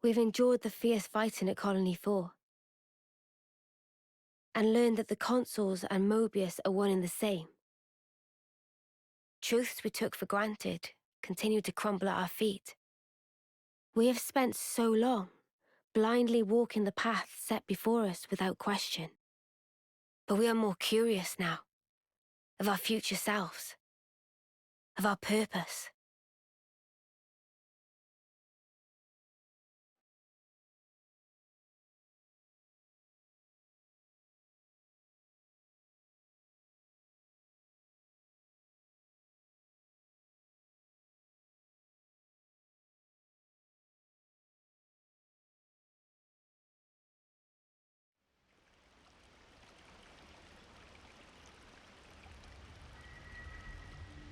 We've endured the fierce fighting at Colony 4. And learned that the consuls and Mobius are one and the same. Truths we took for granted continue to crumble at our feet. We have spent so long, blindly walking the path set before us without question. But we are more curious now, of our future selves, of our purpose.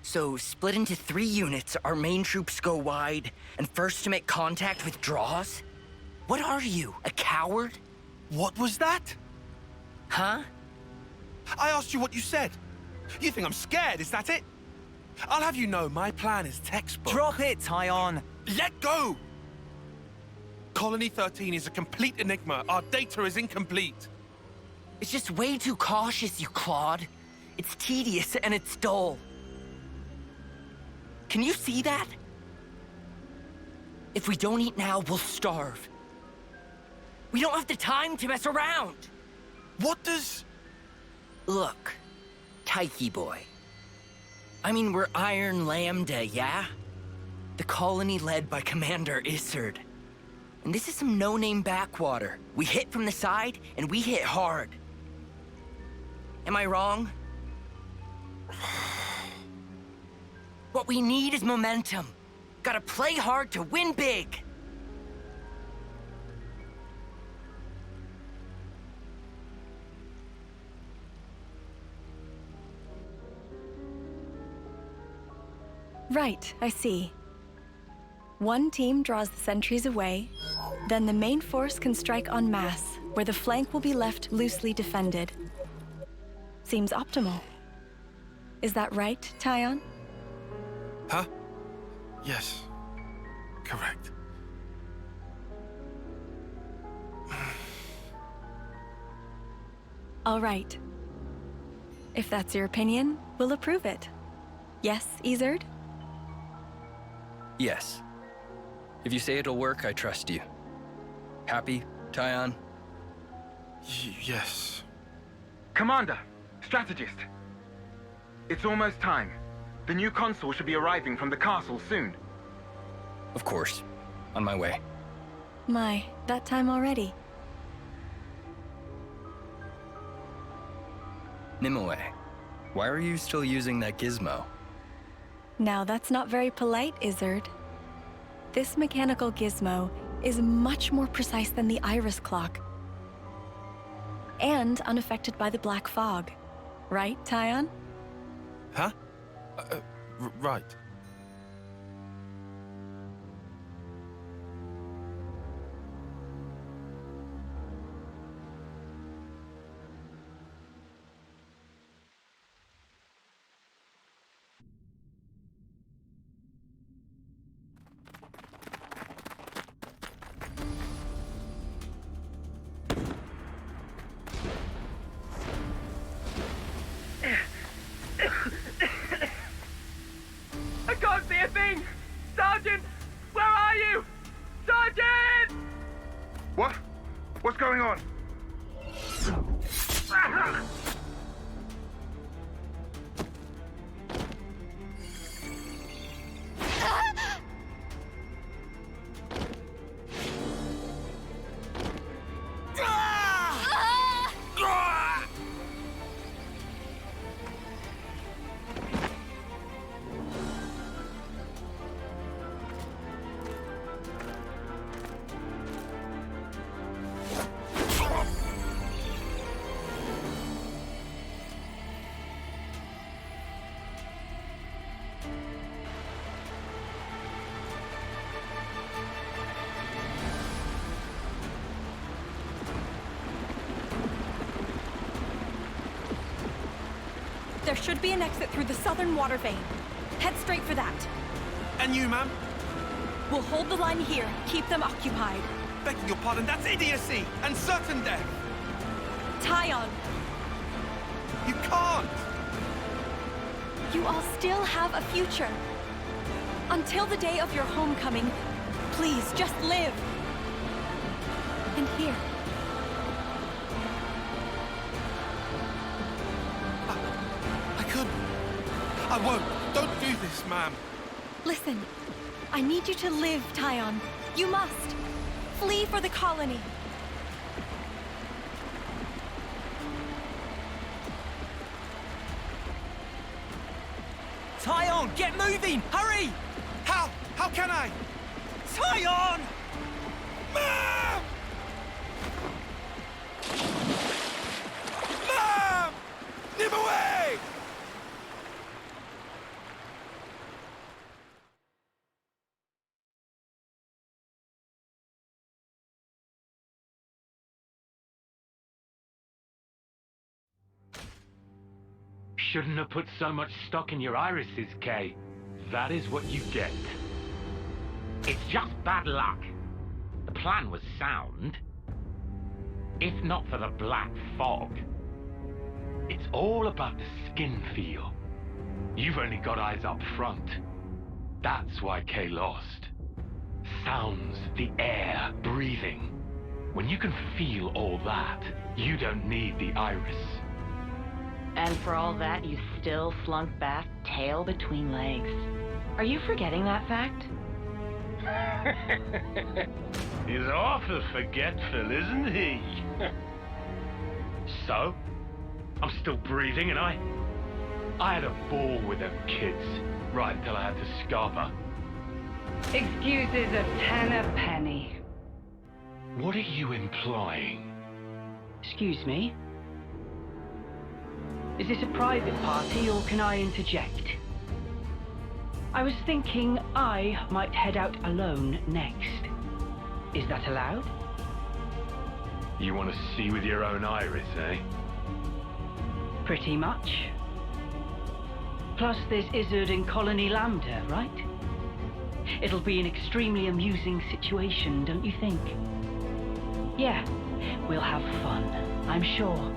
So, split into 3 units, our main troops go wide, and first to make contact withdraws? What are you, a coward? What was that? Huh? I asked you what you said. You think I'm scared, is that it? I'll have you know my plan is textbook. Drop it, Tyon. Let go! Colony 13 is a complete enigma. Our data is incomplete. It's just way too cautious, you clod. It's tedious and it's dull. Can you see that? If we don't eat now, we'll starve. We don't have the time to mess around. What does... Look, Tyche boy. I mean, we're Iron Lambda, yeah? The colony led by Commander Isard. And this is some no-name backwater. We hit from the side, and we hit hard. Am I wrong? What we need is momentum. Gotta play hard to win big. Right, I see. One team draws the sentries away, then the main force can strike en masse, where the flank will be left loosely defended. Seems optimal. Is that right, Tyon? Huh? Yes. Correct. All right. If that's your opinion, we'll approve it. Yes, Isard? Yes. If you say it'll work, I trust you. Happy, Tyon? Yes. Commander, strategist. It's almost time. The new consul should be arriving from the castle soon. Of course. On my way. My, that time already. Nimue, why are you still using that gizmo? Now that's not very polite, Isard. This mechanical gizmo is much more precise than the iris clock. And unaffected by the black fog. Right, Tyon? Huh? Right. I can't see a thing! Sergeant! Where are you? Sergeant! What? What's going on? There should be an exit through the southern water vein. Head straight for that. And you, ma'am? We'll hold the line here, keep them occupied. begging your pardon, that's idiocy and certain death. Tyon, You can't. you all still have a future. Until the day of your homecoming, please just live. And here. I couldn't. I won't. Don't do this, ma'am. Listen, I need you to live, Tyon. You must. Flee for the colony. Tyon, get moving! Hurry! How? How can I? Tyon! Ma'am! Ma'am! Nimue! Shouldn't have put so much stock in your irises, Kay. That is what you get. It's just bad luck. The plan was sound. If not for the black fog. It's all about the skin feel. You've only got eyes up front. That's why Kay lost. Sounds, the air, breathing. When you can feel all that, you don't need the iris. And for all that, you still slunk back, tail between legs. Are you forgetting that fact? He's awful forgetful, isn't he? So, I'm still breathing, and I had a ball with them kids, right until I had to scupper. Excuses a penny. What are you implying? Excuse me? Is this a private party, or can I interject? I was thinking I might head out alone next. Is that allowed? You want to see with your own iris, eh? Pretty much. Plus, there's Izzard and Colony Lambda, right? It'll be an extremely amusing situation, don't you think? Yeah, we'll have fun, I'm sure.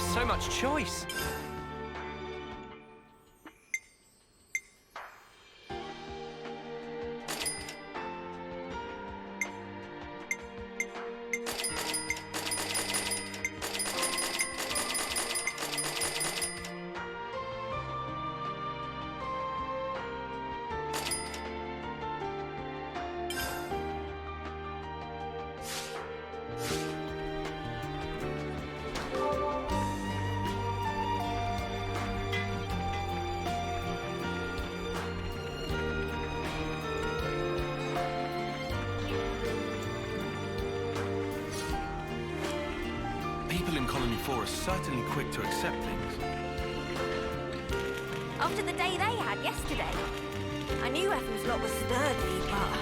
There's so much choice. People in Colony 4 are certainly quick to accept things. after the day they had yesterday. I knew Ethel's lot was sturdy, but...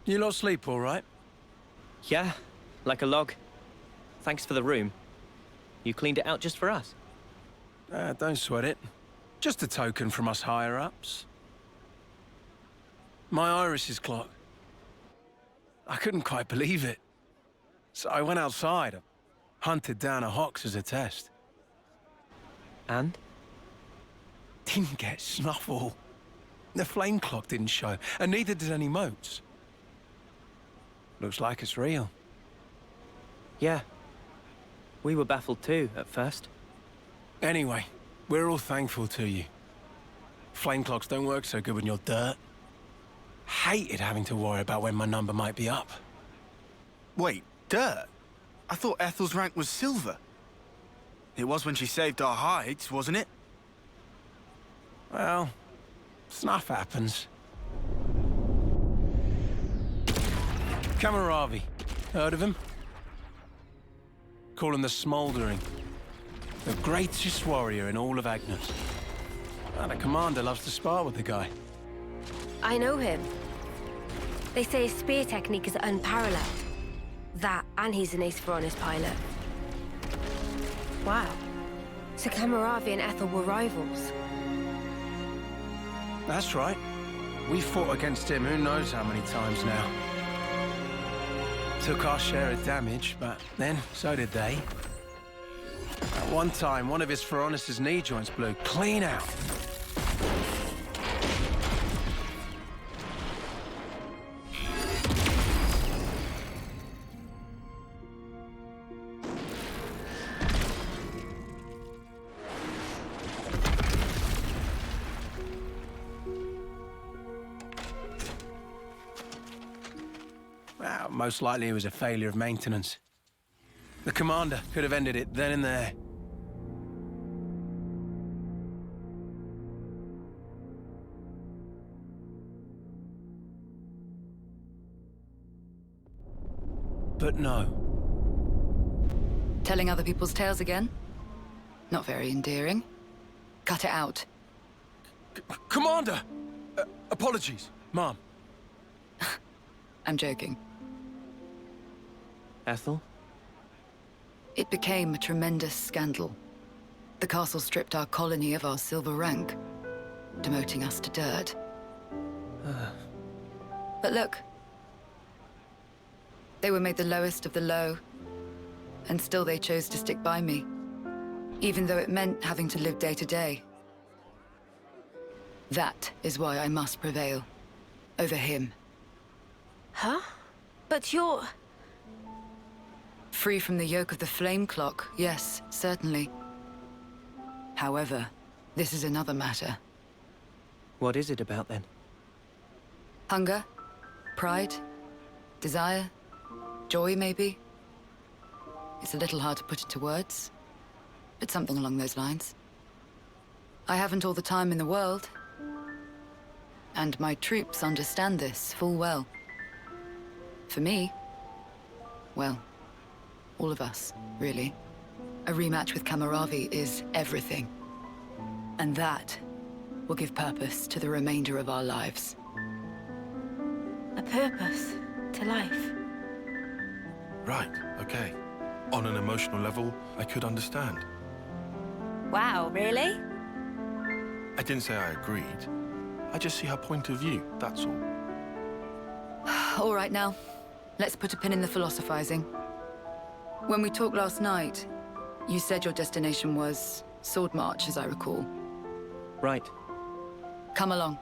You lot sleep all right? Yeah, like a log. Thanks for the room. You cleaned it out just for us. Don't sweat it. Just a token from us higher-ups. My Iris's clock. I couldn't quite believe it. So I went outside, hunted down a Hox as a test. And? Didn't get snuffle. The flame clock didn't show, and neither did any motes. Looks like it's real. Yeah. We were baffled too, at first. Anyway, we're all thankful to you. Flame clocks don't work so good when you're dirt. Hated having to worry about when my number might be up. Wait, dirt? I thought Ethel's rank was silver. It was when she saved our hides, wasn't it? Well, stuff happens. Kamaravi. Heard of him? Call him the Smouldering. The greatest warrior in all of Agnus. And the commander loves to spar with the guy. I know him. They say his spear technique is unparalleled. That, and he's an Saffronias pilot. Wow. So Kamaravi and Ethel were rivals. That's right. We fought against him who knows how many times now. Took our share of damage, but then so did they. At one time, one of his Saffronias' knee joints blew clean out. Well, most likely it was a failure of maintenance. The commander could have ended it then and there. But no. Telling other people's tales again? Not very endearing. Cut it out. Commander! Apologies, Mom. I'm joking. Ethel? It became a tremendous scandal. The castle stripped our colony of our silver rank, demoting us to dirt. But look. They were made the lowest of the low, and still they chose to stick by me, even though it meant having to live day to day. That is why I must prevail over him. Huh? But you're... Free from the yoke of the flame clock, yes, certainly. However, this is another matter. What is it about then? Hunger? Pride? Desire? Joy, maybe? It's a little hard to put into words, but something along those lines. I haven't all the time in the world, and my troops understand this full well. For me, well, all of us, really. A rematch with Kamaravi is everything. And that will give purpose to the remainder of our lives. A purpose to life. Right, okay. On an emotional level, I could understand. Wow, really? I didn't say I agreed. I just see her point of view, that's all. All right now, let's put a pin in the philosophizing. When we talked last night, you said your destination was Sword March, as I recall. Right. Come along.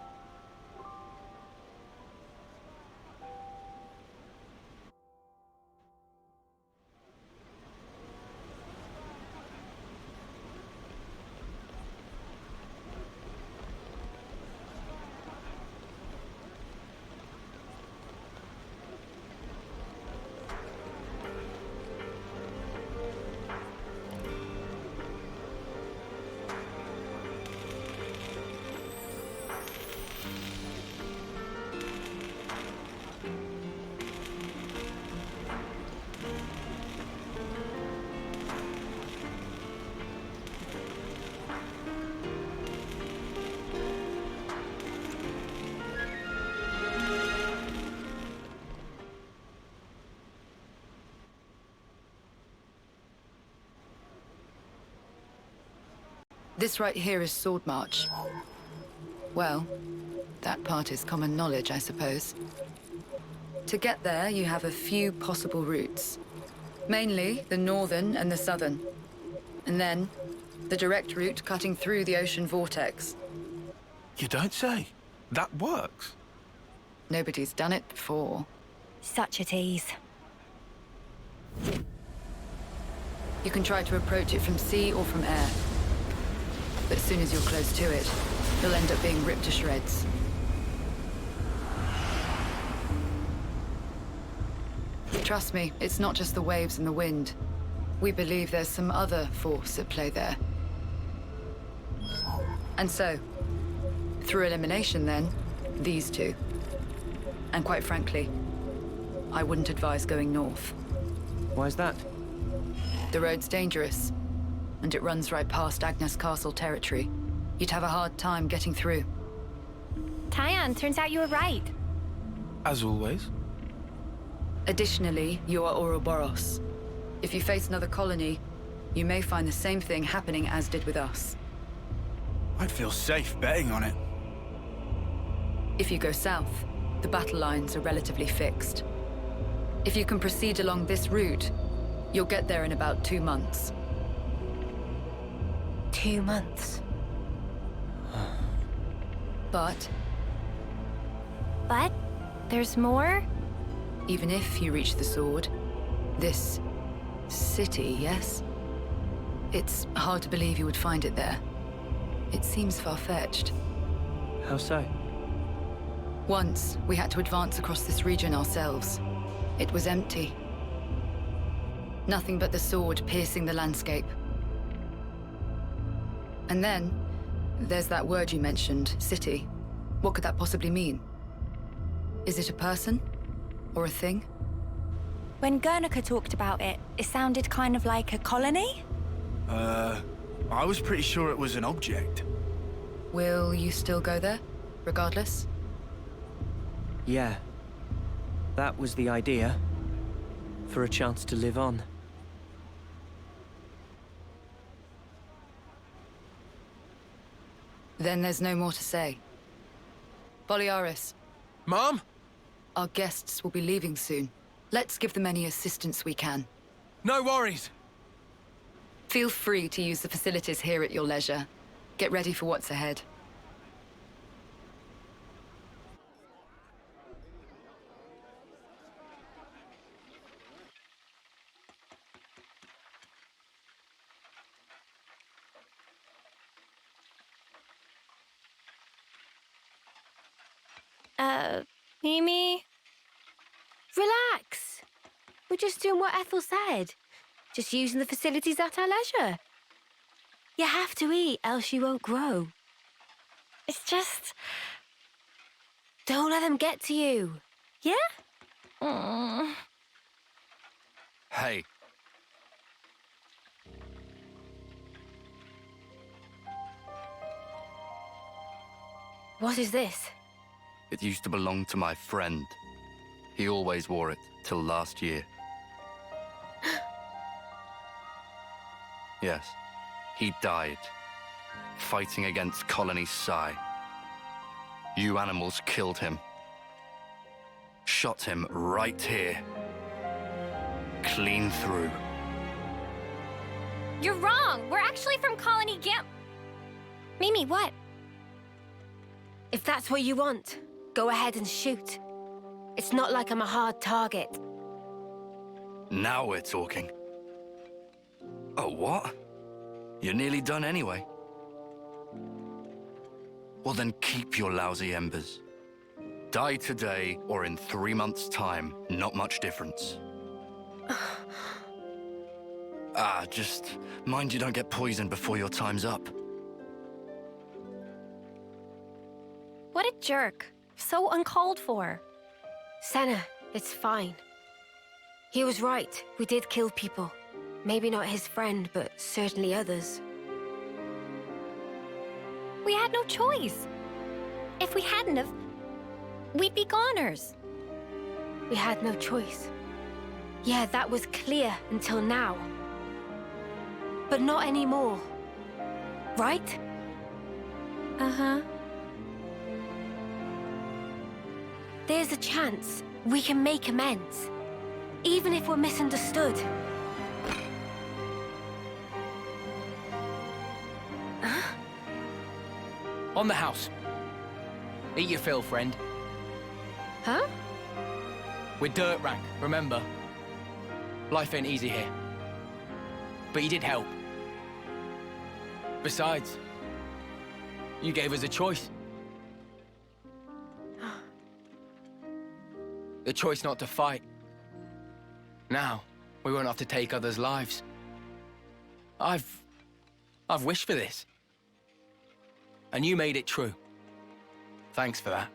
This right here is Sword March. Well, that part is common knowledge, I suppose. To get there, you have a few possible routes. Mainly the northern and the southern. And then, the direct route cutting through the ocean vortex. You don't say. That works. Nobody's done it before. Such a tease. You can try to approach it from sea or from air. But as soon as you're close to it, you'll end up being ripped to shreds. Trust me, it's not just the waves and the wind. We believe there's some other force at play there. And so, through elimination then, these two. And quite frankly, I wouldn't advise going north. Why's that? The road's dangerous, and it runs right past Agnus Castle territory. You'd have a hard time getting through. Tyan, turns out you were right. As always. Additionally, you are Ouroboros. If you face another colony, you may find the same thing happening as did with us. I'd feel safe betting on it. If you go south, the battle lines are relatively fixed. If you can proceed along this route, you'll get there in about 2 months. 2 months? But there's more? even if you reach the sword, this city, yes? It's hard to believe you would find it there. It seems far-fetched. How so? Once, we had to advance across this region ourselves. It was empty. Nothing but the sword piercing the landscape. And then, there's that word you mentioned, city. What could that possibly mean? Is it a person? Or a thing? When Guernica talked about it, it sounded kind of like a colony? I was pretty sure it was an object. Will you still go there, regardless? Yeah. That was the idea. For a chance to live on. Then there's no more to say. Boliaris. Mom? Our guests will be leaving soon. Let's give them any assistance we can. No worries. Feel free to use the facilities here at your leisure. Get ready for what's ahead. Mimi? Relax. We're just doing what Ethel said. Just using the facilities at our leisure. You have to eat, else you won't grow. It's just... Don't let them get to you. Yeah? Hey. What is this? It used to belong to my friend. He always wore it till last year. Yes, he died, fighting against Colony Psi. You animals killed him. Shot him right here. Clean through. You're wrong! We're actually from Colony Gam... Mimi, what? If that's what you want, go ahead and shoot. It's not like I'm a hard target. Now we're talking. Oh, what? You're nearly done anyway. Well then keep your lousy embers. Die today or in 3 months' time, not much difference. Just mind you don't get poisoned before your time's up. What a jerk. So uncalled for. Senna, it's fine. He was right. We did kill people. Maybe not his friend, but certainly others. We had no choice. If we hadn't have, we'd be goners. We had no choice. Yeah, that was clear until now. But not anymore. right? Uh-huh. There's a chance we can make amends, even if we're misunderstood. On the house. Eat your fill, friend. Huh? We're dirt rank, remember? Life ain't easy here. But you did help. Besides, you gave us a choice. The choice not to fight. Now, we won't have to take others' lives. I've wished for this. And you made it true. Thanks for that.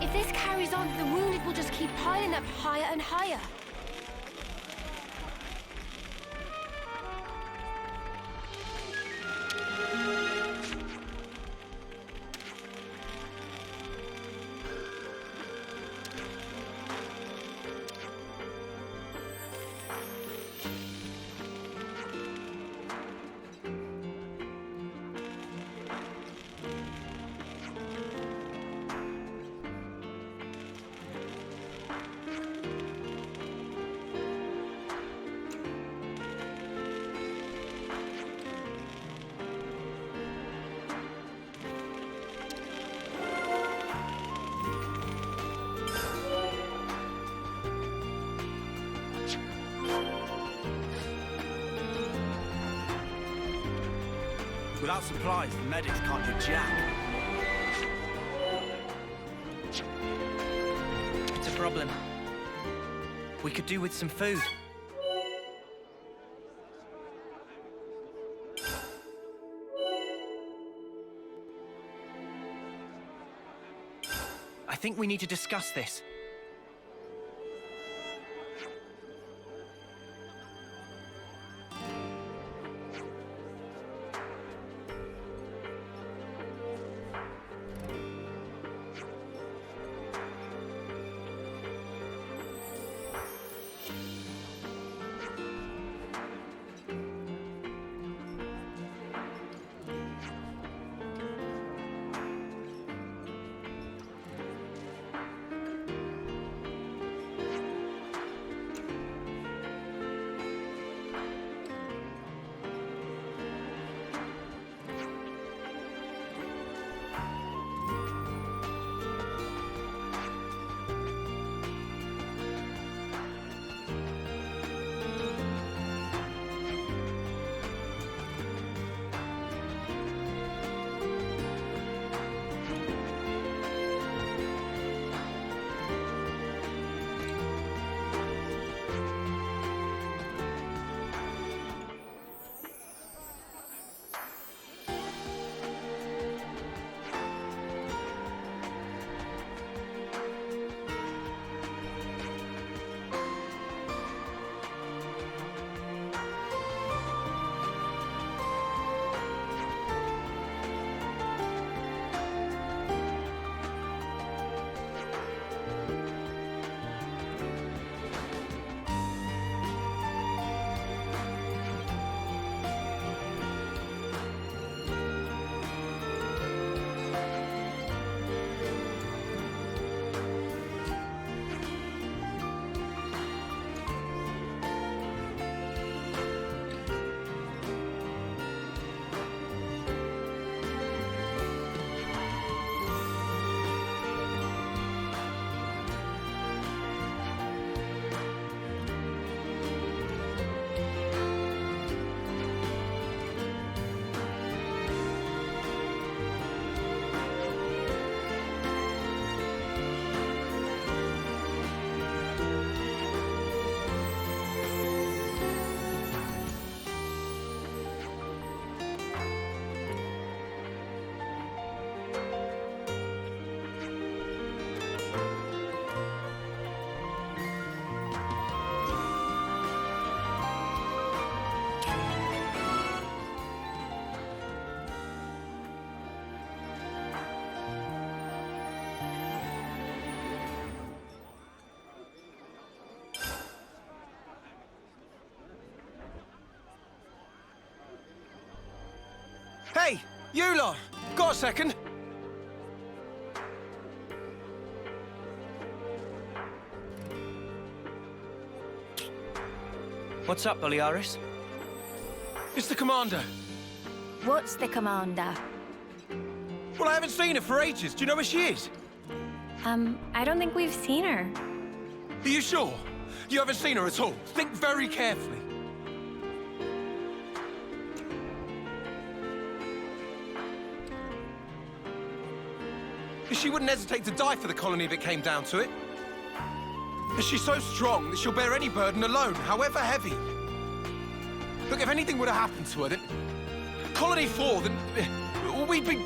If this carries on, the wounded will just keep piling up higher and higher. Without supplies, the medics can't do jack. It's a problem. We could do with some food. I think we need to discuss this. Hey, you lot! Got a second? What's up, Boliaris? It's the commander. What's the commander? Well, I haven't seen her for ages. Do you know where she is? I don't think we've seen her. Are you sure? You haven't seen her at all? Think very carefully. She wouldn't hesitate to die for the colony if it came down to it. And she's so strong that she'll bear any burden alone, however heavy. Look, if anything would have happened to her, then... Colony 4, then... we'd be...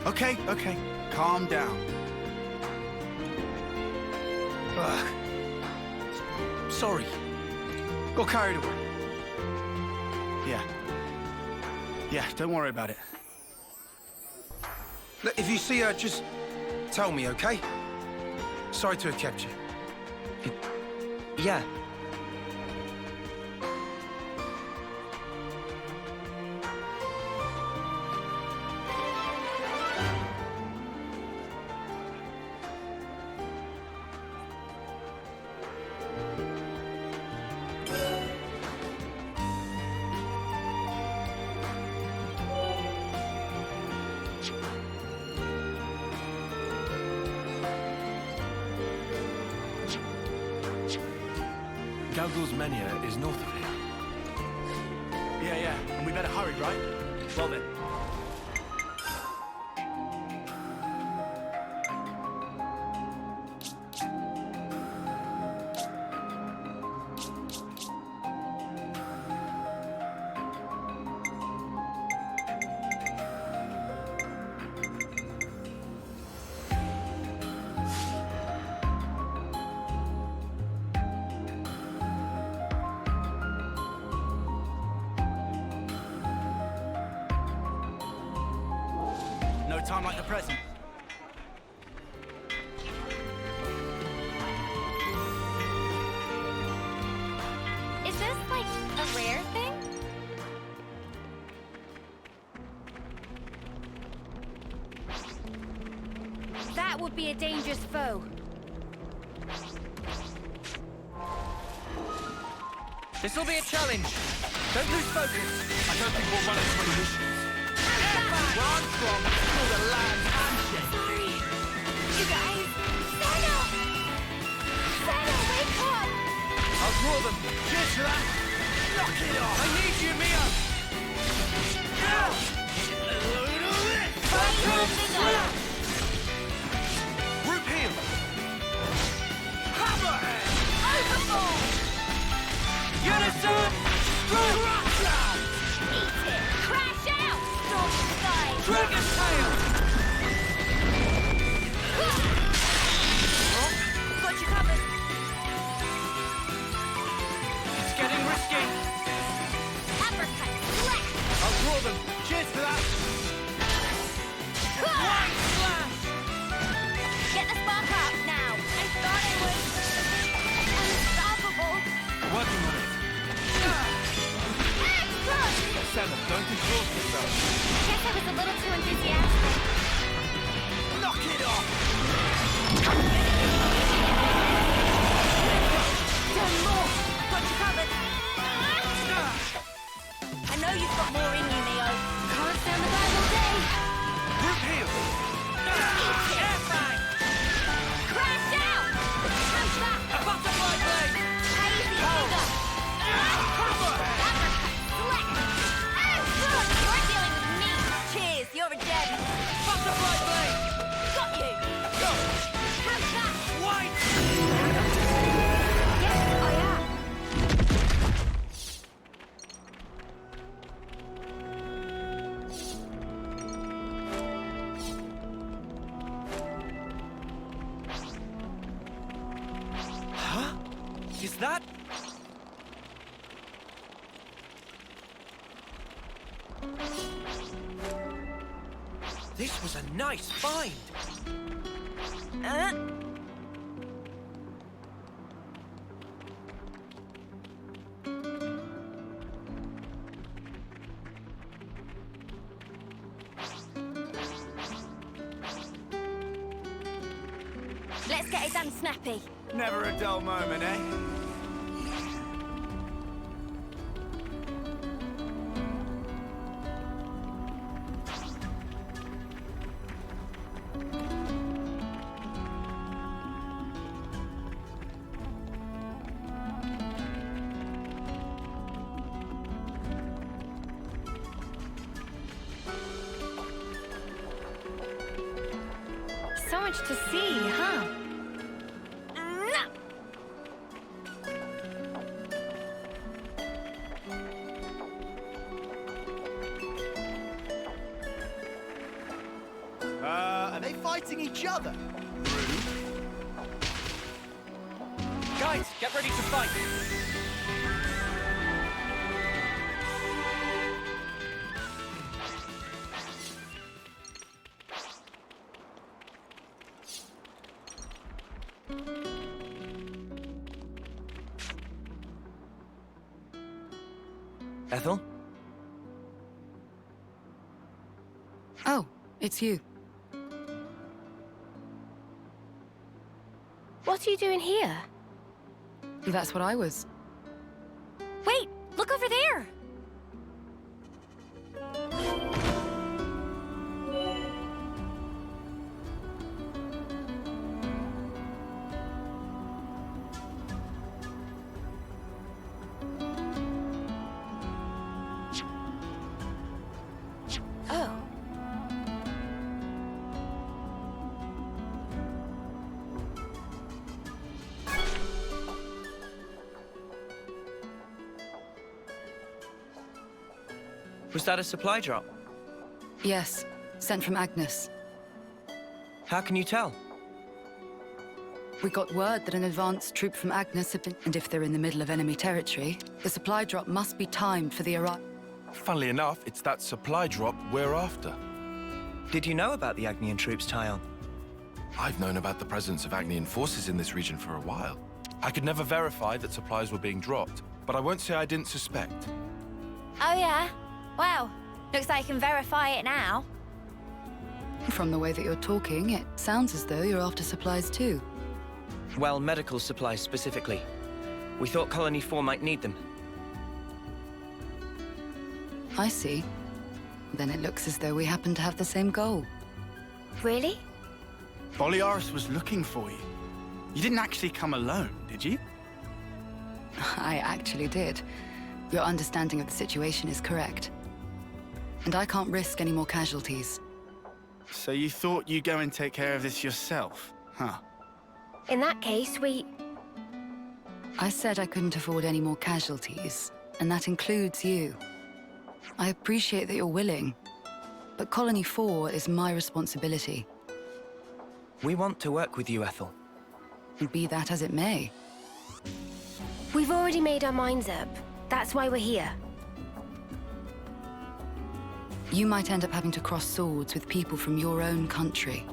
Okay, okay. Calm down. Ugh. Sorry. Got carried away. Yeah. Yeah, don't worry about it. Look, if you see her, just tell me, okay? Sorry to have kept you. Yeah. Galgul's Mania is north of here. Yeah, and we better hurry, right? Well then. No time like the present. Is this like a rare thing? That would be a dangerous foe. This'll be a challenge. Don't lose focus. I don't think we'll run as many missions. Where I'm from, it's called a land handshake. Sorry. You guys. Senna! Senna, wake up! I'll draw them. Cheers to that. Knock it off. I need you, Mio. Root heel! Hammerhead. Overboard! Unison. Stroke. Eat it! Crash out! Storm the sky! Dragon tail. Got you covered! It's getting risky. Uppercut! Slash! I'll draw them. Cheers to that. White slash. Get the spark up now! I thought I was... unstoppable! Working on it. Extra! Senna, don't exhaust yourself. Guess I was a little too enthusiastic. Knock it off. Done more! Got you covered! I know you've got more in you, Mio. Can't stand the guys all day. Root heel! Crash out! How's that? A butterfly blade. Hazy finger! Uppercut! Select! Excellent! You're dealing with me! Cheers, you're a dead! Butterfly blade. Got you! Go. How's that? White. Yes, I am. Huh? Is that? This was a nice find. Let's get it done snappy. Never a dull moment, eh? So much to see, huh? fighting each other. Guys, get ready to fight! Ethel? Oh, it's you. What are you doing here? That's what I was. Wait! Look over there! Oh. Was that a supply drop? Yes, sent from Agnus. How can you tell? We got word that an advanced troop from Agnus had been... And if they're in the middle of enemy territory, the supply drop must be timed for the arrival. Funnily enough, it's that supply drop we're after. Did you know about the Agnian troops, Tyon? I've known about the presence of Agnian forces in this region for a while. I could never verify that supplies were being dropped, but I won't say I didn't suspect. Oh yeah? Well, looks like I can verify it now. From the way that you're talking, it sounds as though you're after supplies too. Well, medical supplies specifically. We thought Colony 4 might need them. I see. Then it looks as though we happen to have the same goal. Really? Boliaris was looking for you. You didn't actually come alone, did you? I actually did. Your understanding of the situation is correct. And I can't risk any more casualties. So you thought you'd go and take care of this yourself, huh? In that case, I said I couldn't afford any more casualties, and that includes you. I appreciate that you're willing, but Colony 4 is my responsibility. We want to work with you, Ethel. And be that as it may. We've already made our minds up. That's why we're here. You might end up having to cross swords with people from your own country.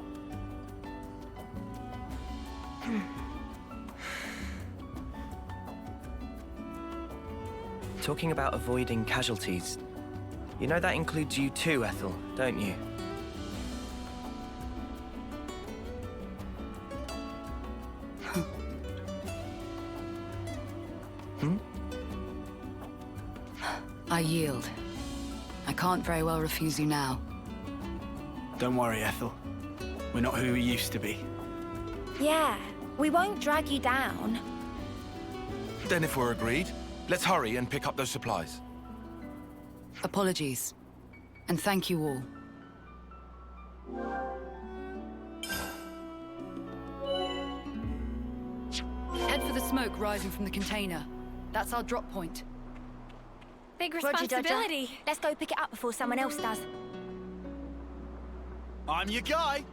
Talking about avoiding casualties, you know that includes you too, Ethel, don't you? I yield. I can't very well refuse you now. Don't worry, Ethel. We're not who we used to be. Yeah, we won't drag you down. Then if we're agreed, let's hurry and pick up those supplies. Apologies. And thank you all. Head for the smoke rising from the container. That's our drop point. Big Roger, responsibility. Dodger. Let's go pick it up before someone else does. I'm your guy.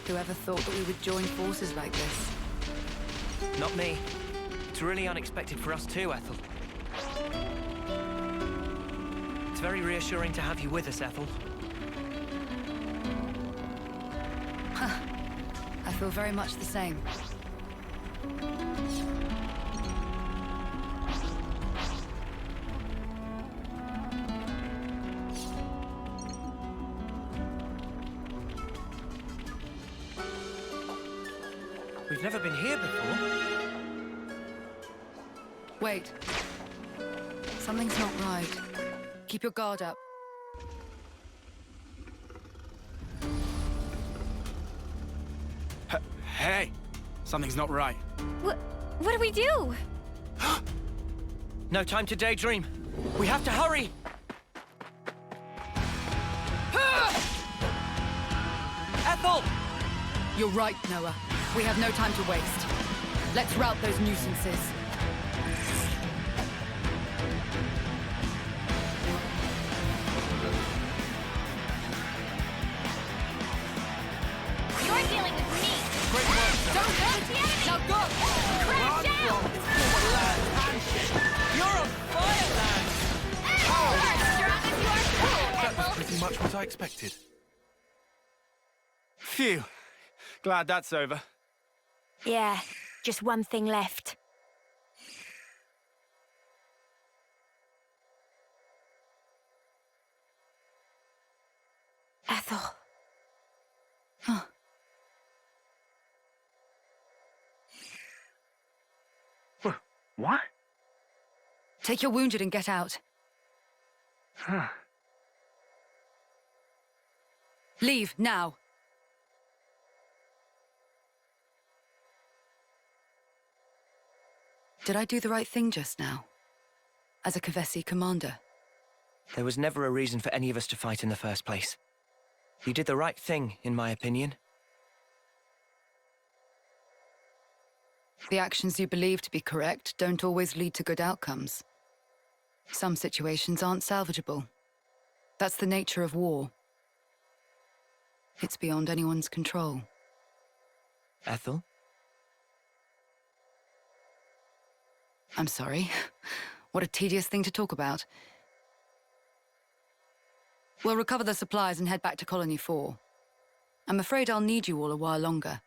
Whoever thought that we would join forces like this? Not me. It's really unexpected for us too, Ethel. It's very reassuring to have you with us, Ethel. I feel very much the same. We've never been here before. Wait. Something's not right. Keep your guard up. Hey, something's not right. What do we do? No time to daydream. We have to hurry! Ethel! You're right, Noah. We have no time to waste. Let's rout those nuisances. You're dealing with me. Great work, sir. Don't go to the enemy. Now go! Crash down. You're on fire, lad! You're as strong as you are cool, That was Ethel. pretty much what I expected. Phew. Glad that's over. Yeah, just one thing left. Ethel. What? Take your wounded and get out. Huh. Leave, now. Did I do the right thing just now? As a Kevesi commander? There was never a reason for any of us to fight in the first place. You did the right thing, in my opinion. The actions you believe to be correct don't always lead to good outcomes. Some situations aren't salvageable. That's the nature of war. It's beyond anyone's control. Ethel? I'm sorry. What a tedious thing to talk about. We'll recover the supplies and head back to Colony 4. I'm afraid I'll need you all a while longer.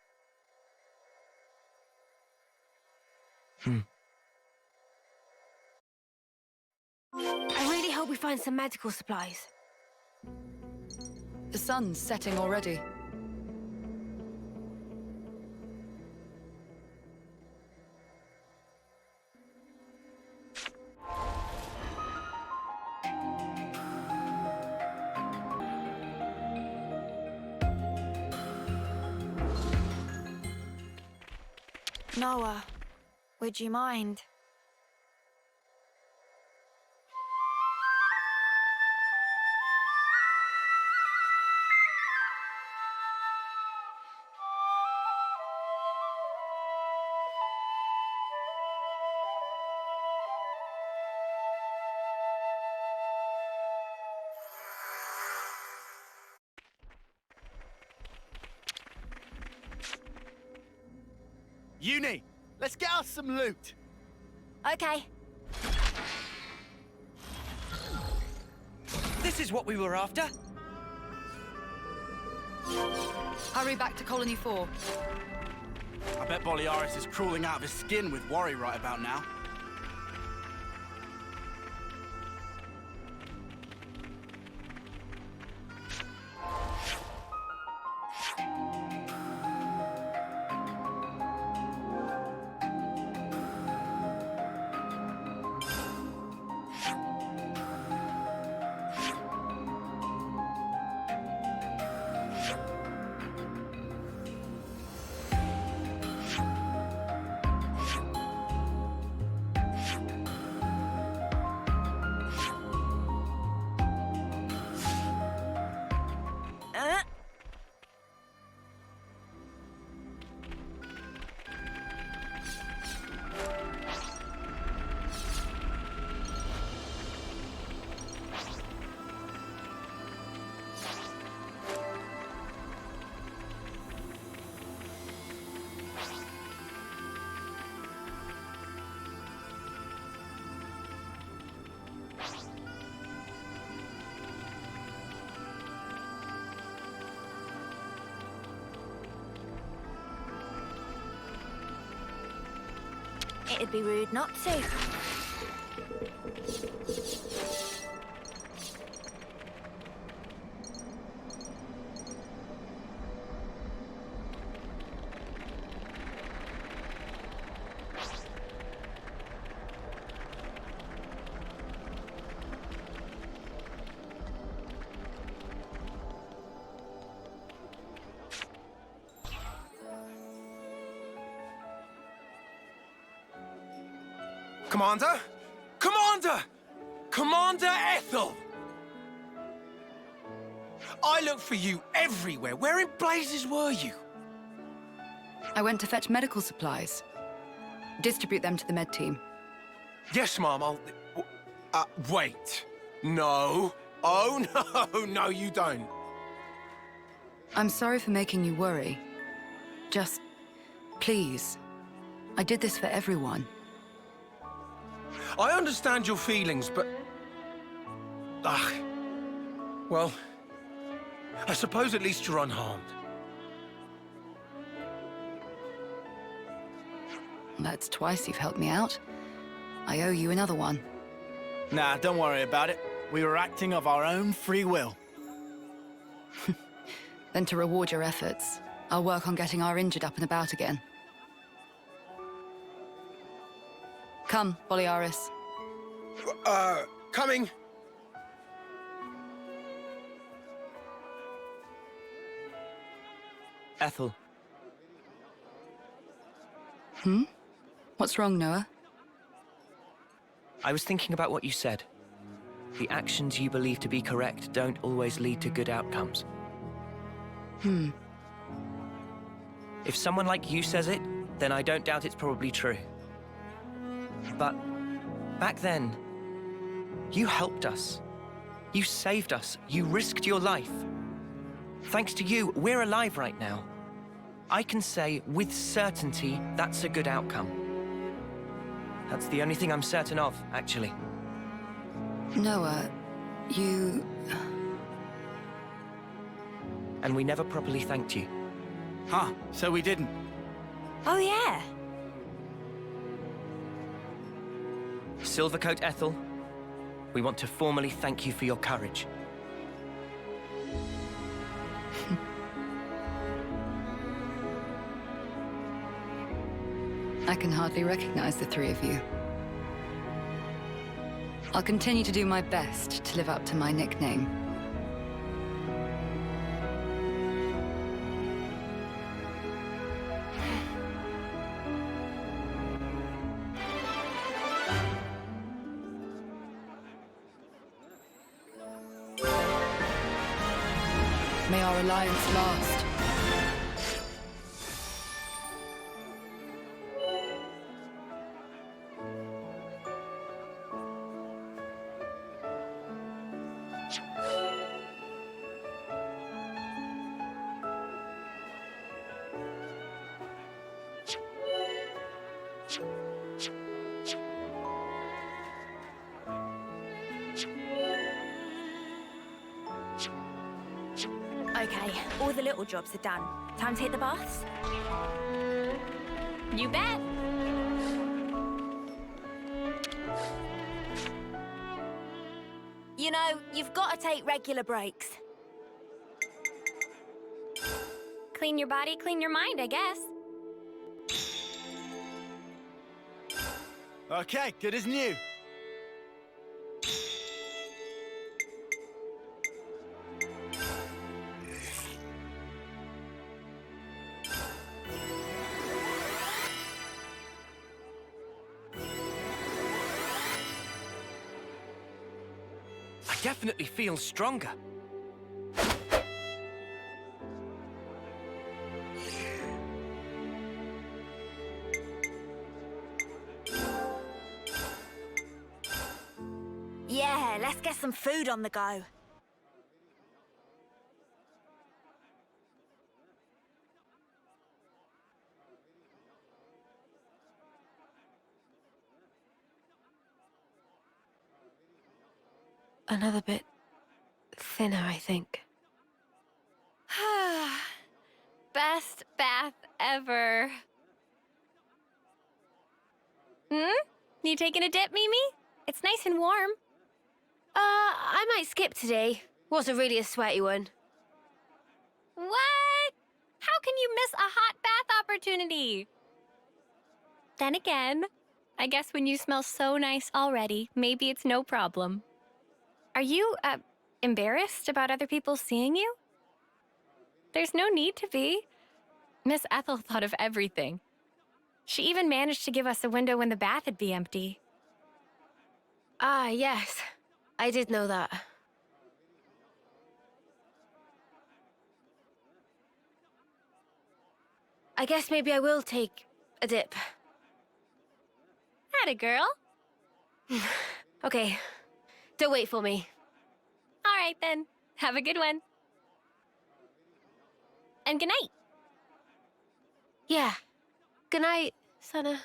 I really hope we find some medical supplies. The sun's setting already. Noah, would you mind? Uni, let's get us some loot. Okay. This is what we were after. Hurry back to Colony 4. I bet Boliaris is crawling out of his skin with worry right about now. It'd be rude not to. Commander? Commander! Commander Ethel! I looked for you everywhere. Where in blazes were you? I went to fetch medical supplies. Distribute them to the med team. Yes, Mom, I'll... wait. No. Oh, no, no, you don't. I'm sorry for making you worry. Just, please. I did this for everyone. I understand your feelings, but... well, I suppose at least you're unharmed. That's twice you've helped me out. I owe you another one. Nah, don't worry about it. We were acting of our own free will. Then to reward your efforts, I'll work on getting our injured up and about again. Come, Boliaris. Coming. Ethel. Hmm? What's wrong, Noah? I was thinking about what you said. The actions you believe to be correct don't always lead to good outcomes. If someone like you says it, then I don't doubt it's probably true. But back then, you helped us. You saved us. You risked your life. Thanks to you, we're alive right now. I can say with certainty that's a good outcome. That's the only thing I'm certain of, actually. Noah, you... And we never properly thanked you. Huh, so we didn't. Oh, yeah. Silvercoat Ethel, we want to formally thank you for your courage. I can hardly recognize the three of you. I'll continue to do my best to live up to my nickname. May our alliance last. Okay, all the little jobs are done. Time to hit the baths? You bet. You know, you've got to take regular breaks. Clean your body, clean your mind, I guess. Okay, good as new. I definitely feel stronger. Yeah, let's get some food on the go. Another bit thinner, I think. Best bath ever. You taking a dip, Mimi? It's nice and warm. I might skip today. Wasn't really a sweaty one. What? How can you miss a hot bath opportunity? Then again, I guess when you smell so nice already, maybe it's no problem. Are you, embarrassed about other people seeing you? There's no need to be. Miss Ethel thought of everything. She even managed to give us a window when the bath would be empty. Ah, yes. I did know that. I guess maybe I will take a dip. Atta girl. Okay, don't wait for me. All right, then. Have a good one. And good night. Yeah. Good night, Senna.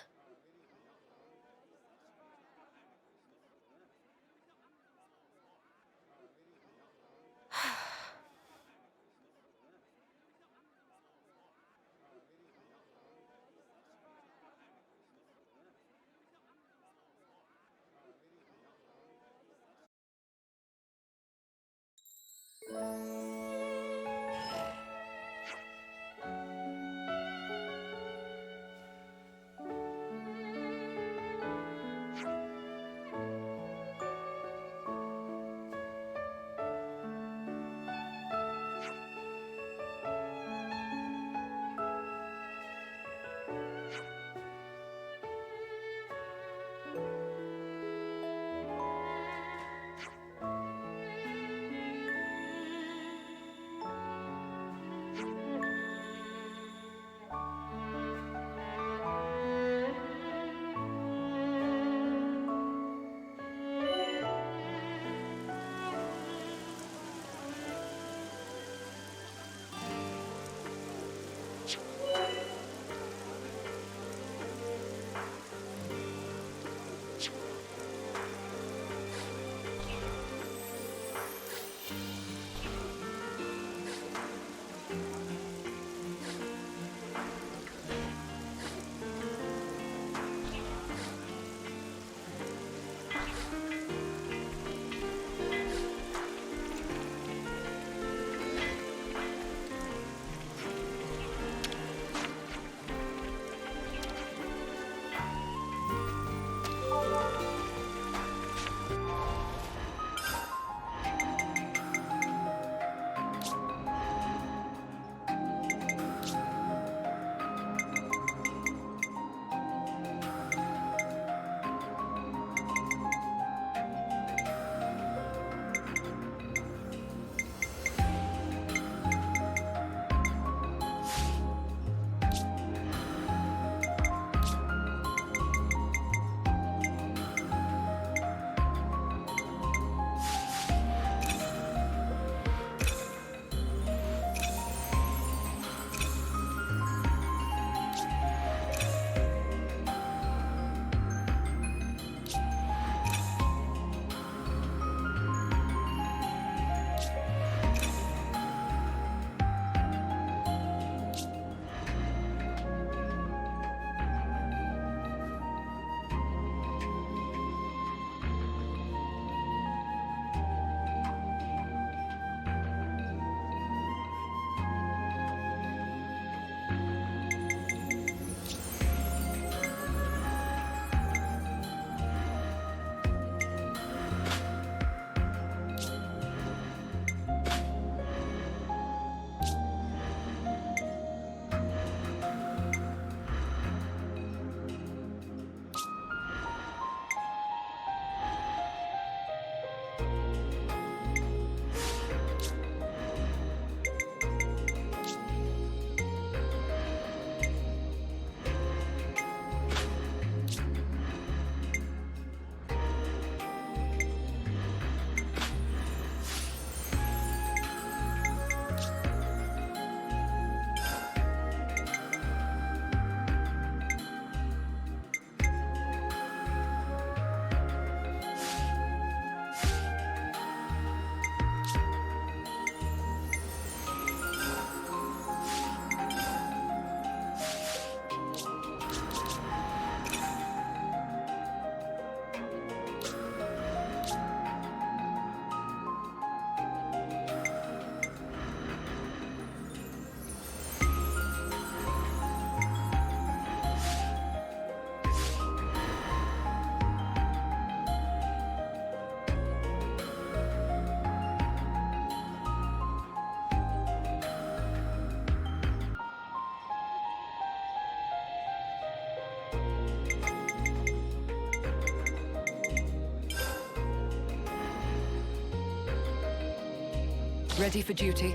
Ready for duty?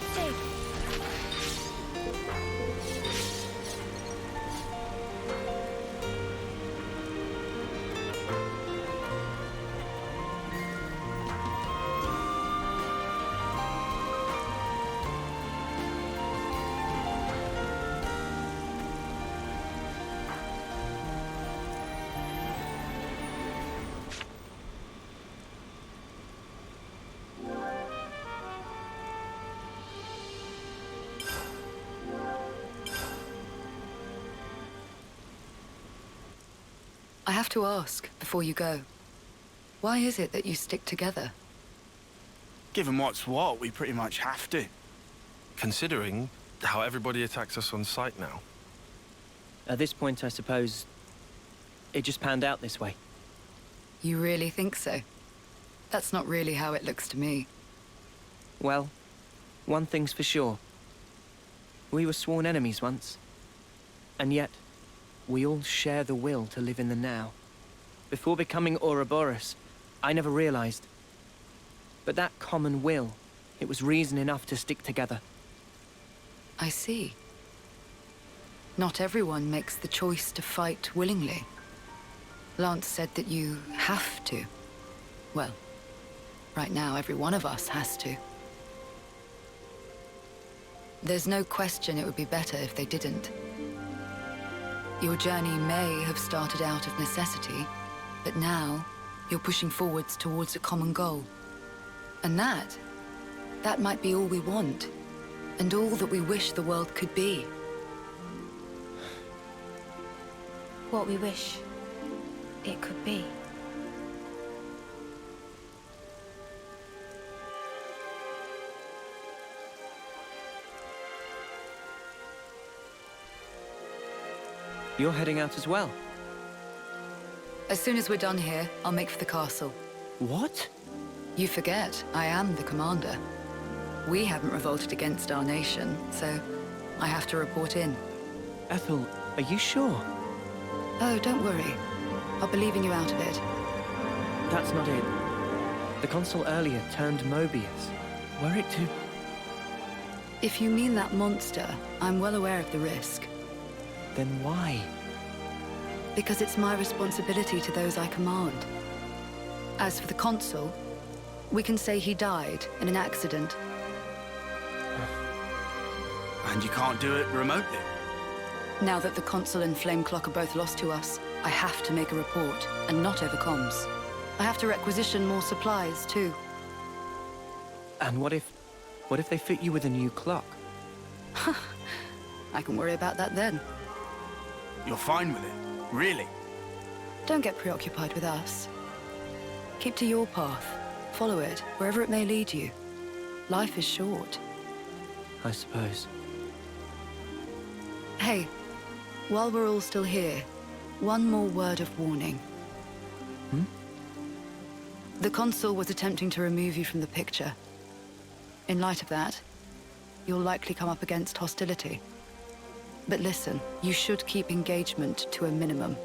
got to. I have to ask, before you go, why is it that you stick together? Given what's what, we pretty much have to. Considering how everybody attacks us on sight now. At this point, I suppose, it just panned out this way. You really think so? That's not really how it looks to me. Well, one thing's for sure. We were sworn enemies once. And yet, we all share the will to live in the now. Before becoming Ouroboros, I never realized. But that common will, it was reason enough to stick together. I see. Not everyone makes the choice to fight willingly. Lance said that you have to. Well, right now every one of us has to. There's no question it would be better if they didn't. Your journey may have started out of necessity, but now you're pushing forwards towards a common goal. And that might be all we want, and all that we wish the world could be. What we wish it could be. You're heading out as well? As soon as we're done here, I'll make for the castle. What? You forget, I am the commander. We haven't revolted against our nation, so I have to report in. Ethel, are you sure? Oh, don't worry. I'll be leaving you out of it. That's not it. The consul earlier turned Mobius. Were it to... If you mean that monster, I'm well aware of the risk. Then why? Because it's my responsibility to those I command. As for the consul, we can say he died in an accident. And you can't do it remotely. Now that the consul and Flameclock are both lost to us, I have to make a report, and not over comms. I have to requisition more supplies, too. And what if they fit you with a new clock? I can worry about that then. You're fine with it, really? Don't get preoccupied with us. Keep to your path. Follow it, wherever it may lead you. Life is short. I suppose. Hey, while we're all still here, one more word of warning. The consul was attempting to remove you from the picture. In light of that, you'll likely come up against hostility. But listen, you should keep engagement to a minimum.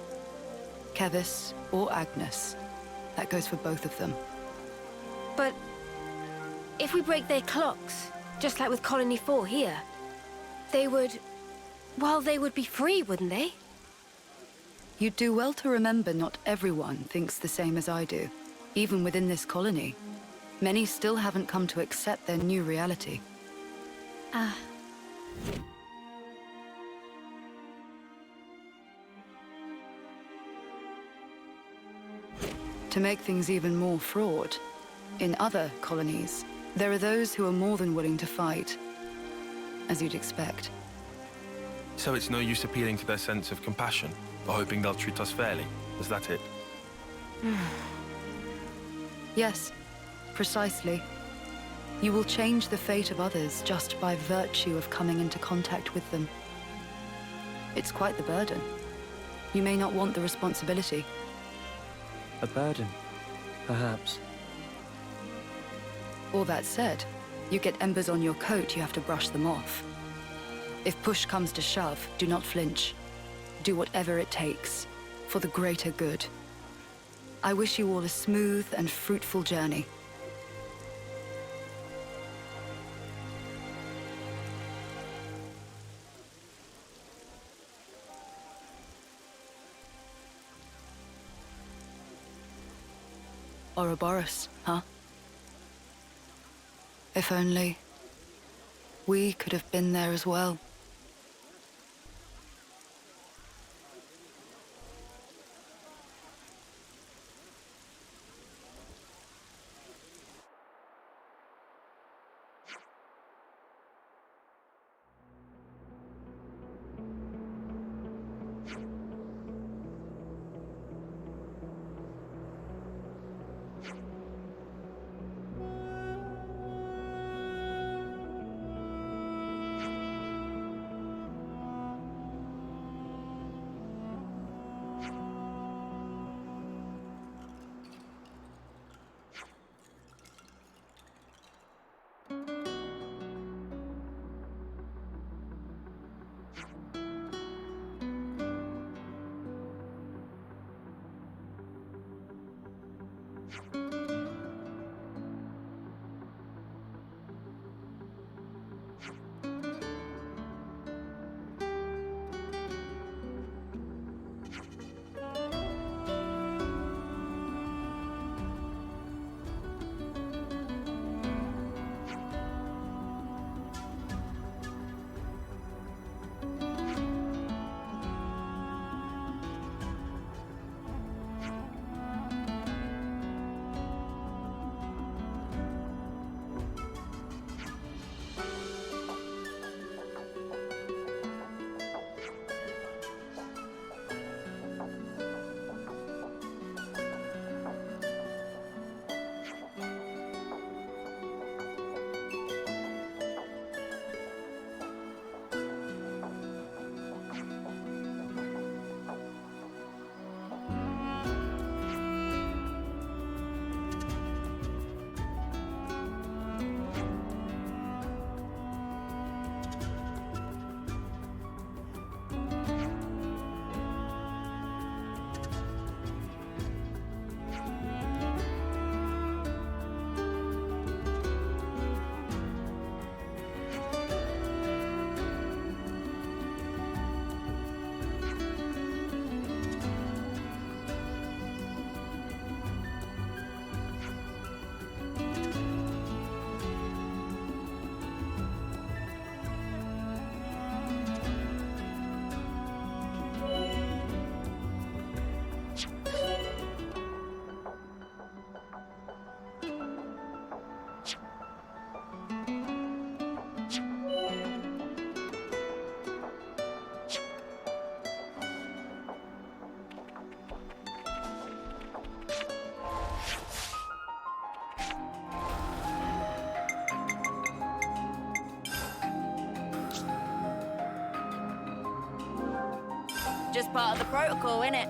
Keves or Agnus. That goes for both of them. But if we break their clocks, just like with Colony 4 here, they would... well, they would be free, wouldn't they? You'd do well to remember not everyone thinks the same as I do. Even within this colony, many still haven't come to accept their new reality. Ah. To make things even more fraught, in other colonies, there are those who are more than willing to fight, as you'd expect. So it's no use appealing to their sense of compassion, or hoping they'll treat us fairly. Is that it? Yes, precisely. You will change the fate of others just by virtue of coming into contact with them. It's quite the burden. You may not want the responsibility. A burden, perhaps. All that said, you get embers on your coat, you have to brush them off. If push comes to shove, do not flinch. Do whatever it takes, for the greater good. I wish you all a smooth and fruitful journey. Ouroboros, huh? If only we could have been there as well. Just part of the protocol, innit?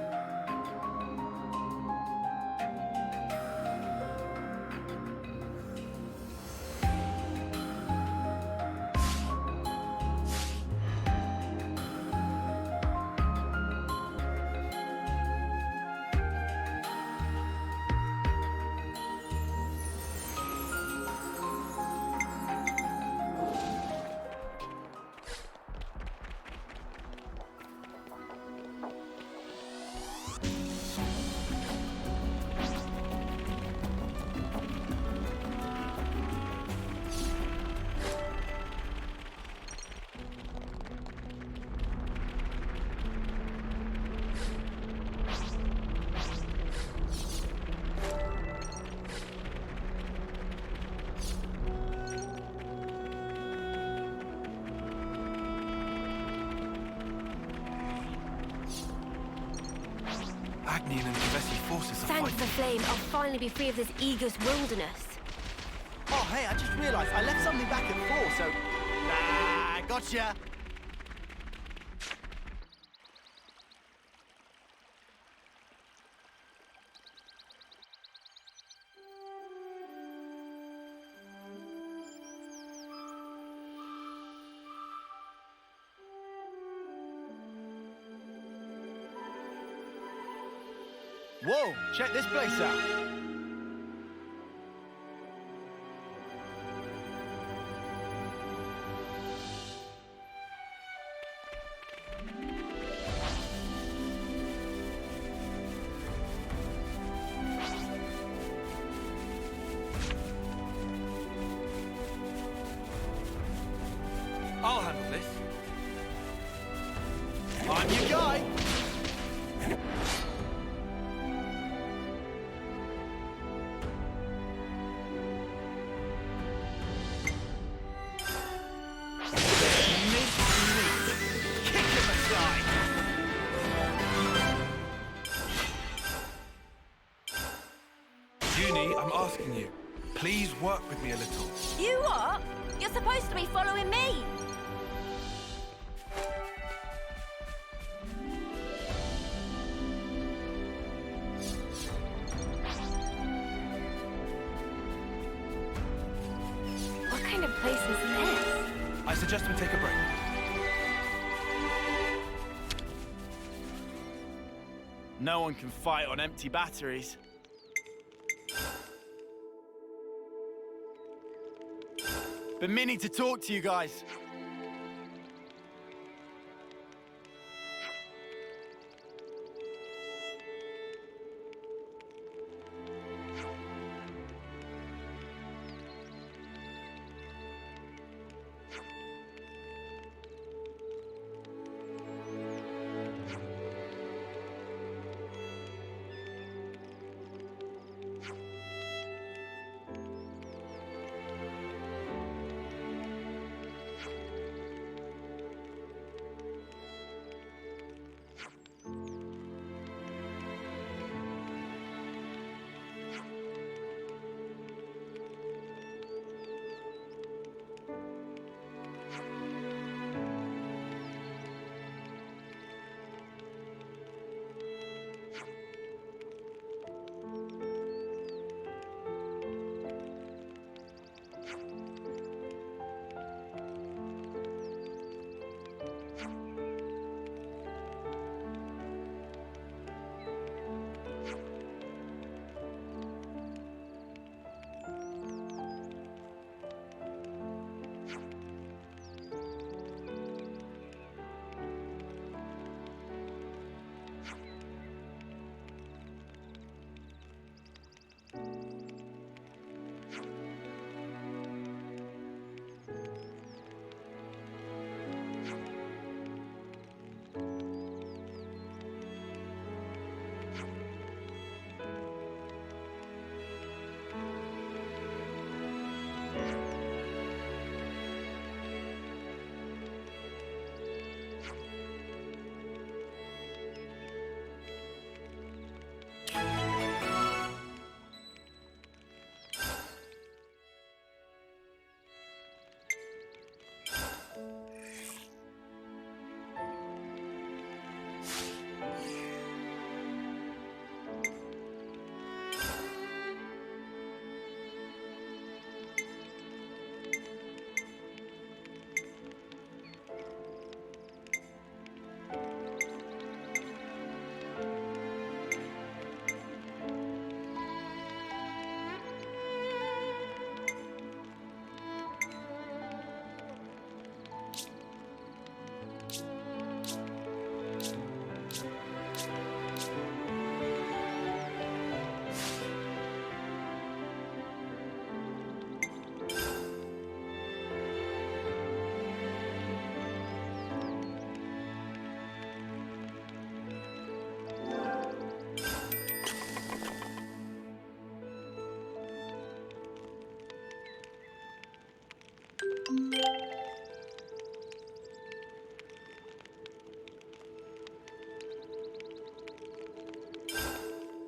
Agnian and Kevesi forces are Thanks fighting. for Flame, I'll finally be free of this Aegis wilderness. Oh, hey, I just realized I left something back at 4, so... Nah, gotcha. Whoa, check this place out. I'm your guy. Kick him aside. Junie, I'm asking you. Please work with me a little. You what? You're supposed to be following me. What kind of place is this? I suggest we take a break. No one can fight on empty batteries. Been meaning to talk to you guys.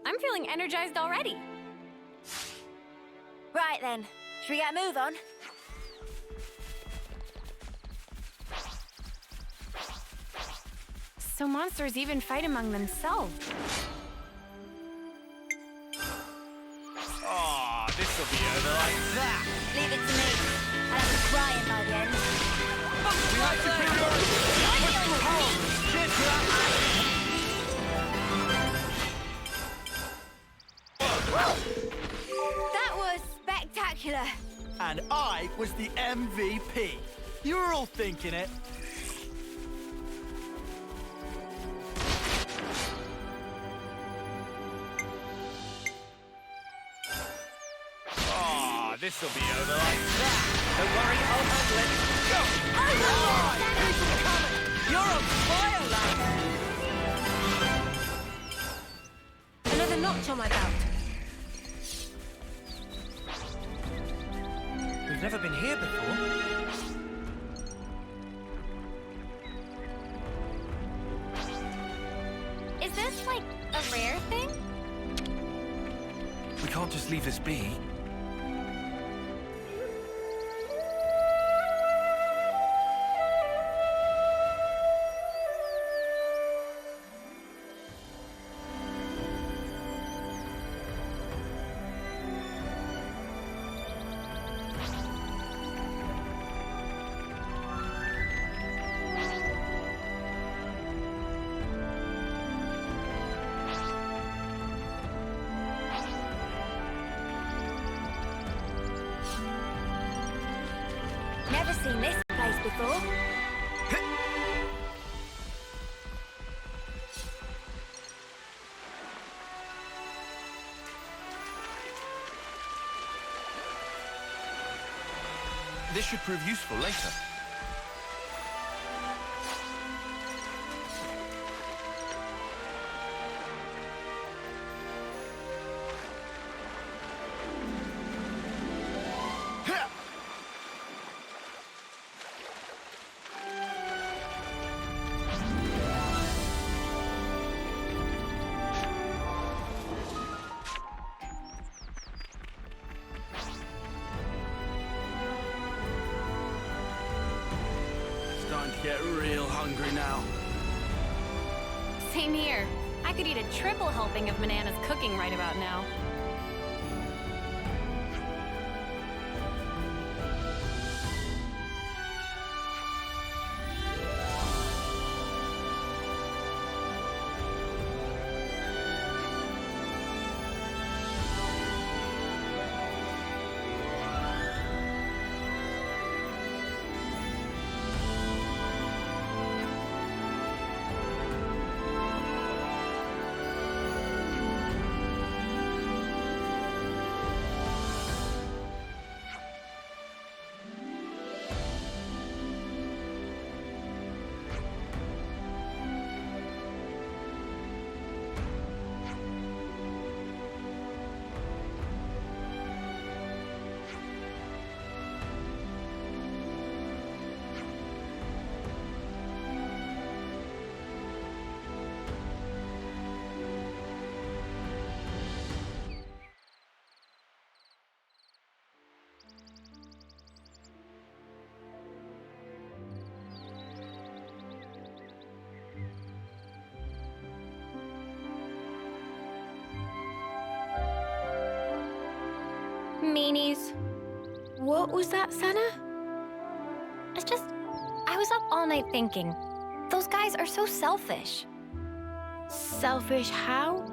I'm feeling energized already. Right then, should we get a move on? So monsters even fight among themselves. Oh, this'll be over like that. Leave it to me. I'll have you crying by the end. We have superiority. Push through home. Cheers for that. That was spectacular. And I was the MVP. You were all thinking it. Oh, this'll be over like that. Don't worry, I'll handle it. Go! Keep them coming! You're on fire, lad! Another notch on my belt. We've never been here before. Is this, like, a rare thing? We can't just leave this be. Never seen this place before. This should prove useful later. Starting to get real hungry now. Same here. I could eat a triple helping of Manana's cooking right about now. Meanies. What was that, Senna? It's just, I was up all night thinking. Those guys are so selfish. Selfish how?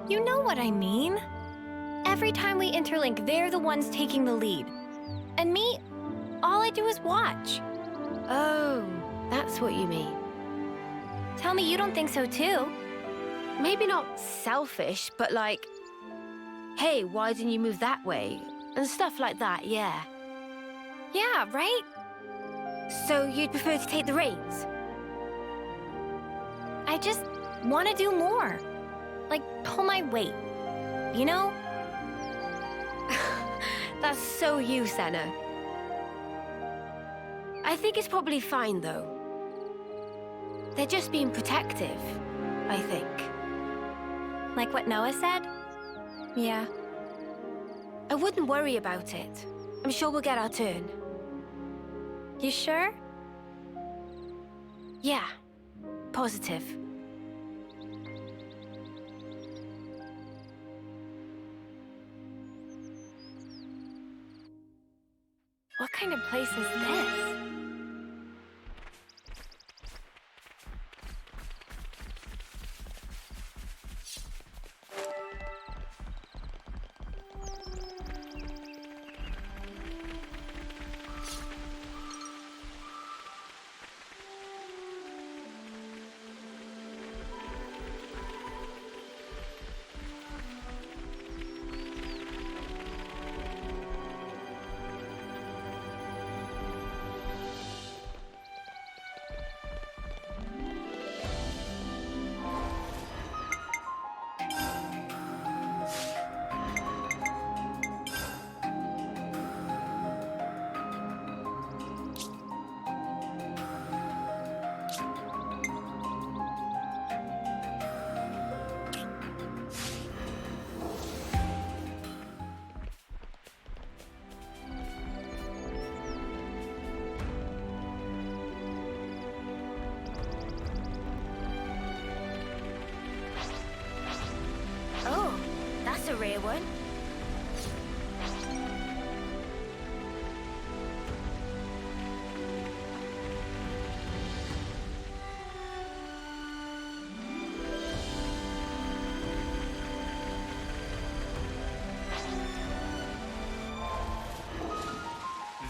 You know what I mean. Every time we interlink, they're the ones taking the lead. And me, all I do is watch. Oh, that's what you mean. Tell me you don't think so too. Maybe not selfish, but like, hey, why didn't you move that way? And stuff like that, yeah. Yeah, right? So you'd prefer to take the reins? I just want to do more. Like, pull my weight. You know? That's so you, Senna. I think it's probably fine, though. They're just being protective, I think. Like what Noah said? Yeah. I wouldn't worry about it. I'm sure we'll get our turn. You sure? Yeah. Positive. What kind of place is this? they won't.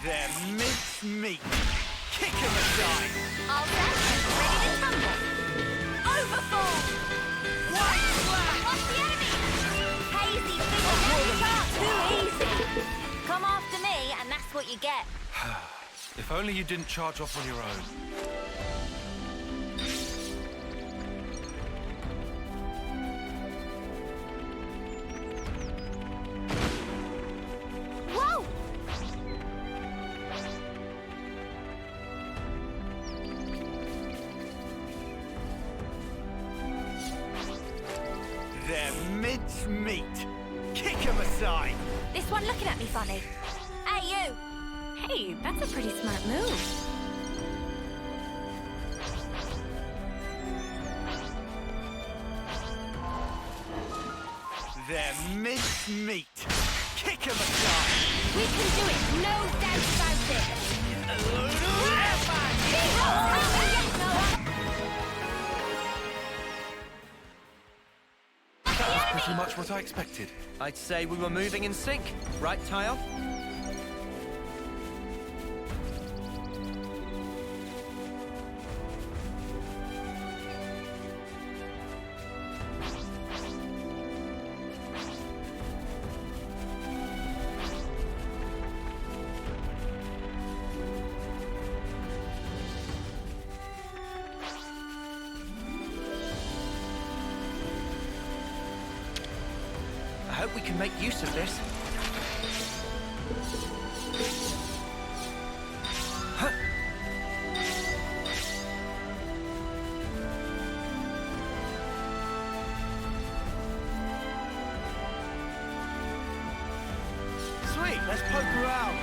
They're mince meat. Kick 'em aside. All set. Ready to tumble. Overfall. White flag. What's the enemy? Hazy finger chart. Too easy. Come after me, and that's what you get. If only you didn't charge off on your own. Whoa! They're mince meat. Kick 'em aside. This one looking at me funny. Hey, you. Hey, that's a pretty smart move. They're mince meat. Kick 'em aside. We can do it. No doubt about it. That was pretty much what I expected. I'd say we were moving in sync. Right, Tile? I hope we can make use of this. Huh. Sweet, let's poke around.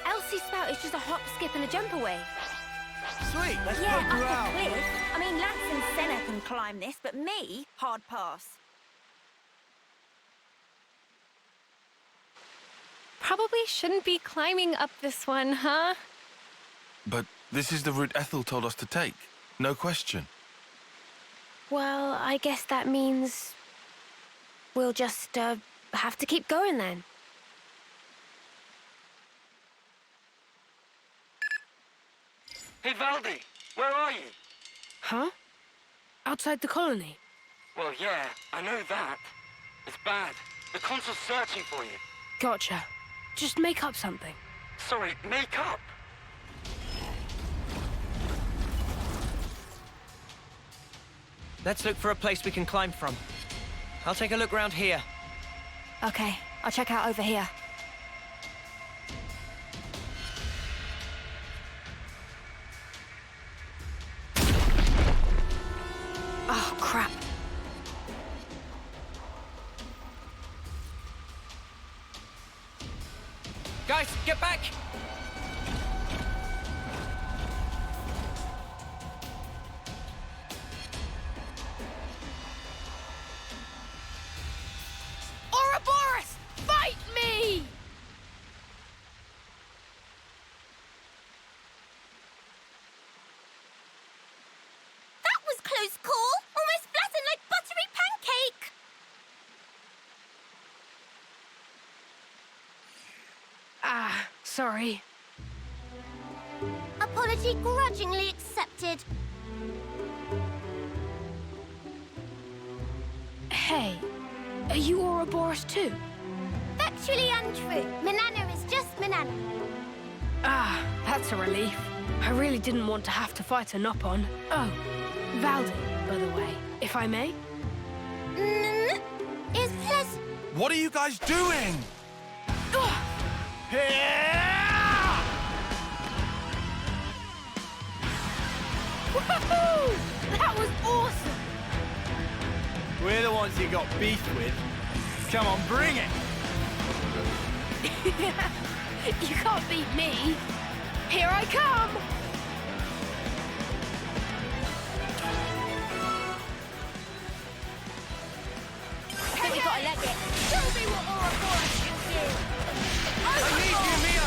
Elsie Spout is just a hop, skip, and a jump away. Sweet, let's Yeah, poke up around. the cliff. I mean, Lance and Senna can climb this, but me, hard pass. Probably shouldn't be climbing up this one, huh? But this is the route Ethel told us to take. No question. Well, I guess that means we'll just have to keep going then. Hey, Valdi, where are you? Huh? Outside the colony? Well, yeah, I know that. It's bad. The consul's searching for you. Gotcha. Just make up something. Sorry, make up. Let's look for a place we can climb from. I'll take a look around here. Okay, I'll check out over here. Oh, crap. Guys, get back! Ouroboros! Fight me! That was close call. Almost flattened like buttery pancake. Ah, sorry. Apology grudgingly accepted. Hey, are you Ouroboros too? Factually untrue. Manana is just Manana. Ah, that's a relief. I really didn't want to have to fight a Nopon. Oh, Valdi, by the way, if I may. Is pleasant. What are you guys doing? Woohoo! That was awesome! We're the ones you got beef with. Come on, bring it. You can't beat me. Here I come! Hey, we gotta leg it. Show me what Ouroboros can do. I need you, Mio!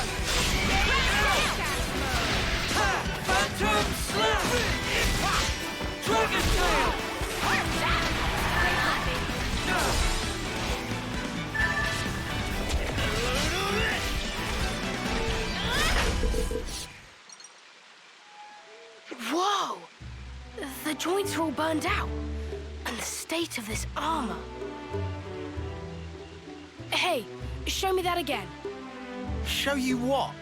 Phantom Slap! Dragon Tail! Whoa! The joints are all burned out. And the state of this armor. Hey, show me that again. Show you what?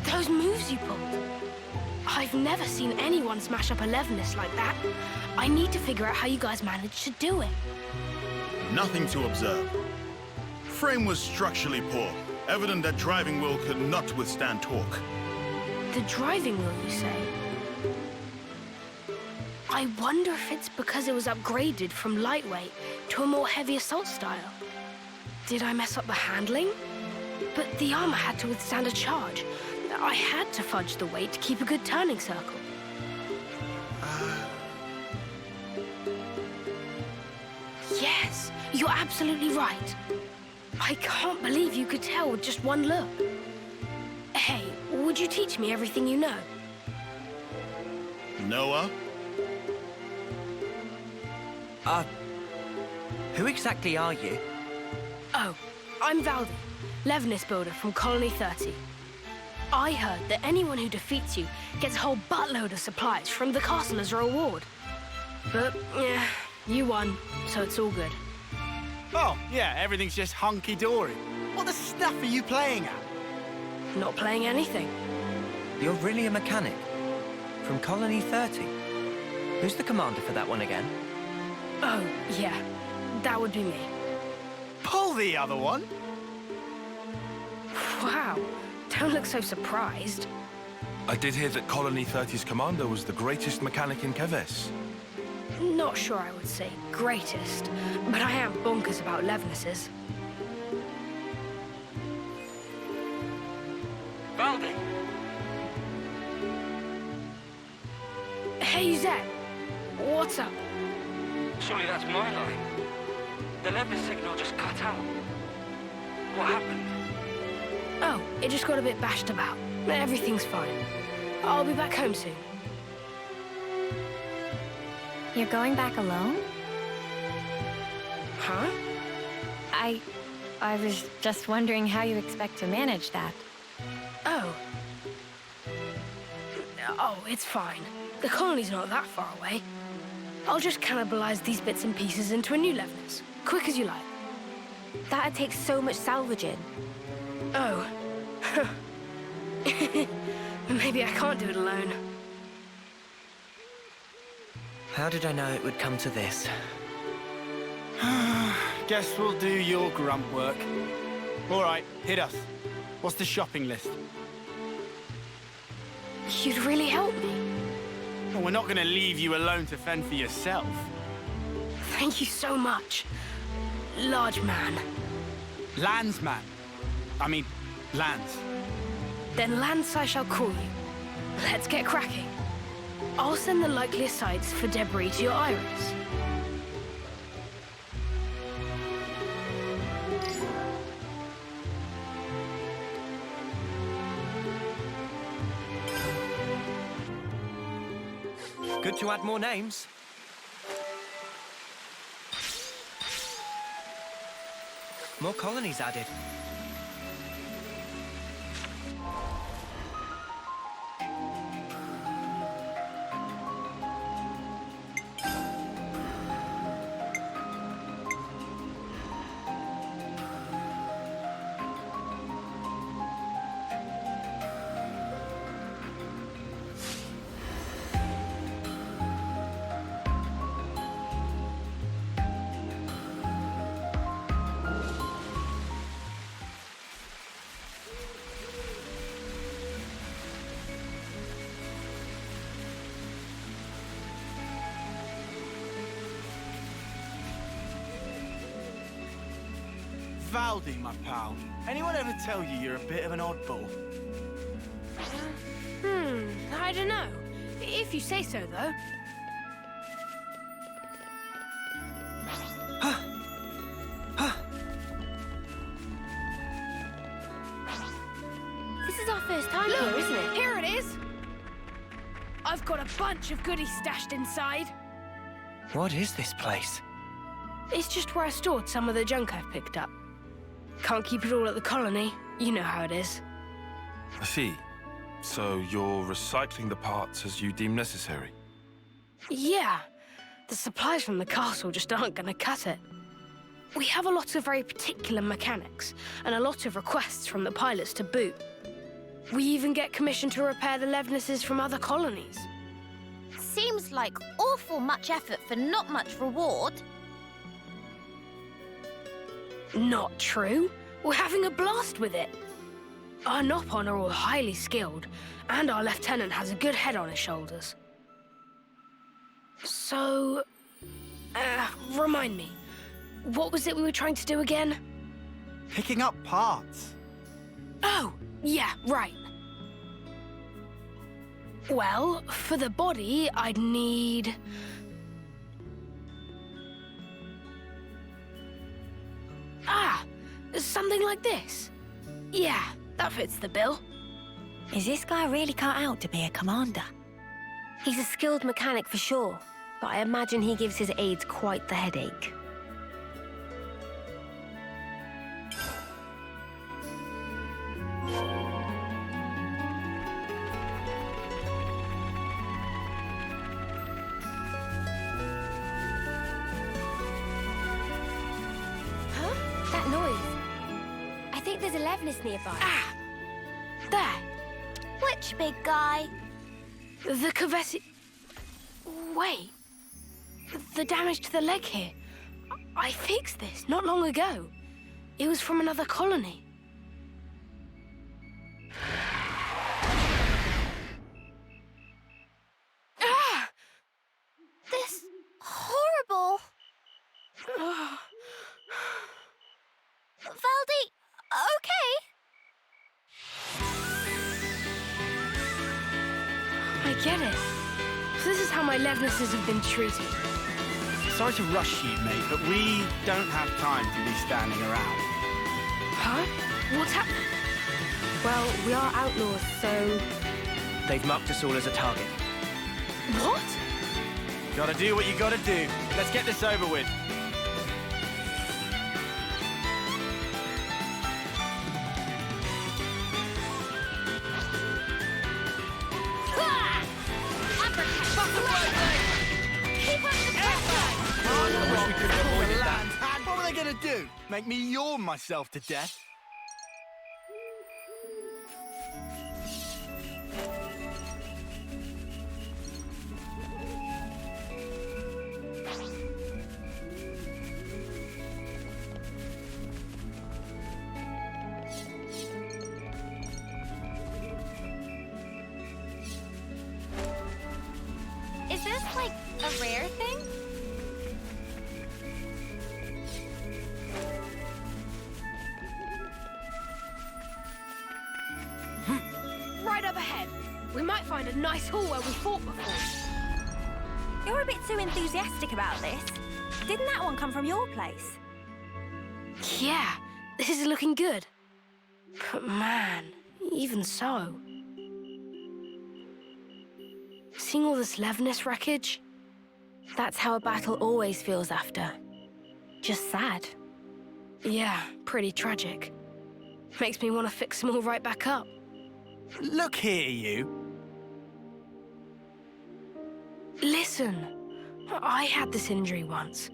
Those moves you pulled. I've never seen anyone smash up a Levinus like that. I need to figure out how you guys managed to do it. Nothing to observe. Frame was structurally poor, evident that driving wheel could not withstand torque. The driving wheel, you say? I wonder if it's because it was upgraded from lightweight to a more heavy assault style. Did I mess up the handling? But the armor had to withstand a charge. I had to fudge the weight to keep a good turning circle. Yes, you're absolutely right. I can't believe you could tell with just one look. Hey, would you teach me everything you know? Noah? Who exactly are you? Oh, I'm Valdi, Levinus builder from Colony 30. I heard that anyone who defeats you gets a whole buttload of supplies from the castle as a reward. But, yeah, you won, so it's all good. Oh, yeah, everything's just hunky-dory. What the stuff are you playing at? Not playing anything. You're really a mechanic? From Colony 30? Who's the commander for that one again? Oh, yeah, that would be me. Pull the other one? Wow, don't look so surprised. I did hear that Colony 30's commander was the greatest mechanic in Keves. Not sure I would say greatest, but I am bonkers about Levinuses. Valdi! Hey, Zed. What's up? Surely that's my line. The Levis signal just cut out. What happened? Oh, it just got a bit bashed about. Everything's fine. I'll be back home soon. You're going back alone? Huh? I was just wondering how you expect to manage that. Oh. Oh, it's fine. The colony's not that far away. I'll just cannibalize these bits and pieces into a new Levinus. Quick as you like. That'd take so much salvaging. Oh. Maybe I can't do it alone. How did I know it would come to this? Guess we'll do your grunt work. All right, hit us. What's the shopping list? You'd really help me. Well, we're not going to leave you alone to fend for yourself. Thank you so much, large man. Landsman. I mean, Lance. Then Lance I shall call you. Let's get cracking. I'll send the likeliest sites for debris to your iris. Good to add more names. More colonies added. Valdi, my pal. Anyone ever tell you you're a bit of an oddball? I don't know. If you say so, though. This is our first time Look, here, isn't it? Here it is. I've got a bunch of goodies stashed inside. What is this place? It's just where I stored some of the junk I've picked up. Can't keep it all at the colony. You know how it is. I see. So you're recycling the parts as you deem necessary? Yeah. The supplies from the castle just aren't going to cut it. We have a lot of very particular mechanics, and a lot of requests from the pilots to boot. We even get commissioned to repair the Levnesses from other colonies. Seems like awful much effort for not much reward. Not true. We're having a blast with it. Our Nopon are all highly skilled, and our lieutenant has a good head on his shoulders. So, remind me, what was it we were trying to do again? Picking up parts. Oh, yeah, right. Well, for the body, I'd need... something like this. Yeah, that fits the bill. Is this guy really cut out to be a commander? He's a skilled mechanic for sure, but I imagine he gives his aides quite the headache. That noise. I think there's a Levnis nearby. There. Which big guy? The Keves... Wait. The damage to the leg here. I fixed this not long ago. It was from another colony. This... horrible. Valdi, okay? I get it. So this is how my Levnesses have been treated. Sorry to rush you, mate, but we don't have time to be standing around. Huh? What's happening? Well, we are outlaws, so... They've marked us all as a target. What? Gotta do what you gotta do. Let's get this over with. What were they gonna do? Make me yawn myself to death? Is this, like, a rare thing? Right up ahead. We might find a nice hall where we fought before. You're a bit too enthusiastic about this. Didn't that one come from your place? Yeah, this is looking good. But man, even so... Seeing all this Levnis wreckage? That's how a battle always feels after. Just sad. Yeah, pretty tragic. Makes me want to fix them all right back up. Look here, you. Listen, I had this injury once.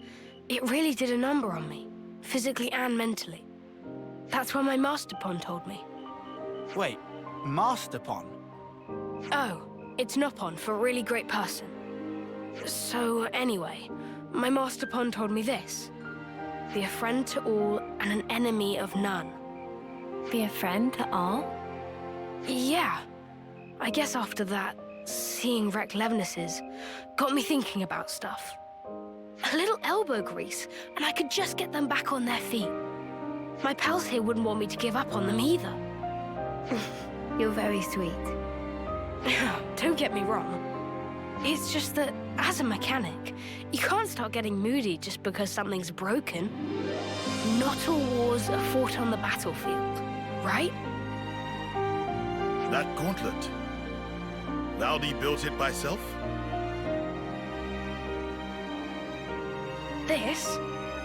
It really did a number on me, physically and mentally. That's what my Master Pond told me. Wait, Master Pond? Oh, it's Nopon for a really great person. So anyway, my Master Pond told me this. Be a friend to all and an enemy of none. Be a friend to all? Yeah. I guess after that, seeing wrecked Levnesses got me thinking about stuff. A little elbow grease, and I could just get them back on their feet. My pals here wouldn't want me to give up on them either. You're very sweet. Don't get me wrong. It's just that, as a mechanic, you can't start getting moody just because something's broken. Not all wars are fought on the battlefield, right? That gauntlet. Valdi built it by self? This?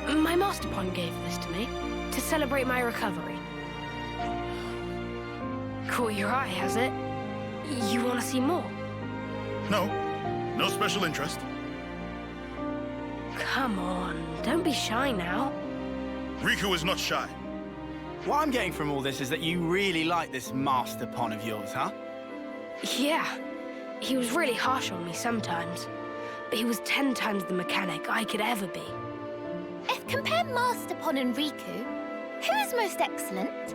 My master pawn gave this to me to celebrate my recovery. Caught your eye, has it? You want to see more? No. No special interest. Come on, don't be shy now. Riku is not shy. What I'm getting from all this is that you really like this master pawn of yours, huh? Yeah. He was really harsh on me sometimes, but he was 10 times the mechanic I could ever be. If compare Master Pon and Riku, who's most excellent?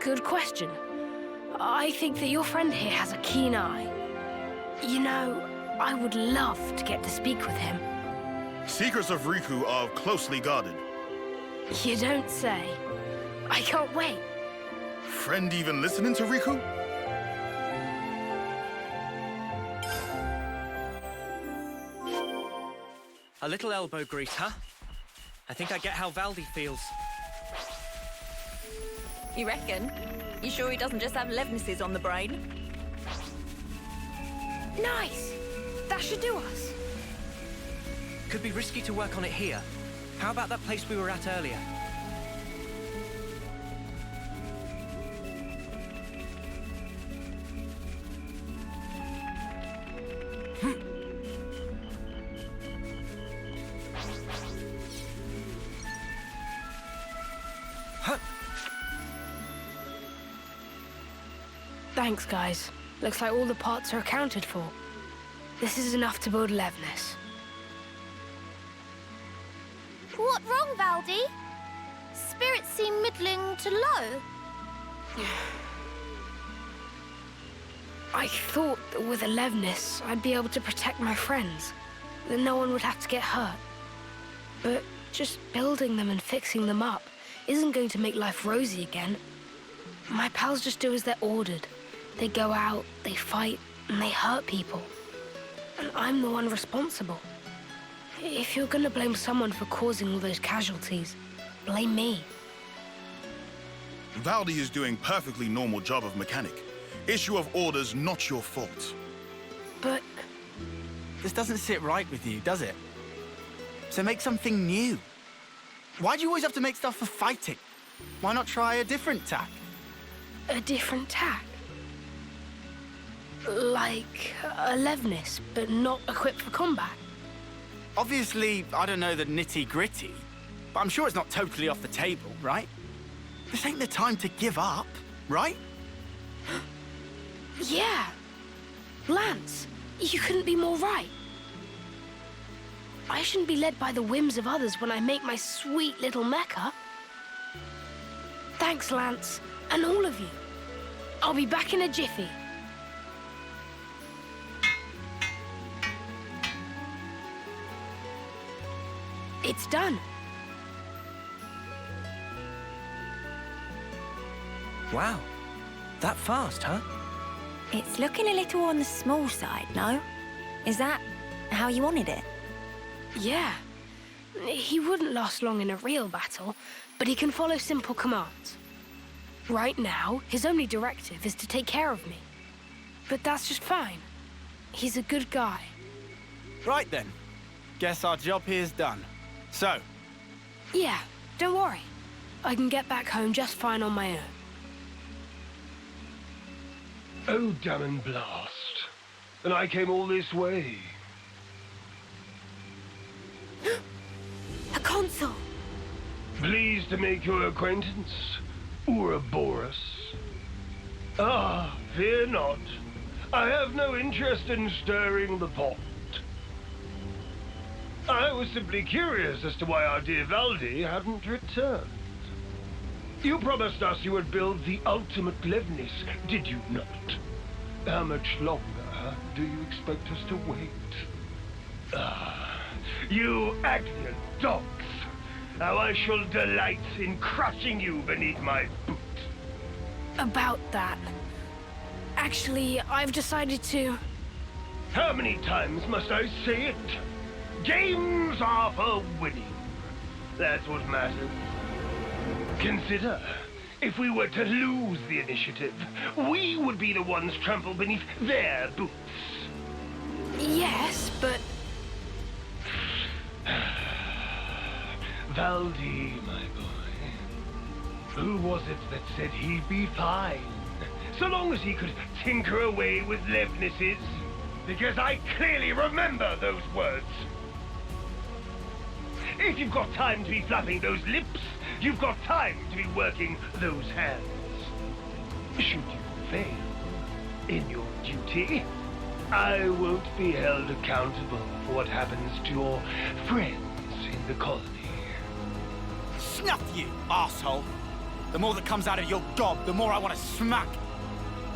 Good question. I think that your friend here has a keen eye. You know, I would love to get to speak with him. Secrets of Riku are closely guarded. You don't say. I can't wait. Friend even listening to Riku? A little elbow grease, huh? I think I get how Valdi feels. You reckon? You sure he doesn't just have Levnesses on the brain? Nice! That should do us. Could be risky to work on it here. How about that place we were at earlier? Thanks, guys. Looks like all the parts are accounted for. This is enough to build Levnes. What wrong, Valdi? Spirits seem middling to low. I thought that with a Levnes, I'd be able to protect my friends, that no one would have to get hurt. But just building them and fixing them up isn't going to make life rosy again. My pals just do as they're ordered. They go out, they fight, and they hurt people. And I'm the one responsible. If you're gonna blame someone for causing all those casualties, blame me. Valdi is doing perfectly normal job of mechanic. Issue of orders not your fault. But... This doesn't sit right with you, does it? So make something new. Why do you always have to make stuff for fighting? Why not try a different tack? A different tack? Like a Levnes, but not equipped for combat? Obviously, I don't know the nitty-gritty, but I'm sure it's not totally off the table, right? This ain't the time to give up, right? Yeah. Lance, you couldn't be more right. I shouldn't be led by the whims of others when I make my sweet little mecha. Thanks, Lance, and all of you. I'll be back in a jiffy. It's done. Wow. That fast, huh? It's looking a little on the small side, no? Is that how you wanted it? Yeah. He wouldn't last long in a real battle, but he can follow simple commands. Right now, his only directive is to take care of me. But that's just fine. He's a good guy. Right then. Guess our job here's done. So? Yeah, don't worry. I can get back home just fine on my own. Oh, damn and blast. And I came all this way. A console! Pleased to make your acquaintance, Ouroboros. Ah, fear not. I have no interest in stirring the pot. I was simply curious as to why our dear Valdi hadn't returned. You promised us you would build the ultimate Levnis, did you not? How much longer do you expect us to wait? Ah, you Agnian dogs! how I shall delight in crushing you beneath my boot. About that. Actually, I've decided to... How many times must I say it? Games are for winning. That's what matters. Consider, if we were to lose the initiative, we would be the ones trampled beneath their boots. Yes, but... Valdi, my boy. Who was it that said he'd be fine, so long as he could tinker away with Levnis's? Because I clearly remember those words. If you've got time to be flapping those lips, you've got time to be working those hands. Should you fail in your duty, I won't be held accountable for what happens to your friends in the colony. Snuff you, asshole! The more that comes out of your gob, the more I want to smack.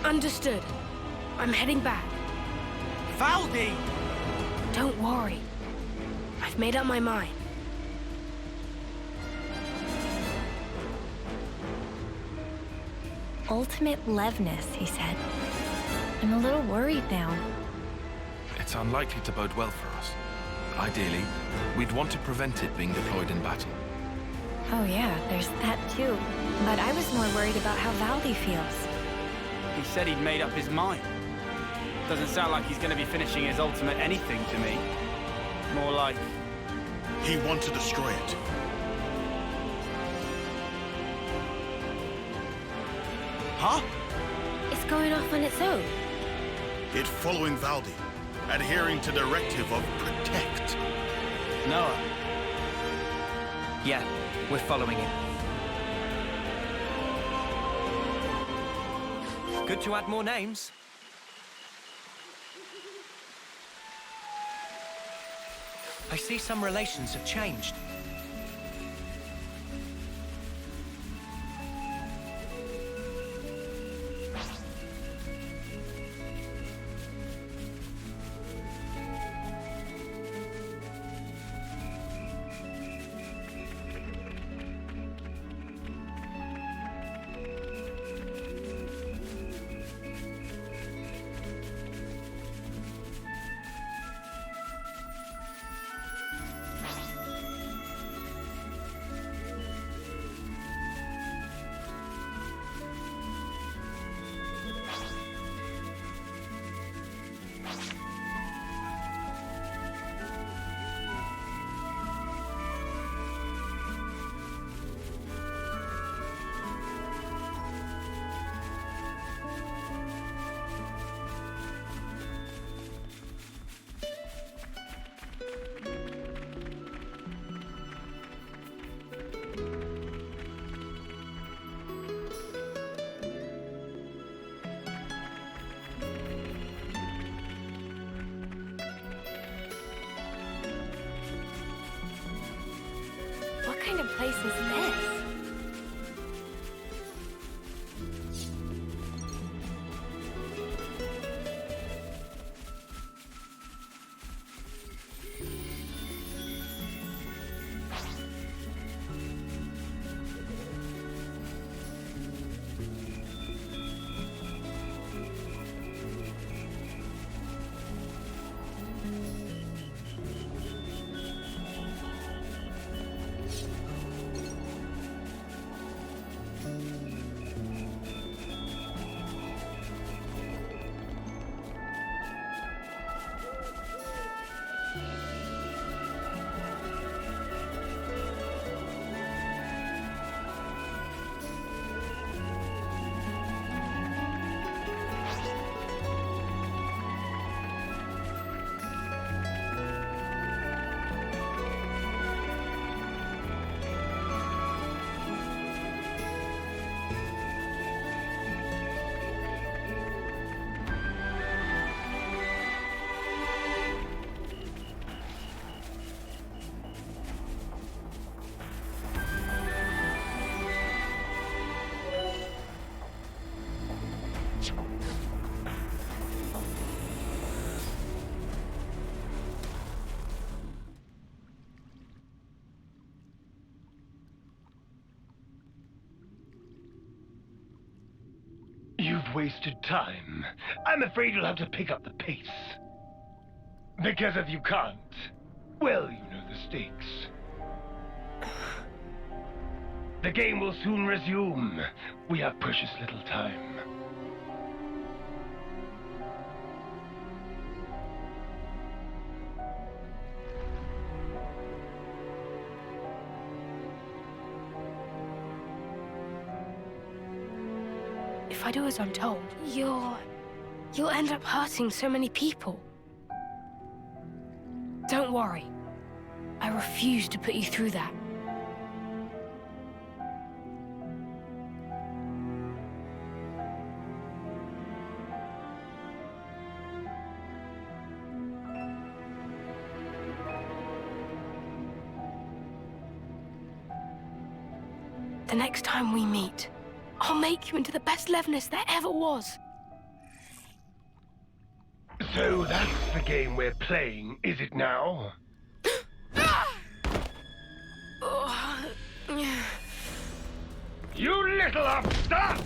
Understood. I'm heading back. Valdi! Don't worry. I've made up my mind. Ultimate Levnis, he said. I'm a little worried now. It's unlikely to bode well for us. Ideally, we'd want to prevent it being deployed in battle. Oh yeah, there's that too. But I was more worried about how Valdi feels. He said he'd made up his mind. Doesn't sound like he's going to be finishing his ultimate anything to me. More like... He wants to destroy it. Huh? It's going off on its own. It following Valdi, adhering to directive of protect. Noah. Yeah, we're following it. Good to add more names. I see some relations have changed. What kind of place is this? wasted time. I'm afraid you'll have to pick up the pace. Because if you can't, well, you know the stakes. The game will soon resume. We have precious little time. If I do as I'm told, you'll end up hurting so many people. Don't worry. I refuse to put you through that. The next time we meet, I'll make you into the best Levnis there ever was. So that's the game we're playing, is it now? You little upstart!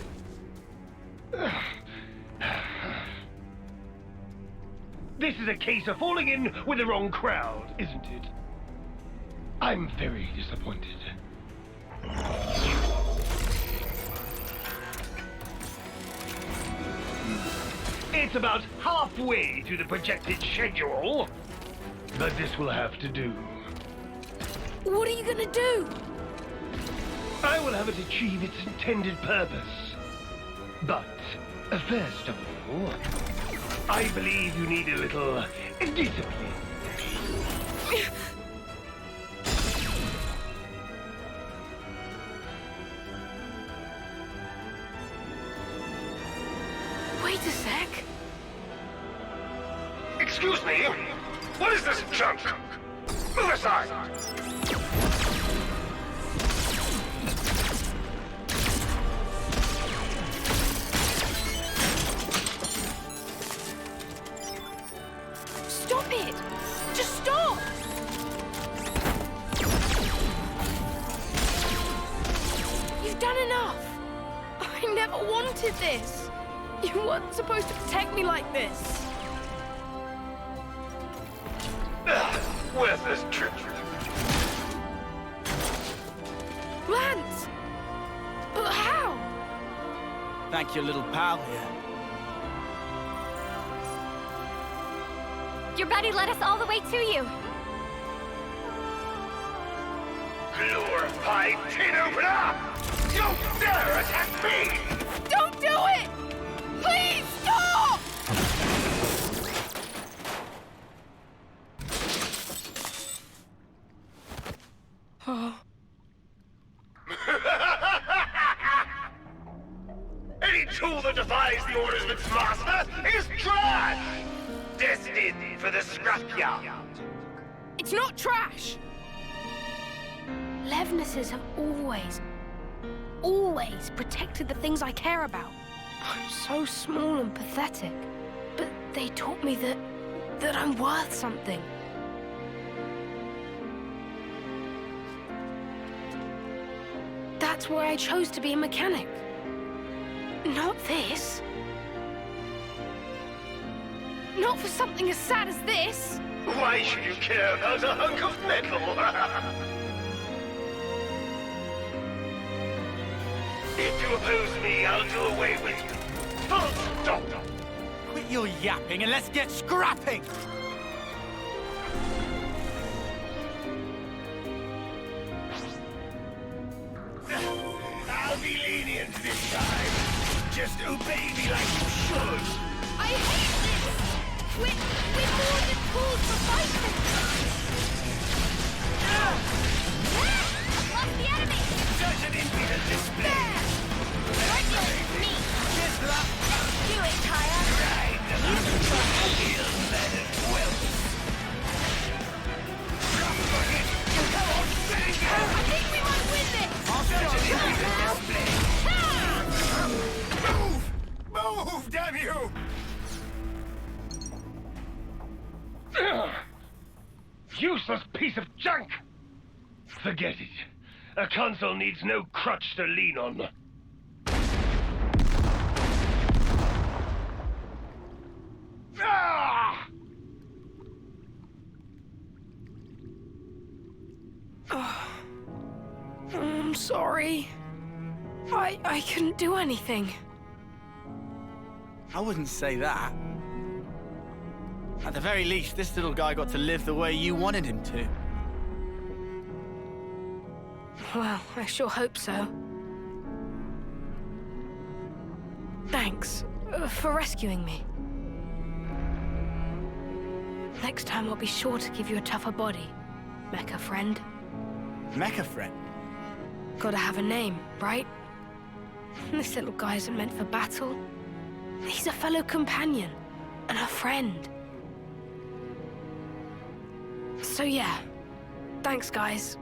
This is a case of falling in with the wrong crowd, isn't it? I'm very disappointed. It's about halfway to the projected schedule, but this will have to do. What are you gonna do? I will have it achieve its intended purpose. But, first of all, I believe you need a little discipline. Wait a sec. Excuse me? What is this junk? Move aside! Stop it! Just stop! You've done enough! I never wanted this! You weren't supposed to protect me like this! Where's this trip? Lance! But how? Thank your little pal here. Your buddy led us all the way to you. Glorified tin opener! Don't dare attack me! Don't do it! Please stop! Oh. Any tool that defies the orders of its master is trash! Destined for the scrapyard. It's not trash! Levnesses have always protected the things I care about. I'm so small and pathetic, but they taught me that I'm worth something. That's why I chose to be a mechanic. Not this. Not for something as sad as this. Why should you care about a hunk of metal? If you oppose me, I'll do away with you. Full stop. Quit your yapping and let's get scrapping! I'll be lenient this time. Just obey me like you should. I hate this! We're more than tools for fighting! Lost the enemy! Such an impudent display! Right there, me! Just luck! Do it, Kaya! Right, ill-mannered whelp! I think we might win this! Such an impudent display! Move, damn you! Useless piece of junk! Forget it. A console needs no crutch to lean on. I'm sorry. I couldn't do anything. I wouldn't say that. At the very least, this little guy got to live the way you wanted him to. Well, I sure hope so. Thanks for rescuing me. Next time I'll be sure to give you a tougher body, Mecha friend. Mecha friend? Gotta have a name, right? This little guy isn't meant for battle. He's a fellow companion and a friend. So yeah, thanks guys.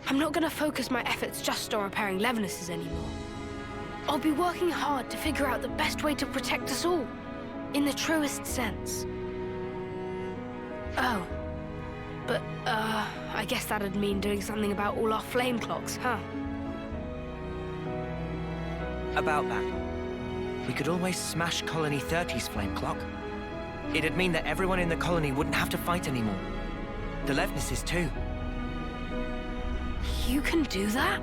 I'm not gonna focus my efforts just on repairing Levnis's anymore. I'll be working hard to figure out the best way to protect us all, in the truest sense. Oh, but I guess that'd mean doing something about all our flame clocks, huh? About that, we could always smash Colony 30's flame clock. It'd mean that everyone in the colony wouldn't have to fight anymore. The Levnises too. You can do that?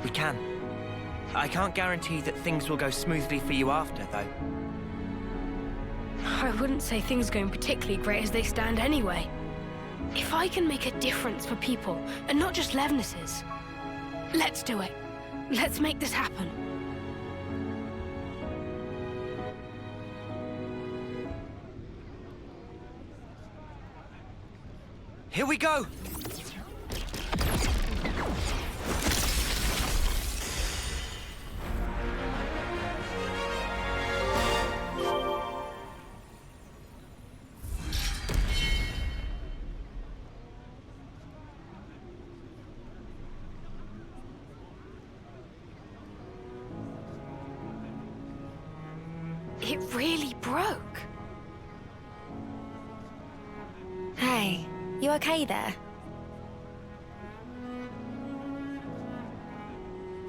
We can. I can't guarantee that things will go smoothly for you after, though. I wouldn't say things are going particularly great as they stand anyway. If I can make a difference for people, and not just Levnises, let's do it. Let's make this happen. Here we go! It really broke. Hey, you okay there?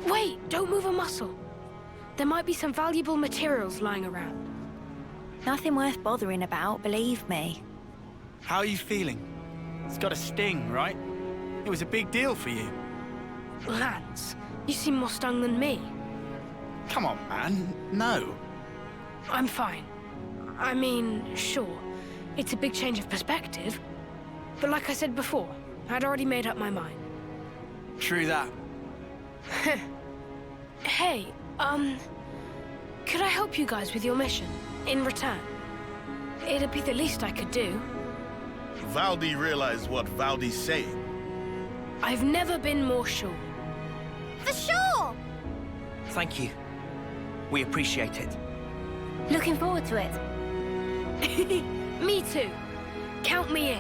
Wait, don't move a muscle. There might be some valuable materials lying around. Nothing worth bothering about, believe me. How are you feeling? It's got a sting, right? It was a big deal for you. Lance, you seem more stung than me. Come on, man. No. I'm fine. I mean, sure, it's a big change of perspective. But like I said before, I'd already made up my mind. True that. Hey, could I help you guys with your mission, in return? It'd be the least I could do. Valdi realized what Valdi's saying. I've never been more sure. For sure! Thank you. We appreciate it. Looking forward to it. Me too. Count me in.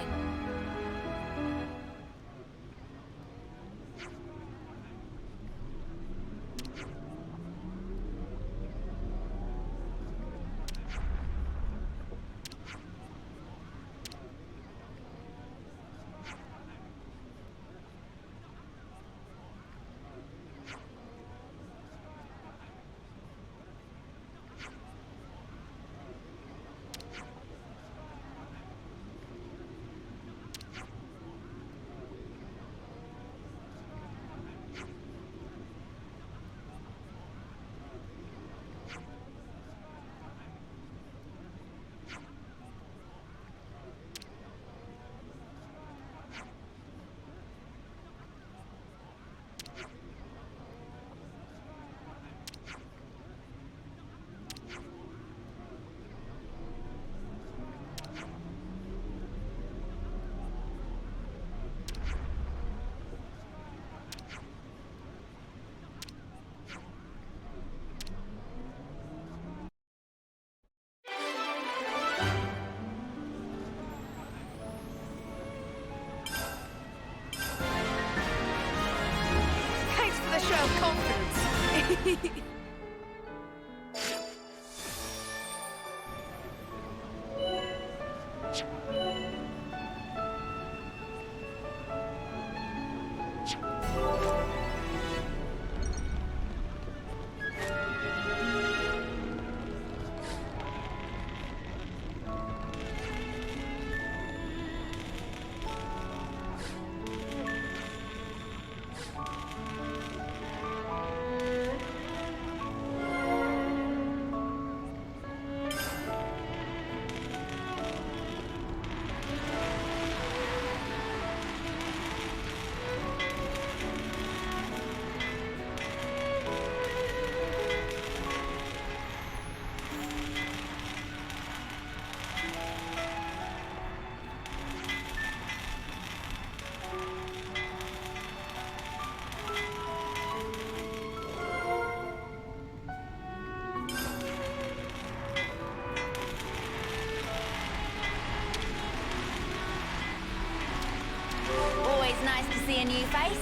Always nice to see a new face.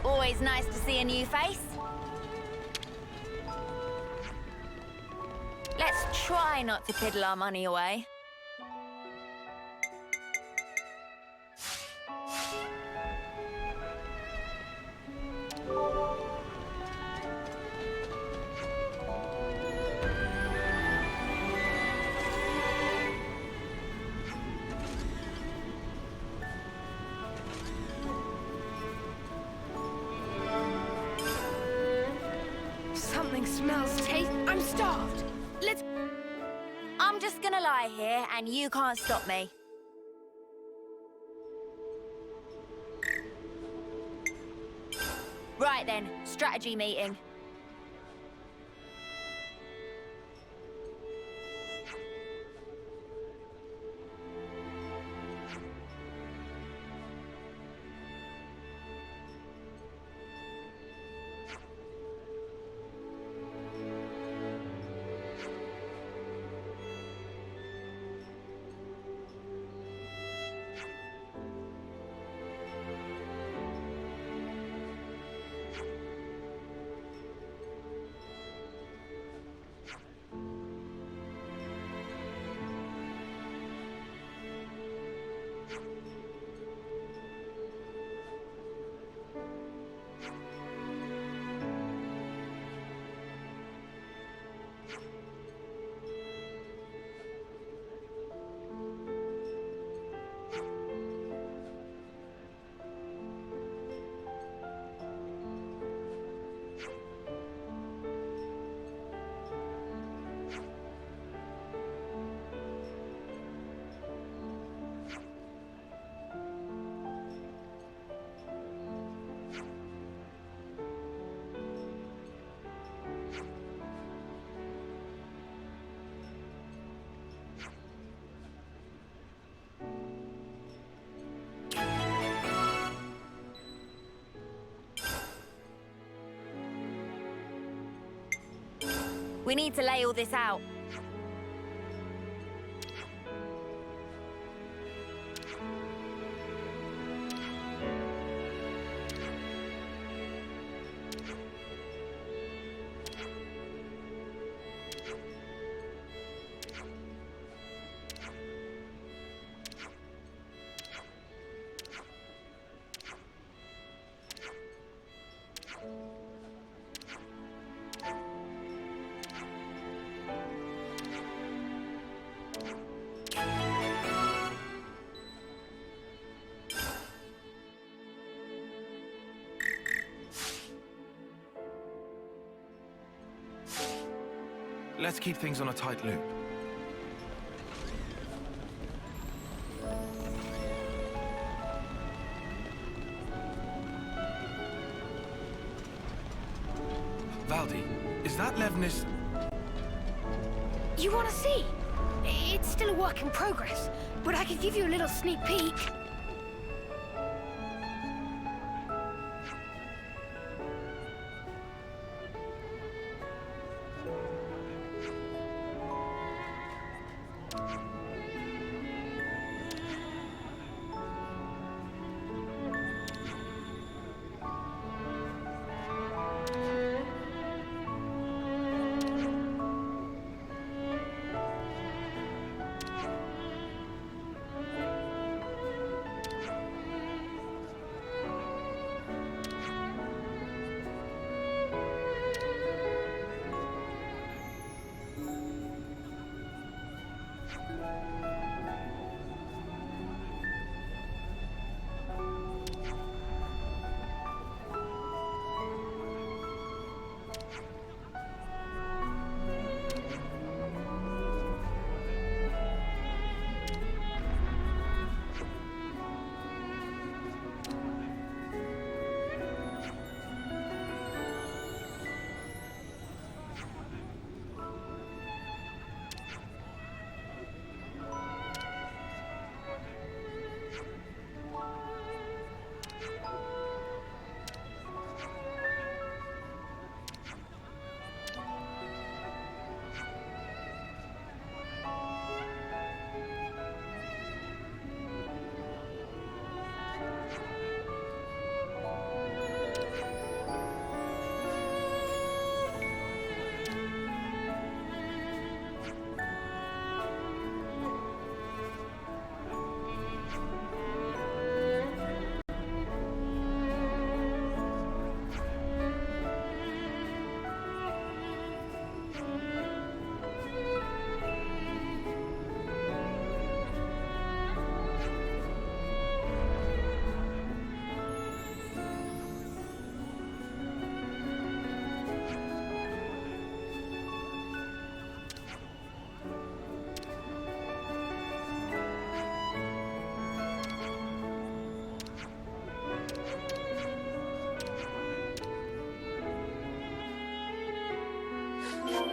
Always nice to see a new face. Let's try not to piddle our money away. Something smells tasty. I'm starved. Let's... I'm just gonna lie here and you can't stop me. Right then, strategy meeting. We need to lay all this out. Let's keep things on a tight loop. Valdi, is that Levnis? You want to see? It's still a work in progress, but I could give you a little sneak peek.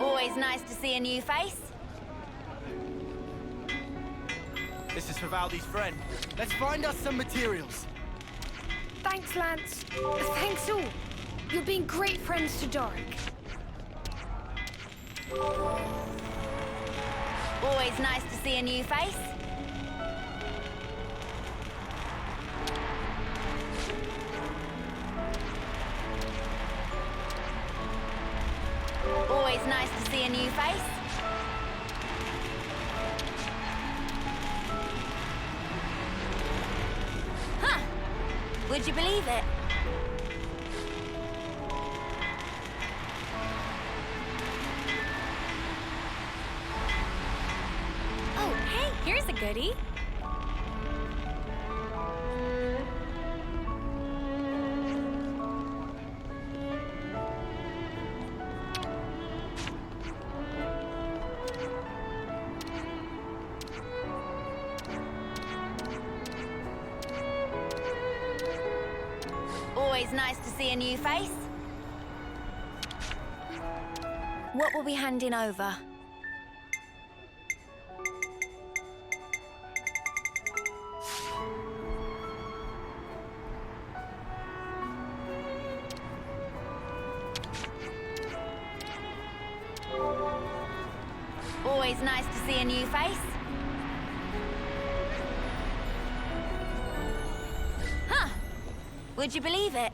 Always nice to see a new face. This is for Valdi's friend. Let's find us some materials. Thanks, Lance. Thanks all. You're being great friends to Doric. Always nice to see a new face. Always nice to see a new face. Huh! Would you believe it? Oh, hey, here's a goodie. Always nice to see a new face. What will we hand in over? Always nice to see a new face. Huh! Would you believe it?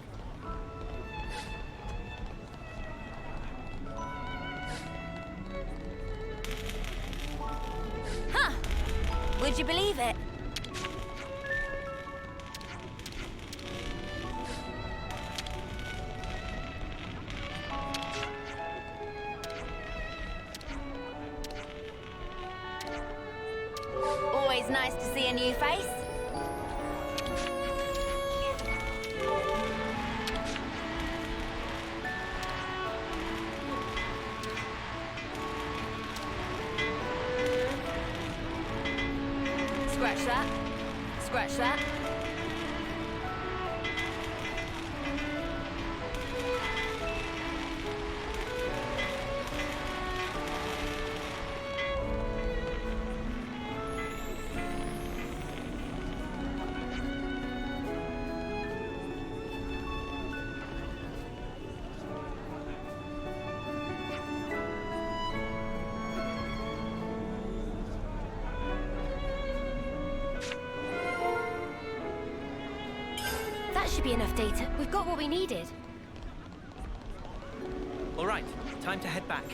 Huh! Would you believe it? Always nice to see a new face. Scratch that. Scratch that. That should be enough data. We've got what we needed. All right, time to head back.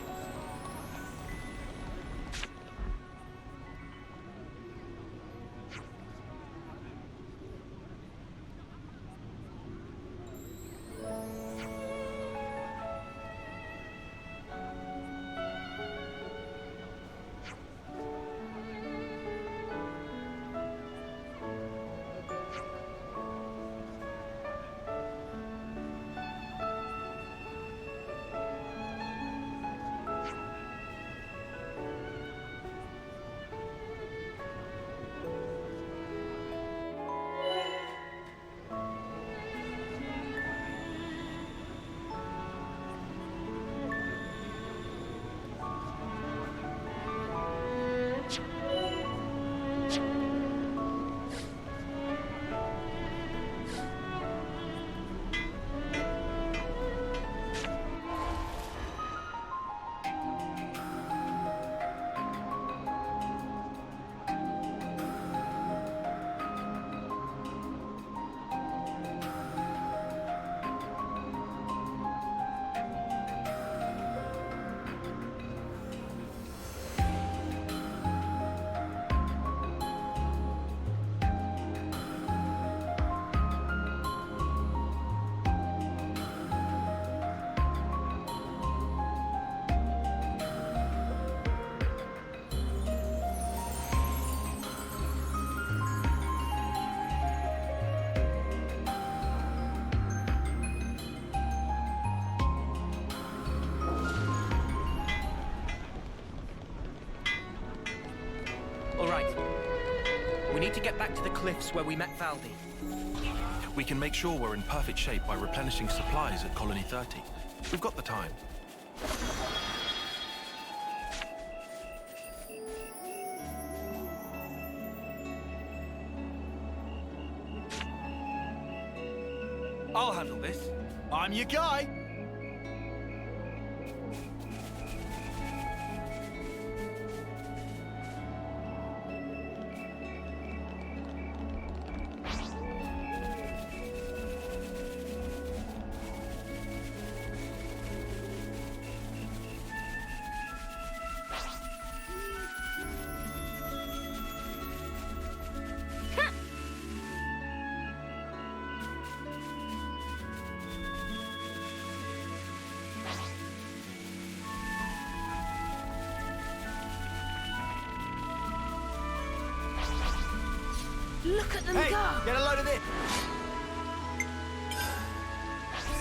All right. We need to get back to the cliffs where we met Valdi. We can make sure we're in perfect shape by replenishing supplies at Colony 30. We've got the time. I'll handle this. I'm your guy. Look at them Hey, go! get a load of this.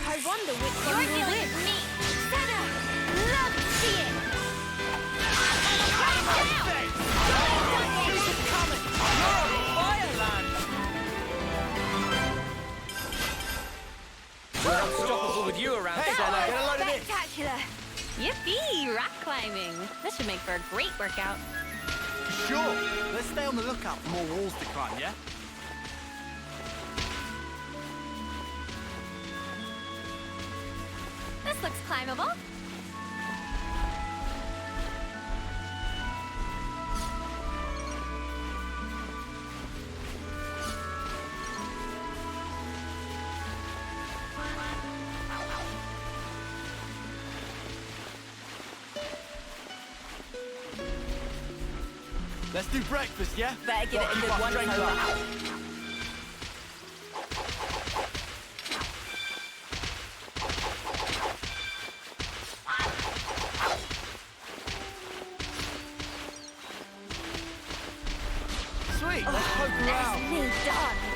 I wonder which You're one will dealing win. with me. Senna! Love to see it! We're unstoppable with you around, Senna. Get a load of this. Spectacular! Yippee! Rock climbing. This should make for a great workout. Sure. Let's stay on the lookout for more walls to climb, yeah? This looks climbable. Let's do breakfast, yeah? Better give it a good one over. Sweet, let's poke around. Nicely done.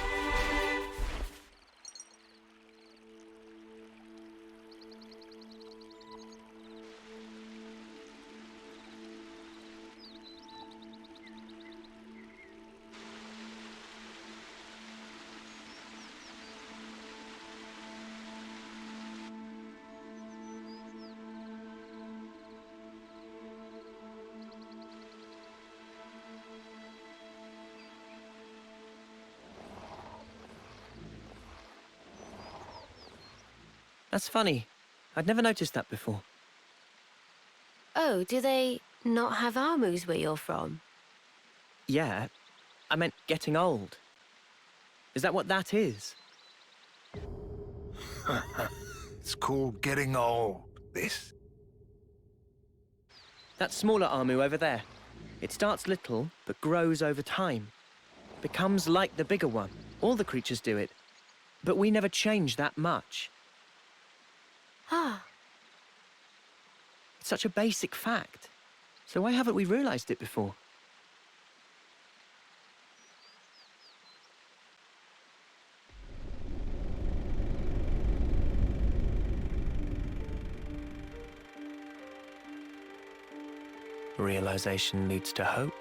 That's funny. I'd never noticed that before. Oh, do they not have armus where you're from? Yeah, I meant getting old. Is that what that is? It's called getting old, this. That smaller armu over there. It starts little, but grows over time. Becomes like the bigger one. All the creatures do it. But we never change that much. Ah, It's such a basic fact. So why haven't we realized it before? Realization leads to hope,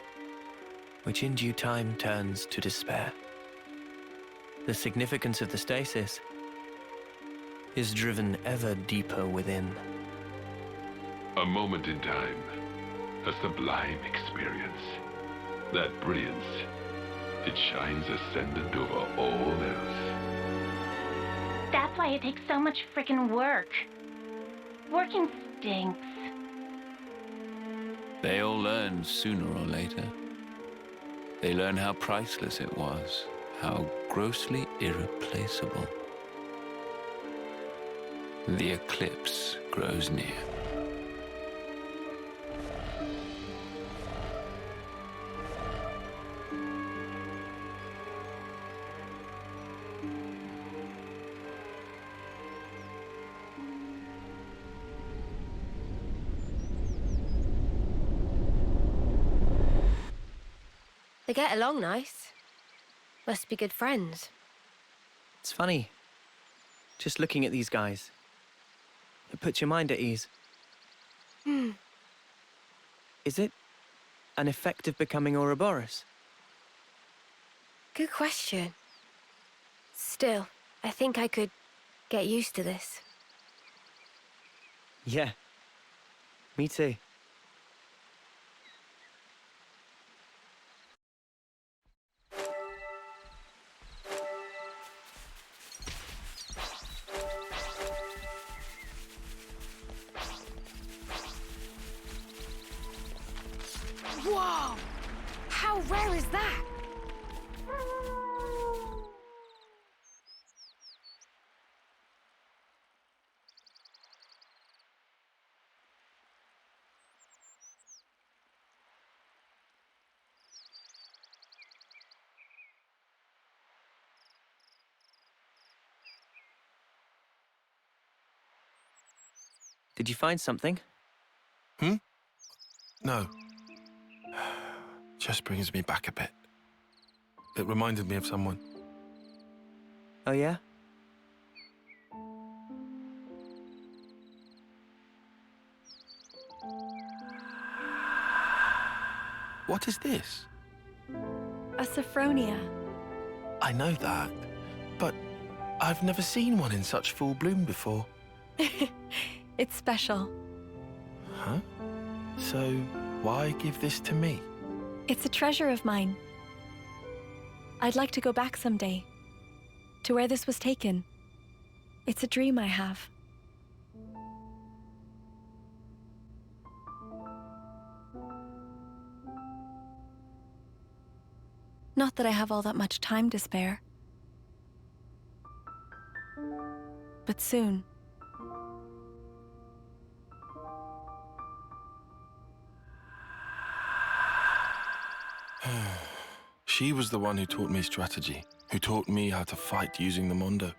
which in due time turns to despair. The significance of the stasis is driven ever deeper within. A moment in time, a sublime experience. That brilliance, it shines ascendant over all else. That's why it takes so much frickin' work. Working stinks. They all learn sooner or later. They learn how priceless it was, how grossly irreplaceable. The eclipse grows near. they get along nice. Must be good friends. It's funny, just looking at these guys. It puts your mind at ease. Hmm. Is it an effect of becoming Ouroboros? Good question. Still, I think I could get used to this. Yeah, me too. Whoa! How rare is that? Did you find something? No. Just brings me back a bit. It reminded me of someone. Oh, yeah? What is this? A Saffronia. I know that, but I've never seen one in such full bloom before. It's special. Huh? So, why give this to me? It's a treasure of mine. I'd like to go back someday, to where this was taken. It's a dream I have. Not that I have all that much time to spare. But soon. She was the one who taught me strategy, who taught me how to fight using the Mondo.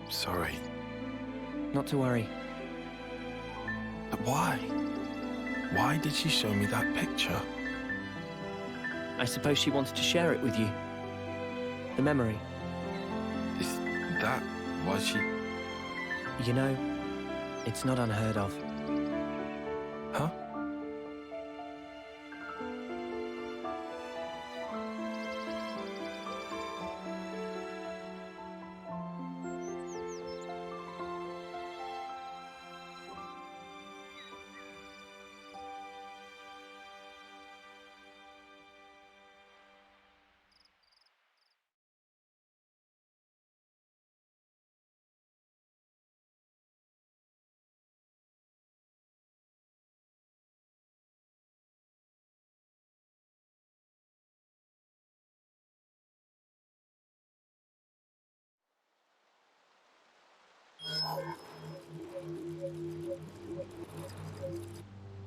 Sorry. Not to worry. But why? Why did she show me that picture? I suppose she wanted to share it with you. The memory. Is that why she... You know, it's not unheard of. Huh?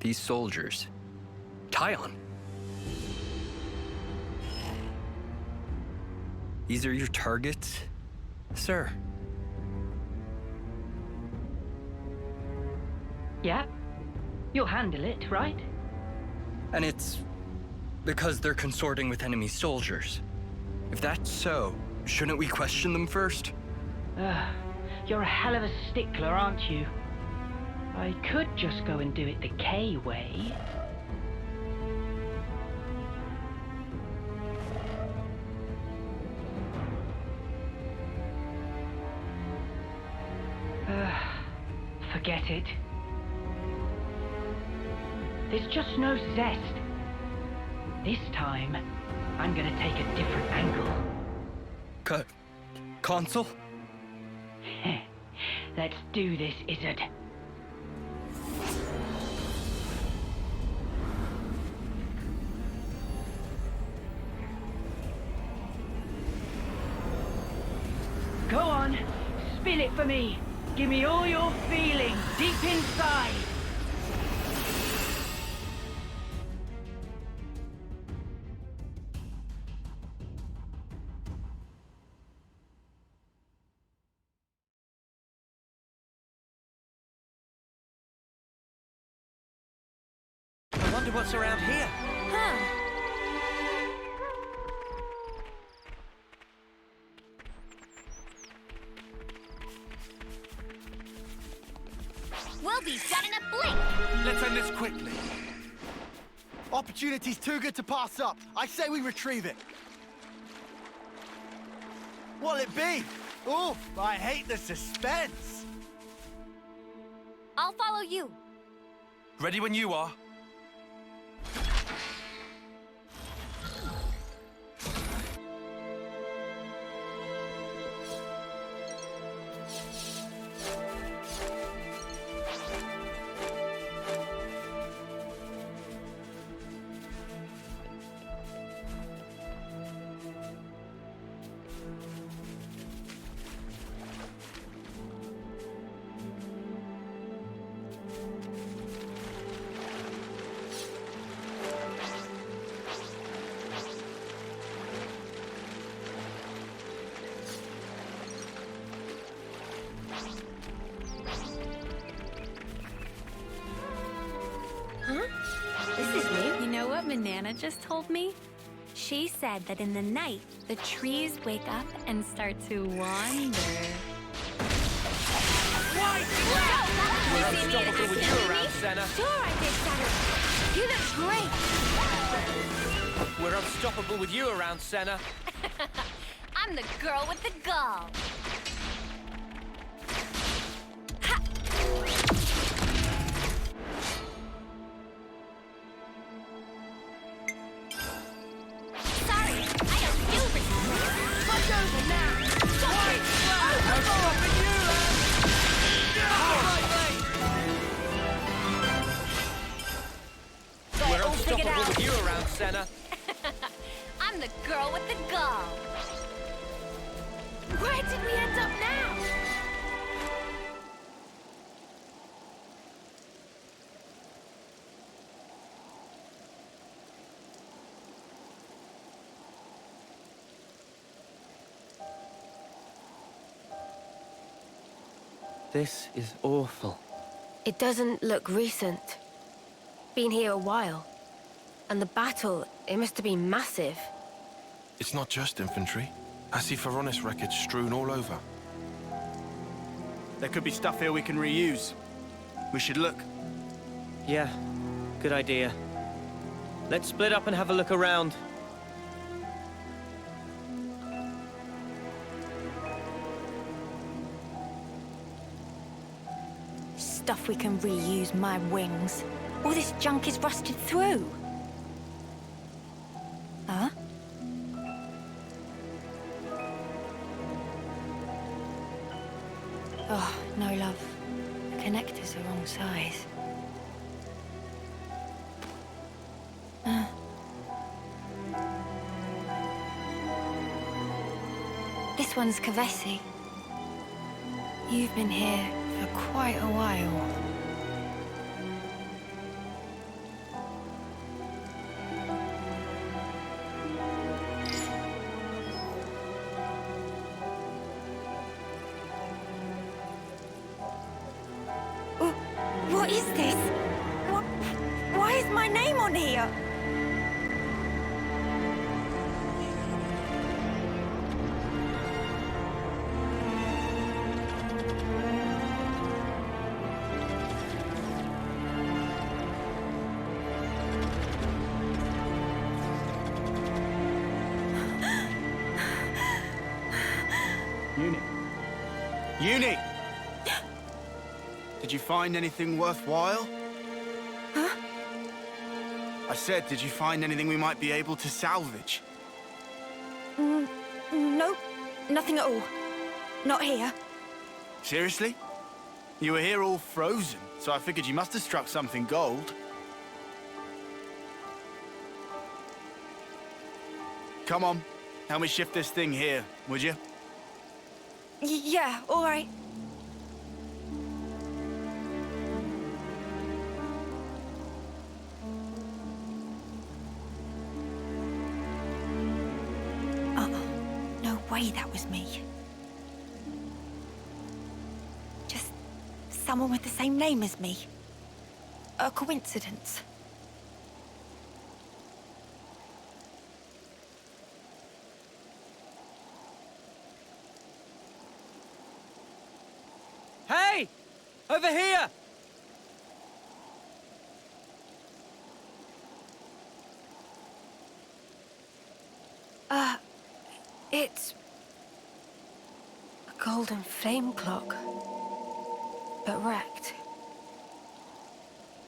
These soldiers. Tyon. These are your targets, sir? Yeah. You'll handle it, right? And it's because they're consorting with enemy soldiers. If that's so, shouldn't we question them first? You're a hell of a stickler, aren't you? I could just go and do it the K way. Forget it. There's just no zest. This time, I'm gonna take a different angle. Consul? Let's do this, Izzard. Go on, spill it for me. Give me all your feelings deep inside. I wonder what's around here. We'll be done in a blink! Let's end this quickly. Opportunity's too good to pass up. I say we retrieve it. What'll it be? Oof, I hate the suspense. I'll follow you. Ready when you are. just told me? She said that in the night, the trees wake up and start to wander. We're unstoppable with you around, Senna. Sure I did, Senna. You look great. We're unstoppable with you around, Senna. I'm the girl with the gall. Sorry, I don't do resistance. Watch over now! Wait! I'm stopping you, We're unstoppable with you around, Senna. I'm the girl with the gall. Where did we end up now? This is awful. It doesn't look recent. Been here a while. And the battle, it must have been massive. It's not just infantry. I see Saffronias wreckage strewn all over. There could be stuff here we can reuse. We should look. Yeah, good idea. Let's split up and have a look around. Stuff we can reuse, my wings. All this junk is rusted through. Huh? Oh, no, love. The connector's the wrong size. This one's Kevesi. You've been here for quite a while. What is this? Why is my name on here? Uni! Did you find anything worthwhile? Huh? I said, did you find anything we might be able to salvage? No, nothing at all. Not here. Seriously? You were here all frozen, so I figured you must have struck something gold. Come on, help me shift this thing here, would you? Yeah, all right. No way that was me. Just someone with the same name as me. A coincidence. Hey! Over here! It's a golden flame clock, but wrecked.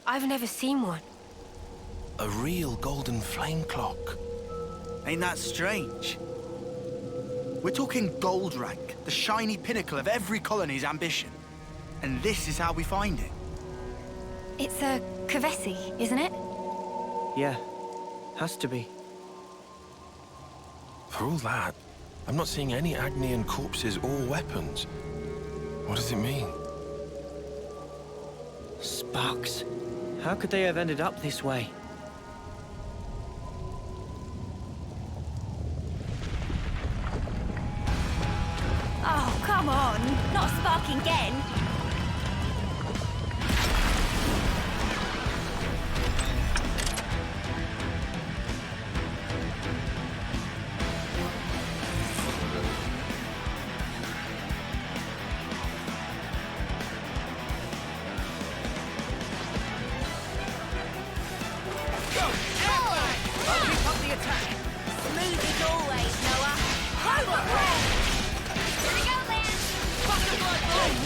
I've never seen one. A real golden flame clock. Ain't that strange? We're talking gold rank, the shiny pinnacle of every colony's ambition. And this is how we find it. It's a Kevesi, isn't it? Yeah, has to be. For all that, I'm not seeing any Agnian corpses or weapons. What does it mean? Sparks. How could they have ended up this way? Oh, come on. Not sparking again.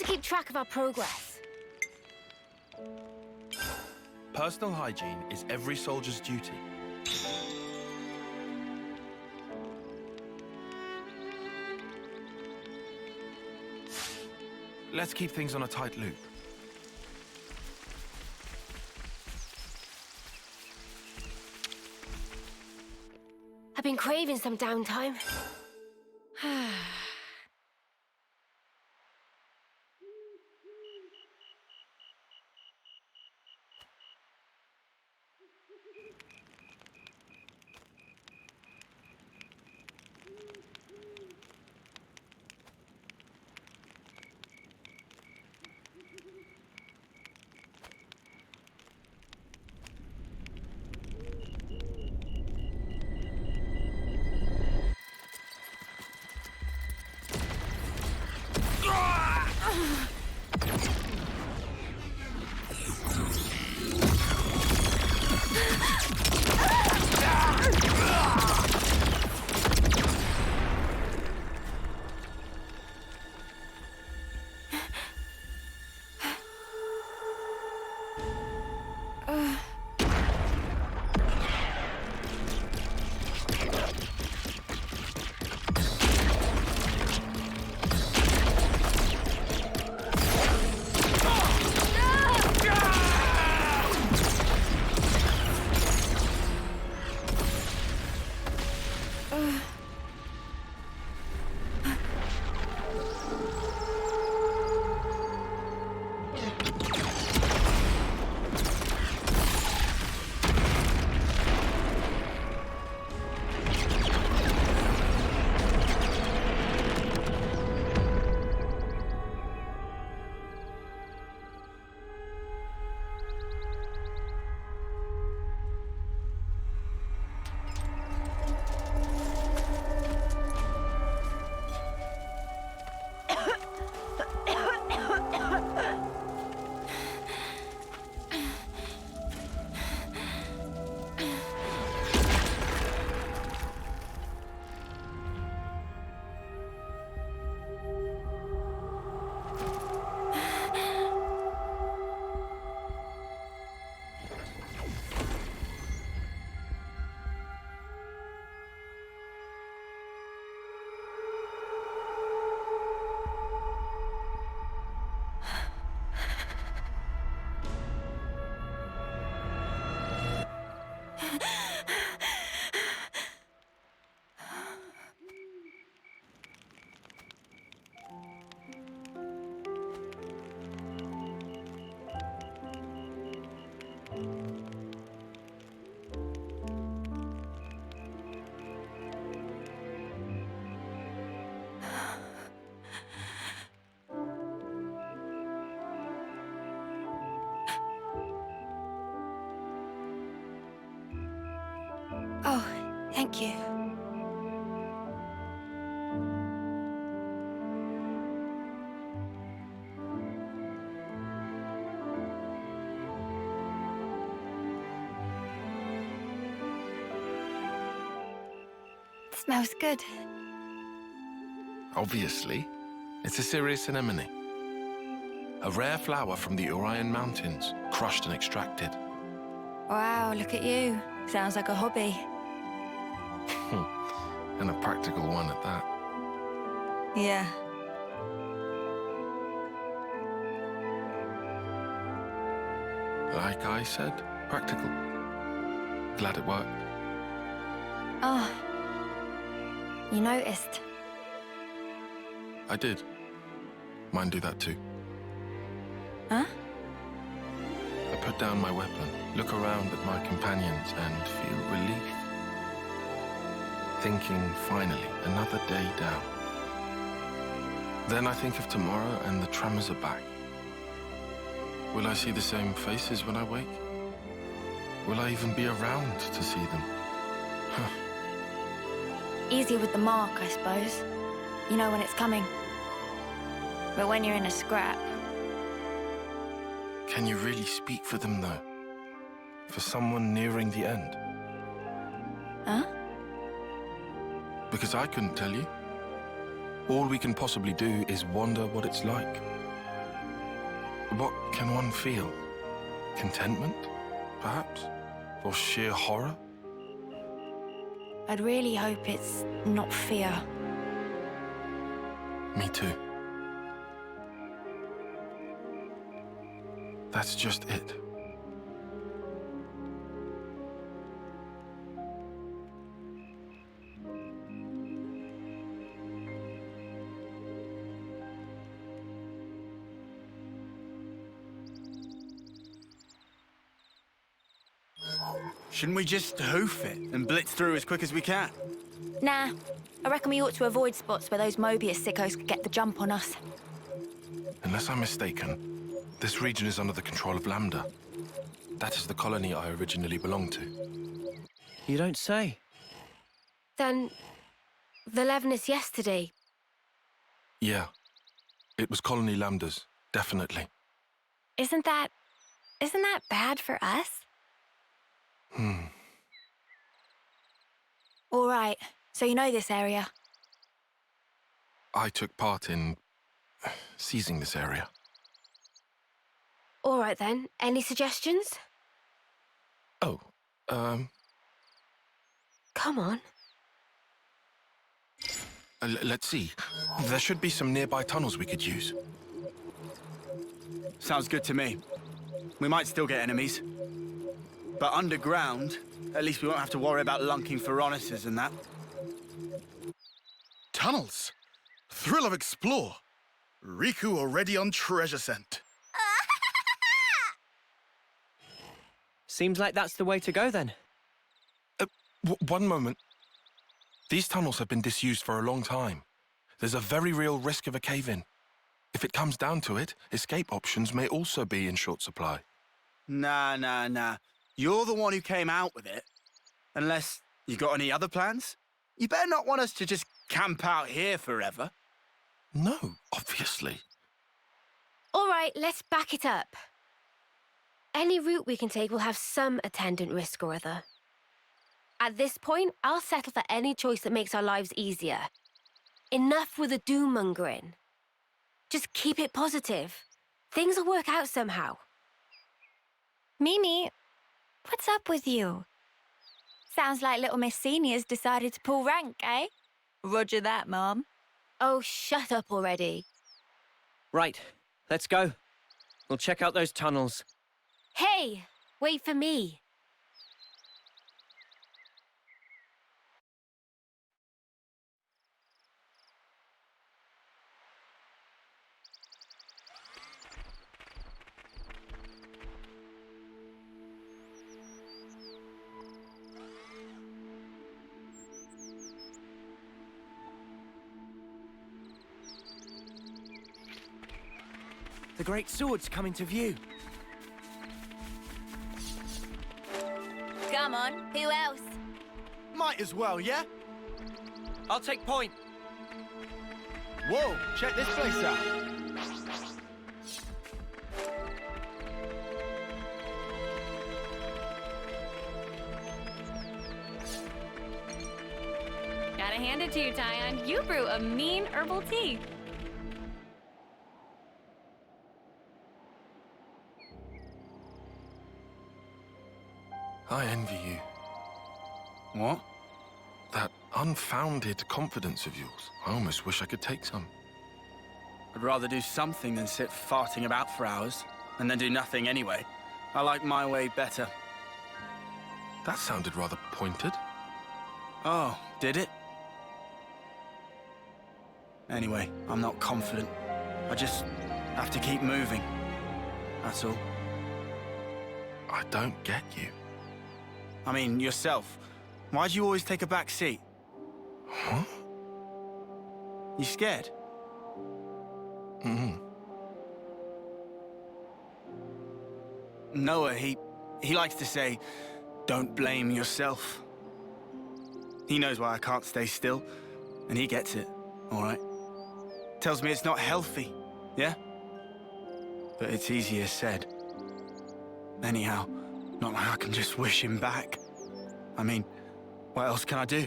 to keep track of our progress. Personal hygiene is every soldier's duty. Let's keep things on a tight loop. I've been craving some downtime. Oh, thank you. Smells good. Obviously, it's a serious anemone. A rare flower from the Orion Mountains, crushed and extracted. Wow, look at you. Sounds like a hobby. And a practical one at that. Yeah. Like I said, practical. Glad it worked. Oh. You noticed. I did. Mine do that too. Huh? I put down my weapon, look around at my companions, and feel relief. Thinking, finally, another day down. Then I think of tomorrow and the tremors are back. Will I see the same faces when I wake? Will I even be around to see them? Easy with the mark, I suppose. You know when it's coming. But when you're in a scrap... Can you really speak for them, though? For someone nearing the end? Huh? Because I couldn't tell you. All we can possibly do is wonder what it's like. What can one feel? Contentment, perhaps? Or sheer horror? I'd really hope it's not fear. Me too. That's just it. Shouldn't we just hoof it and blitz through as quick as we can? Nah, I reckon we ought to avoid spots where those Mobius sickos could get the jump on us. Unless I'm mistaken, this region is under the control of Lambda. That is the colony I originally belonged to. You don't say. Then, the Levnis yesterday. Yeah. It was Colony Lambda's, definitely. Isn't that bad for us? All right, so you know this area. I took part in seizing this area. All right then, any suggestions? Oh, Come on. Let's see. There should be some nearby tunnels we could use. Sounds good to me. We might still get enemies. But underground, at least we won't have to worry about lunking Saffronias and that. Tunnels. Thrill of explore. Riku already on treasure scent. Seems like that's the way to go then. One moment. These tunnels have been disused for a long time. There's a very real risk of a cave-in. If it comes down to it, escape options may also be in short supply. Nah. You're the one who came out with it. Unless you got any other plans? You better not want us to just camp out here forever. No, obviously. All right, let's back it up. Any route we can take will have some attendant risk or other. At this point, I'll settle for any choice that makes our lives easier. Enough with the doom-mongering. Just keep it positive. Things will work out somehow. Mimi, what's up with you? Sounds like little Miss Senior's decided to pull rank, eh? Roger that, Mom. Oh, shut up already. Right, let's go. We'll check out those tunnels. Hey, wait for me. The great sword's coming to view. Come on, who else? Might as well, yeah? I'll take point. Whoa, check this place out. Gotta hand it to you, Tyon. You brew a mean herbal tea. I envy you. What? That unfounded confidence of yours. I almost wish I could take some. I'd rather do something than sit farting about for hours, and then do nothing anyway. I like my way better. That sounded rather pointed. Oh, did it? Anyway, I'm not confident. I just have to keep moving. That's all. I don't get you. I mean, yourself. Why do you always take a back seat? Huh? You scared? Noah, he likes to say, don't blame yourself. He knows why I can't stay still, and he gets it, all right? Tells me it's not healthy, yeah? But it's easier said. Anyhow, not like I can just wish him back. I mean, what else can I do?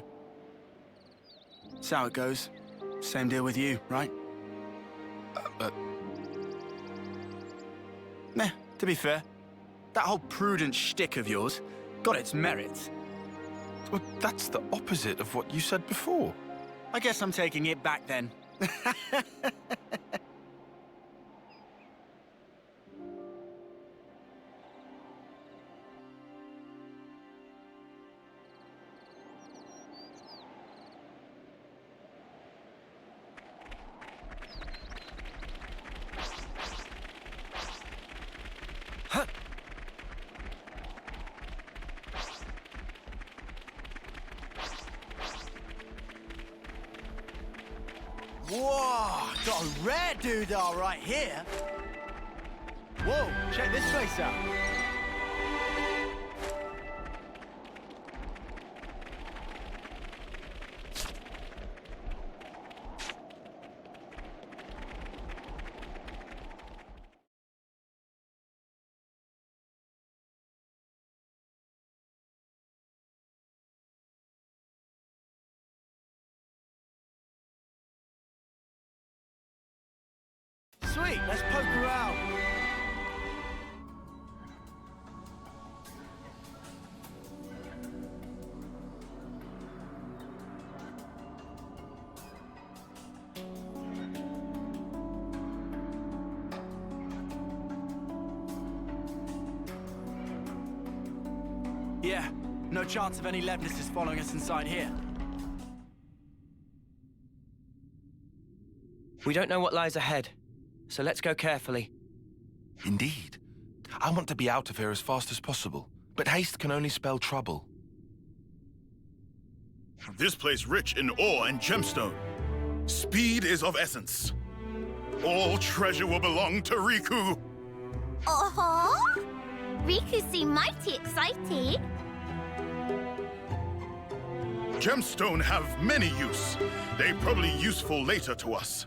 That's how it goes. To be fair, that whole prudent shtick of yours got its merits. Well, that's the opposite of what you said before. I guess I'm taking it back then. Whoa, got a rare doodah right here. Whoa, check this place out. Sweet, let's poke around. Yeah, no chance of any Levnises following us inside here. We don't know what lies ahead, so let's go carefully. Indeed. I want to be out of here as fast as possible, but haste can only spell trouble. This place rich in ore and gemstone. Speed is of essence. All treasure will belong to Riku. Uh-huh. Riku seem mighty excited. Gemstone have many use. They probably useful later to us.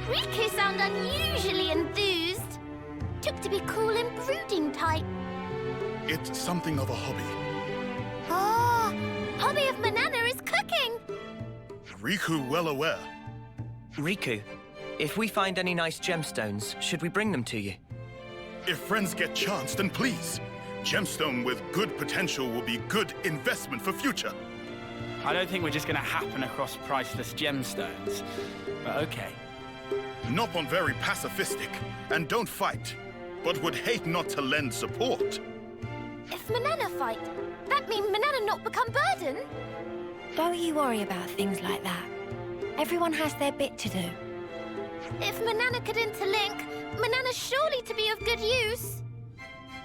Riku sound unusually enthused. Took to be cool and brooding type. It's something of a hobby. Ah, hobby of Manana is cooking. Riku well aware. Riku, if we find any nice gemstones, should we bring them to you? If friends get chance, then please. Gemstone with good potential will be good investment for future. I don't think we're just gonna happen across priceless gemstones, but okay. Nopon very pacifistic, and don't fight, but would hate not to lend support. If Manana fight, that mean Manana not become burden? Don't you worry about things like that. Everyone has their bit to do. If Manana could interlink, Manana's surely to be of good use.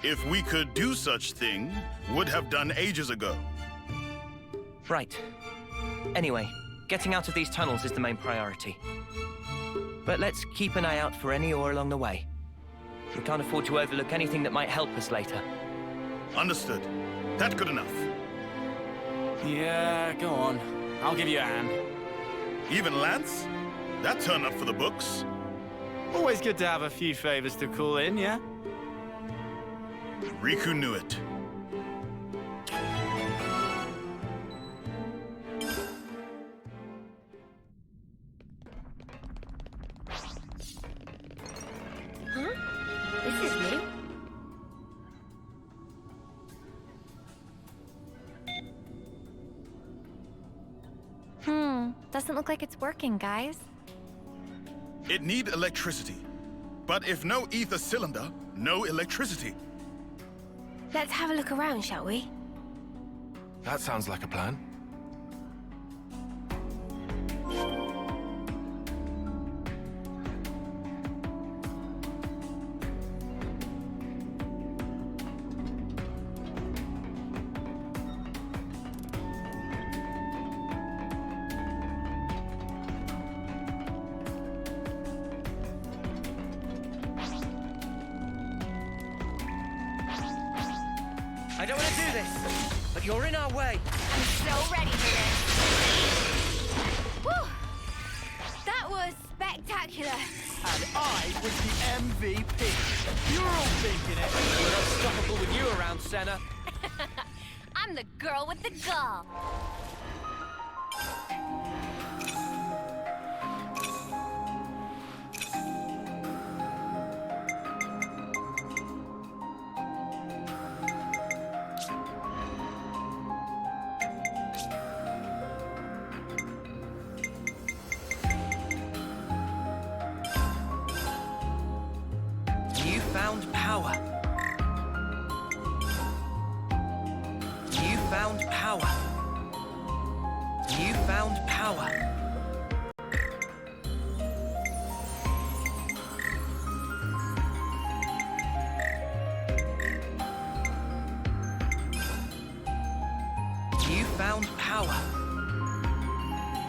If we could do such thing, would have done ages ago. Right. Anyway, getting out of these tunnels is the main priority. But let's keep an eye out for any ore along the way. We can't afford to overlook anything that might help us later. Understood. That good enough. Yeah, go on. I'll give you a hand. Even Lance? That turned up for the books. Always good to have a few favors to call in, yeah? Riku knew it. Huh? This is new. Doesn't look like it's working, guys. It need electricity. But if no ether cylinder, no electricity. Let's have a look around, shall we? That sounds like a plan. I don't want to do this, but you're in our way. I'm so ready for this. Whew. That was spectacular. And I was the MVP. You're all thinking it. We're unstoppable with you around, Senna. I'm the girl with the gall. power. You found power. You found power. You found power.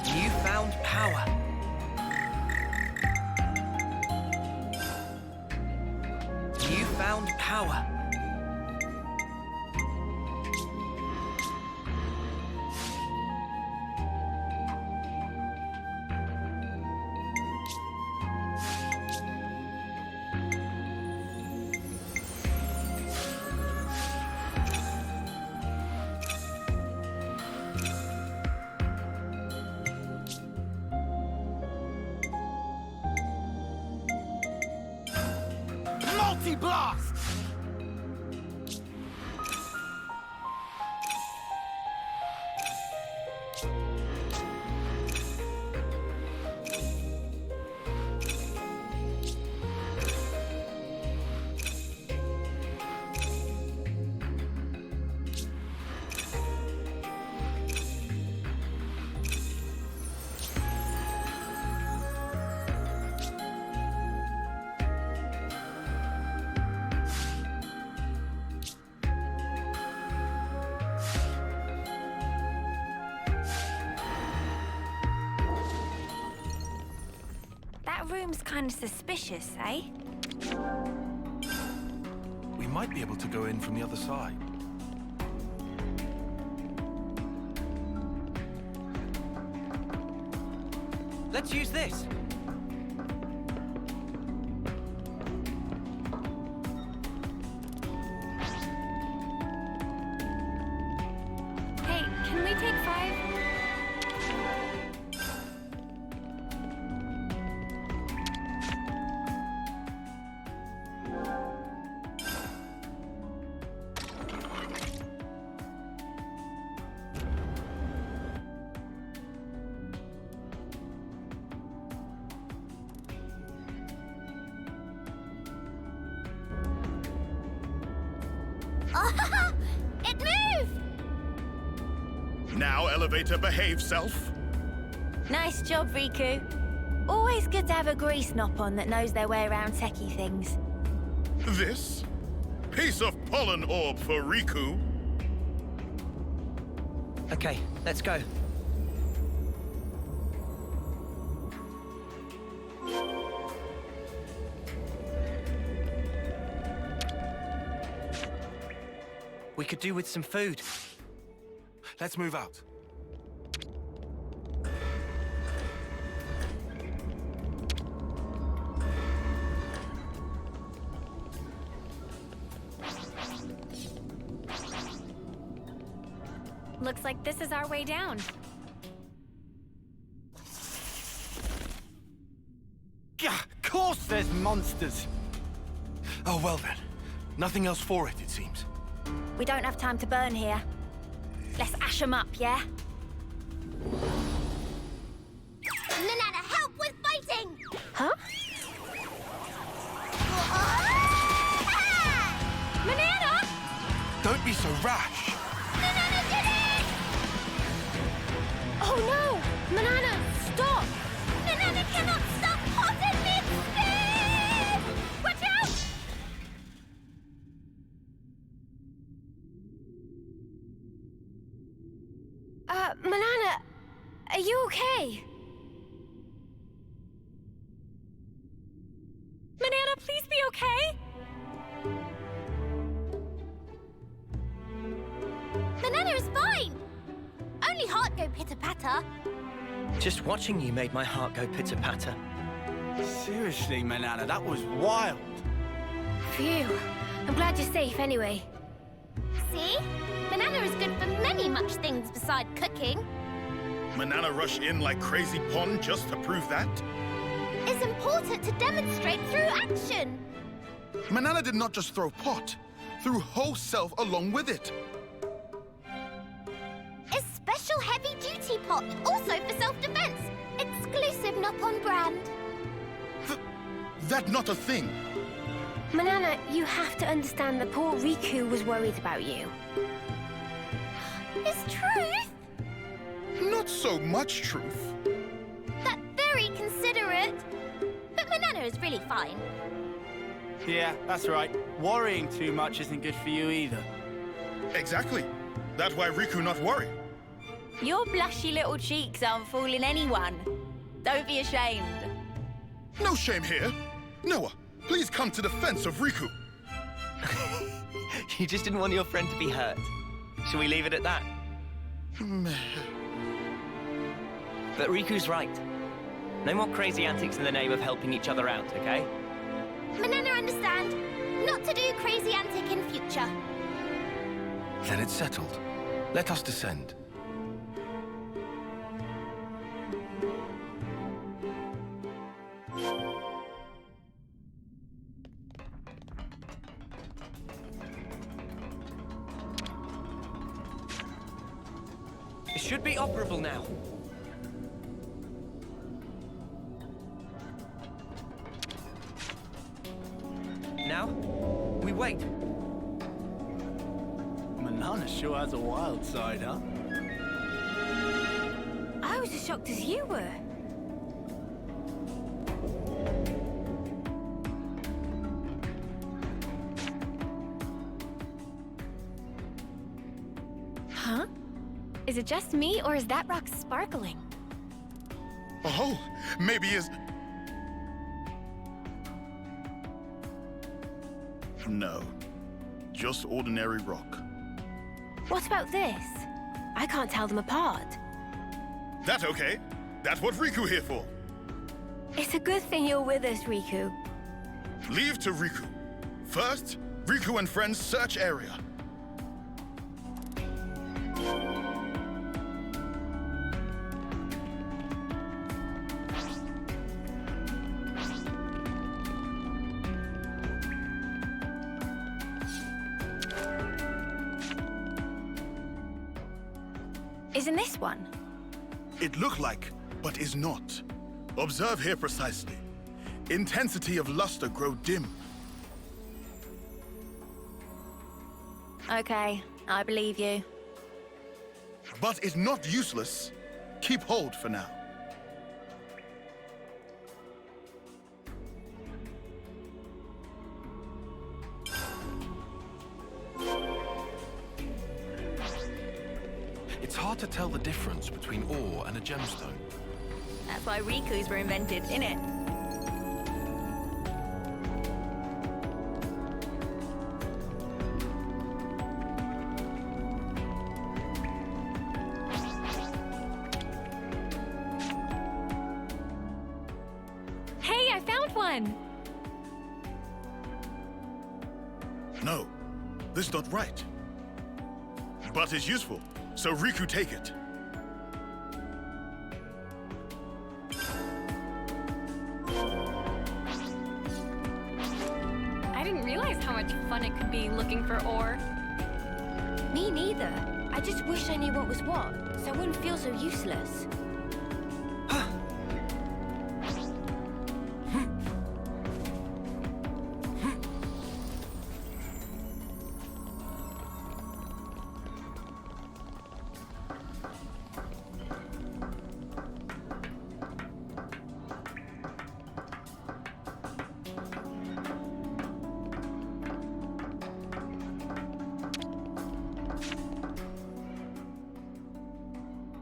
You found power. You found power. Multi-blast! That room's kind of suspicious, eh? We might be able to go in from the other side. Let's use this. Hey, can we take 5? It moved! Now, elevator, behave, self. Nice job, Riku. Always good to have a grease knop on that knows their way around techie things. This? Piece of pollen orb for Riku. Okay, let's go. We could do with some food. Let's move out. Looks like this is our way down. Gah, of course there's monsters. Oh, well then. Nothing else for it seems. We don't have time to burn here. Let's ash them up, yeah? Nanana, help with fighting! Huh? Banana! Don't be so rash. Nanana did it! Oh no! Manana, stop! Nanana cannot stop hot in mid-spin! Watch out! Manana, are you okay? Banana, please be okay? Banana is fine! Only heart go pitter-patter. Just watching you made my heart go pitter-patter. Seriously, Manana, that was wild. Phew. I'm glad you're safe anyway. See? Banana is good for many much things beside cooking. Manana rush in like crazy pond just to prove that? It's important to demonstrate through action. Manana did not just throw pot, threw whole self along with it. A special heavy-duty pot, also for self-defense. Exclusive, not on brand. That not a thing. Manana, you have to understand that poor Riku was worried about you. Is truth? Not so much truth. That's very considerate. But Manana is really fine. Yeah, that's right. Worrying too much isn't good for you either. Exactly. That's why Riku not worry. Your blushy little cheeks aren't fooling anyone. Don't be ashamed. No shame here. Noah, please come to defense of Riku. You just didn't want your friend to be hurt. Shall we leave it at that? But Riku's right. No more crazy antics in the name of helping each other out, okay? Manana understand. Not to do crazy antic in future. Then it's settled. Let us descend. It should be operable now. Now, we wait. Manana sure has a wild side, huh? I was as shocked as you were. Huh? Is it just me, or is that rock sparkling? Oh, maybe is. No, just ordinary rock. What about this? I can't tell them apart. That okay? That's what Riku here for. It's a good thing you're with us, Riku. Leave to Riku. First, Riku and friends search area. Isn't this one? It look like, but is not. Observe here precisely. Intensity of luster grow dim. Okay, I believe you. But is not useless. Keep hold for now. It's hard to tell the difference between ore and a gemstone. That's why Riku's were invented, innit? Hey, I found one! No, this not right. But is useful, so Riku take it. I didn't realize how much fun it could be looking for ore. Me neither. I just wish I knew what was what, so I wouldn't feel so useless.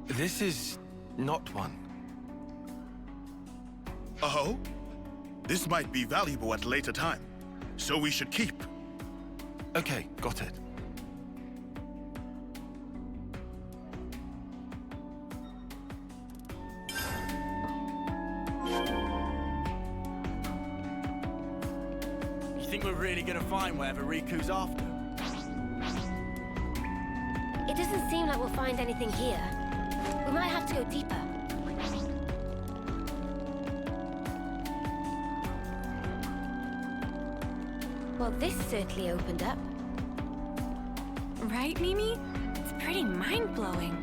This is not one. Oh? This might be valuable at a later time, so we should keep. Okay, got it. You think we're really gonna find whatever Riku's after? It doesn't seem like we'll find anything here. We might have to go deeper. Well, this certainly opened up. Right, Mimi? It's pretty mind-blowing.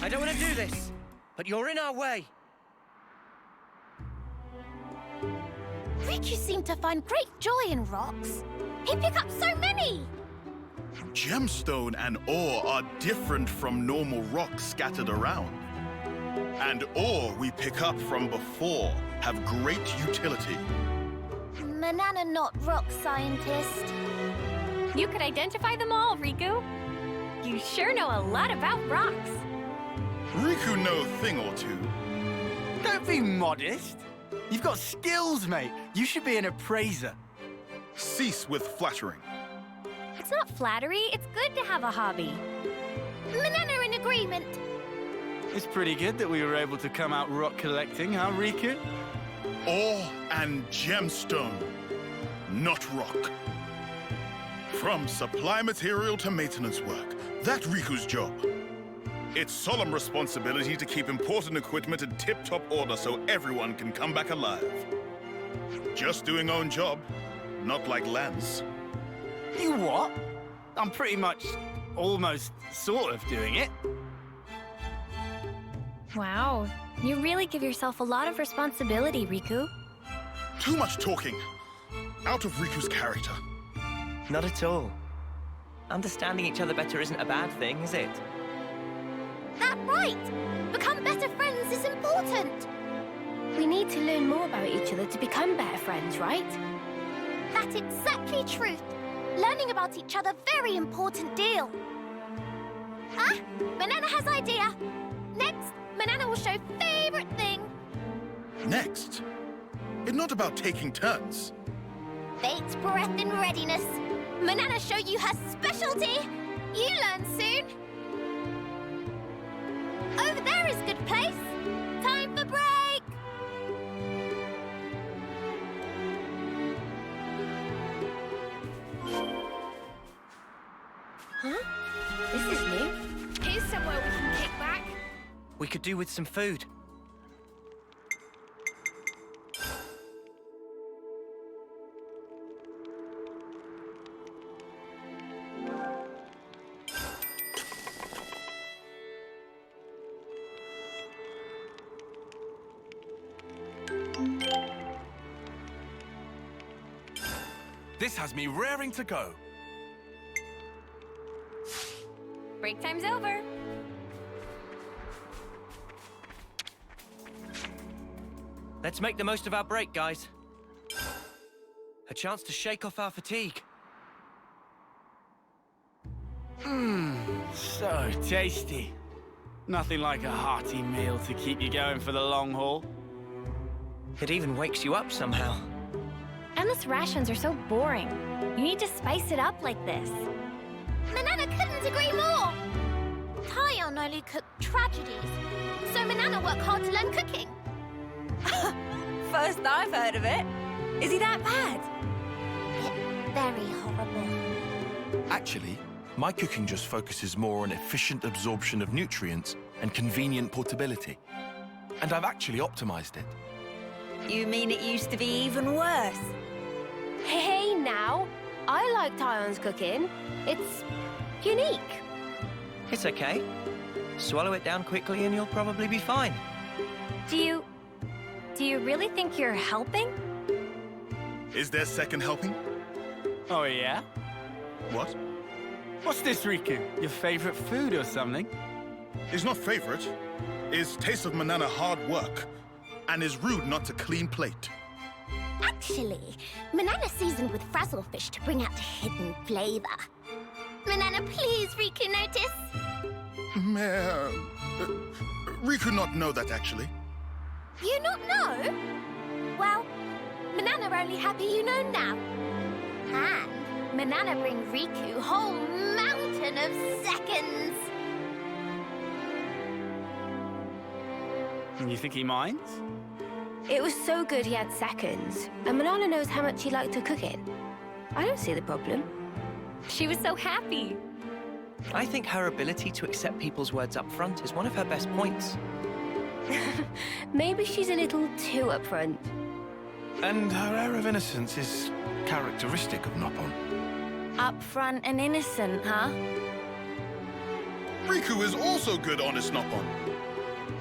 I don't want to do this, but you're in our way. Riku seemed to find great joy in rocks. He'd pick up so many! Gemstone and ore are different from normal rocks scattered around. And ore we pick up from before have great utility. Manana not rock scientist. You could identify them all, Riku. You sure know a lot about rocks. Riku know a thing or two. Don't be modest. You've got skills, mate. You should be an appraiser. Cease with flattering. It's not flattery, it's good to have a hobby. Manana in agreement. It's pretty good that we were able to come out rock collecting, huh, Riku? Ore and gemstone, not rock. From supply material to maintenance work, that's Riku's job. It's solemn responsibility to keep important equipment in tip-top order so everyone can come back alive. Just doing own job, not like Lance. You what? I'm pretty much, almost, sort of doing it. Wow, you really give yourself a lot of responsibility, Riku. Too much talking. Out of Riku's character. Not at all. Understanding each other better isn't a bad thing, is it? That's right! Become better friends is important! We need to learn more about each other to become better friends, right? That's exactly truth. Learning about each other, very important deal. Ah, Manana has idea. Next, Manana will show favorite thing. Next? It's not about taking turns. Fate, breath, and readiness. Manana show you her specialty. You learn soon. Over there is good place. Time for break. Huh? This is new. Here's somewhere we can kick back. We could do with some food. This has me raring to go. Break time's over. Let's make the most of our break, guys. A chance to shake off our fatigue. So tasty. Nothing like a hearty meal to keep you going for the long haul. It even wakes you up somehow. Endless rations are so boring. You need to spice it up like this. Manana couldn't agree more. Tyon only cooked tragedies, so Manana worked hard to learn cooking. First I've heard of it. Is he that bad? It's very horrible. Actually, my cooking just focuses more on efficient absorption of nutrients and convenient portability. And I've actually optimized it. You mean it used to be even worse? Hey, now. I like Tyon's cooking. It's unique. It's okay. Swallow it down quickly and you'll probably be fine. Do you really think you're helping? Is there second helping? Oh, yeah? What? What's this, Riku? Your favorite food or something? Is not favorite. Is taste of Manana hard work. And is rude not to clean plate. Actually, Manana seasoned with frazzlefish to bring out the hidden flavor. Manana, please, Riku notice. Riku not know that, actually. You not know? Well, Manana only happy you know now. And Manana bring Riku whole mountain of seconds. You think he minds? It was so good he had seconds. And Manana knows how much he liked to cook it. I don't see the problem. She was so happy. I think her ability to accept people's words up front is one of her best points. Maybe she's a little too upfront. And her air of innocence is characteristic of Noppon. Upfront and innocent, huh? Riku is also good, honest Noppon.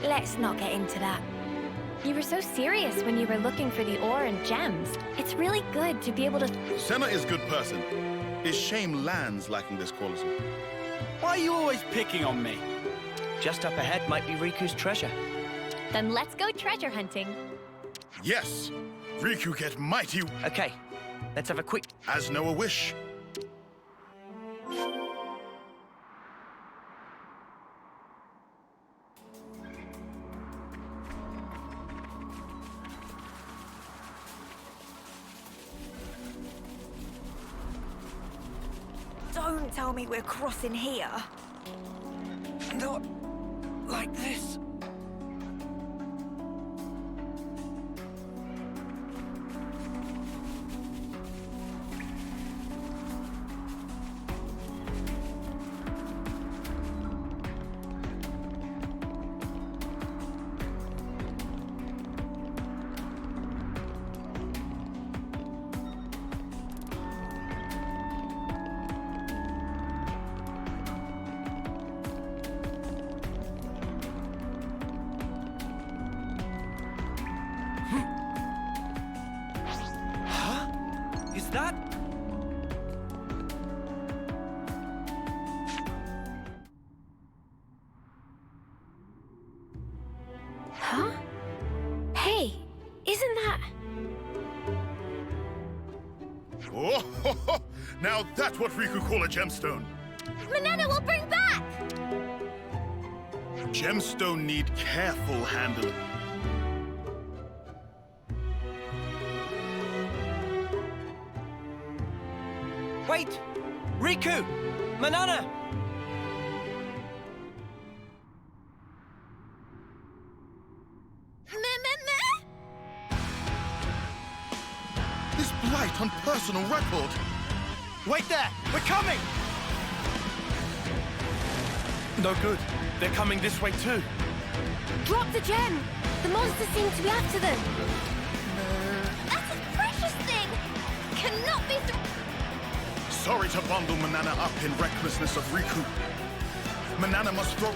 Let's not get into that. You were so serious when you were looking for the ore and gems. It's really good to be able to... Senna is good person. It's shame Land's lacking this quality. Why are you always picking on me? Just up ahead might be Riku's treasure. Then let's go treasure hunting. Yes! Riku get mighty... Okay, let's have a quick... As Noah wish. Don't tell me we're crossing here. Not like this. Is that... Huh? Hey, isn't that... Oh, ho, ho. Now that's what Riku call a gemstone. Manana will bring back! Gemstone need careful handling. Wait! Riku! Manana! This blight on personal record. Wait there! We're coming! No good. They're coming this way too. Drop the gem! The monsters seem to be after them. That's a precious thing! Cannot be Sorry to bundle Manana up in recklessness of Riku. Manana must throw...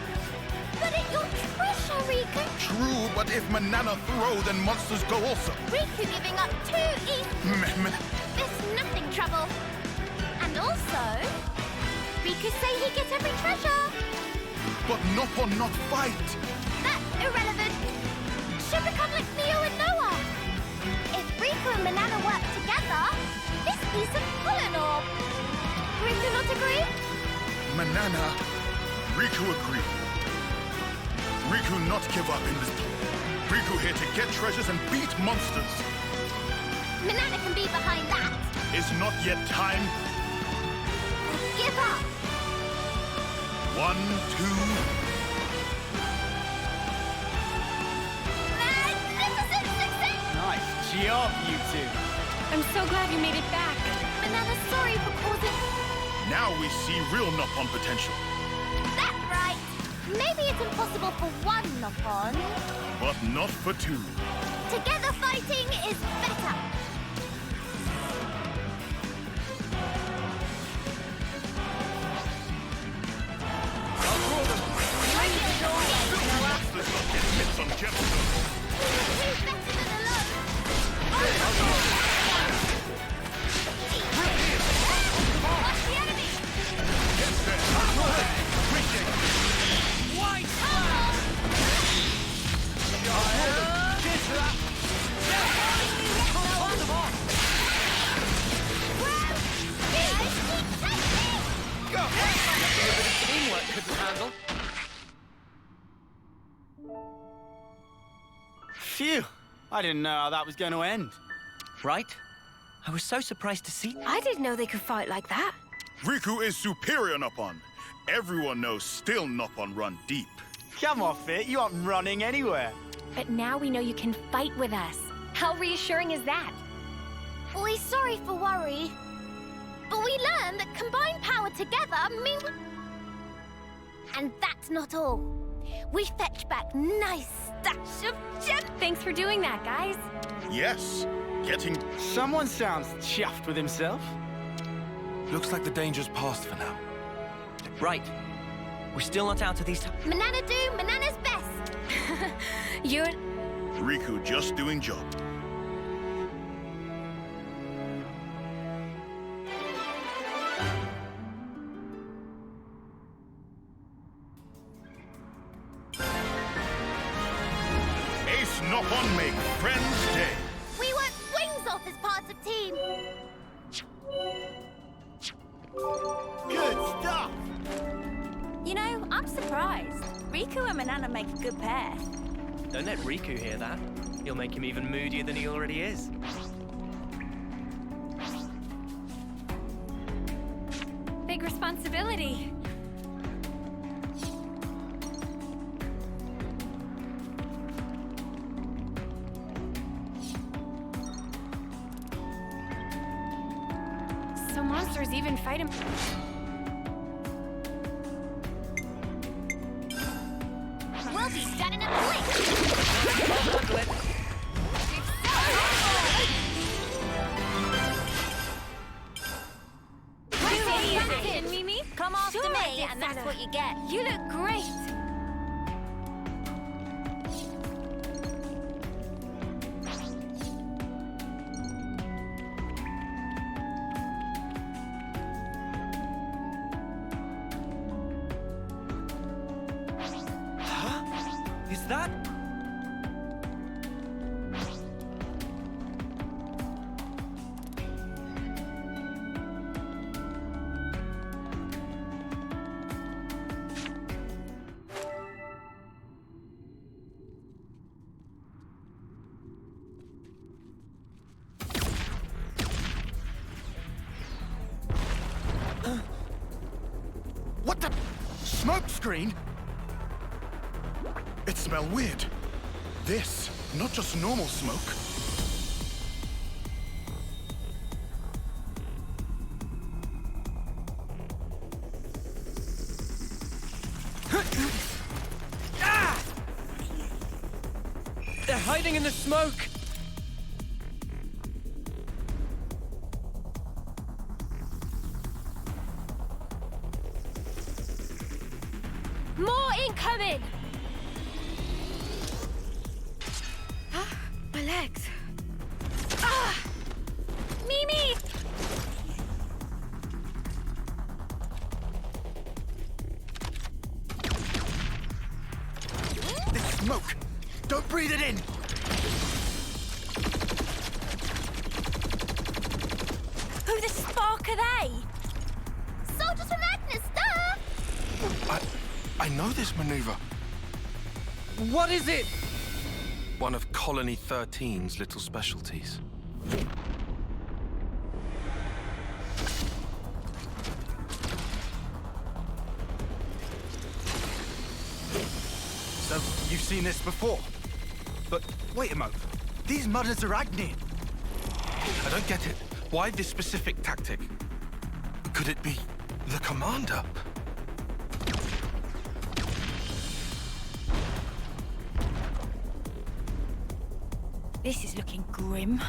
But it's your treasure, Riku! True, but if Manana throw, then monsters go also. Riku giving up too easy. There's nothing trouble. And also, Riku say he gets every treasure. But Noppon not fight. That's irrelevant. Should become like Mio and Noah. If Riku and Manana work together, this piece of Pullen orb. Riku not agree? Manana, Riku agree. Riku not give up in this. Riku here to get treasures and beat monsters. Manana can be behind that. Is not yet time. Give up. 1, 2. Magnificent success! Nice job, you two. I'm so glad you made it back. Manana, sorry for causing... Now we see real Noppon potential. That's right. Maybe it's impossible for one Noppon. But not for two. Together fighting is better. Phew! I didn't know how that was going to end. Right? I was so surprised to see... I didn't know they could fight like that. Riku is superior Noppon. Everyone knows still Noppon run deep. Come off it, you aren't running anywhere. But now we know you can fight with us. How reassuring is that? We're sorry for worry. But we learned that combined power together mean... And that's not all. We fetched back nice stash of gems. Thanks for doing that, guys. Yes, getting... Someone sounds chuffed with himself. Looks like the danger's past for now. Right. We're still not out of these... Manana do Manana's best. You're... Riku just doing job. Ace Nopon make friends day. We work wings off as part of team. Good stuff. You know, I'm surprised. Riku and Manana make a good pair. Don't let Riku hear that. You'll make him even moodier than he already is. Big responsibility. So monsters even fight him. We'll be done in a blink. Mimi? Come after Sure, me, and that's Sana. what you get. You look great. Is that... What the? Smoke screen? It smells weird. This, not just normal smoke. They're hiding in the smoke! More incoming! My legs. Mimi! This smoke. Don't breathe it in. Who the spark are they? Soldiers from Agnus, duh! I know this maneuver. What is it? One of Colony 13's little specialties. So, you've seen this before? But wait a moment. These mudders are Agni. I don't get it. Why this specific tactic? Could it be the commander? This is looking grim.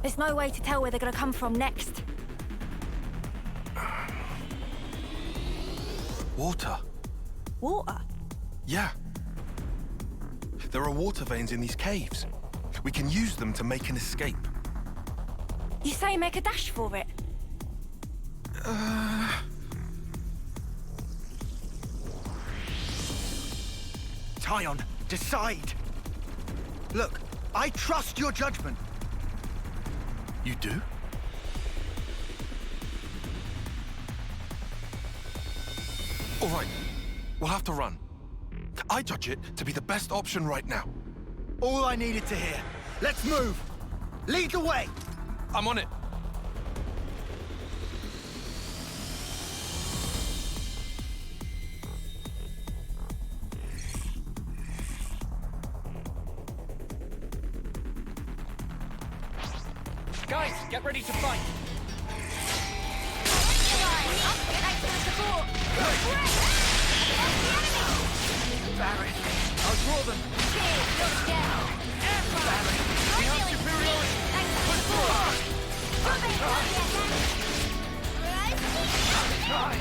There's no way to tell where they're gonna come from next. Water. Water? Yeah. There are water veins in these caves. We can use them to make an escape. You say make a dash for it? Tyon, decide. Look, I trust your judgment. You do? All right, we'll have to run. I judge it to be the best option right now. All I needed to hear. Let's move. Lead the way. I'm on it. Guys, get ready to fight! Barry, I'll draw them. Barry, we have superiority. Push forward. Try.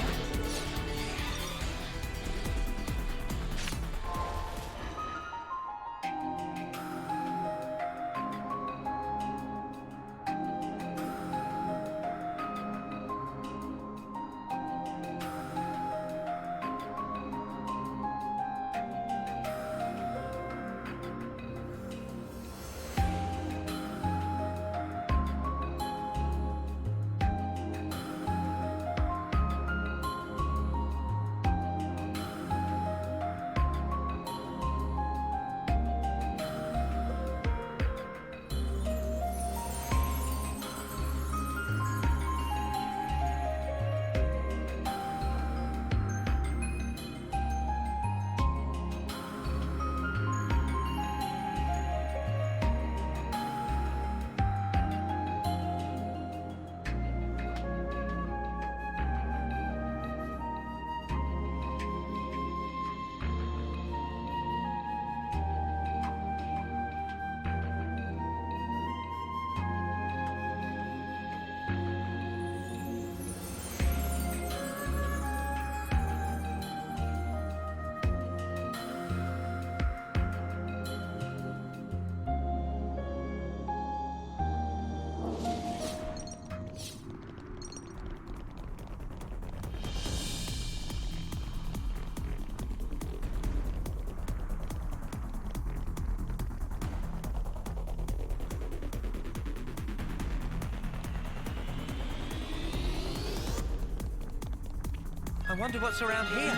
I wonder what's around here.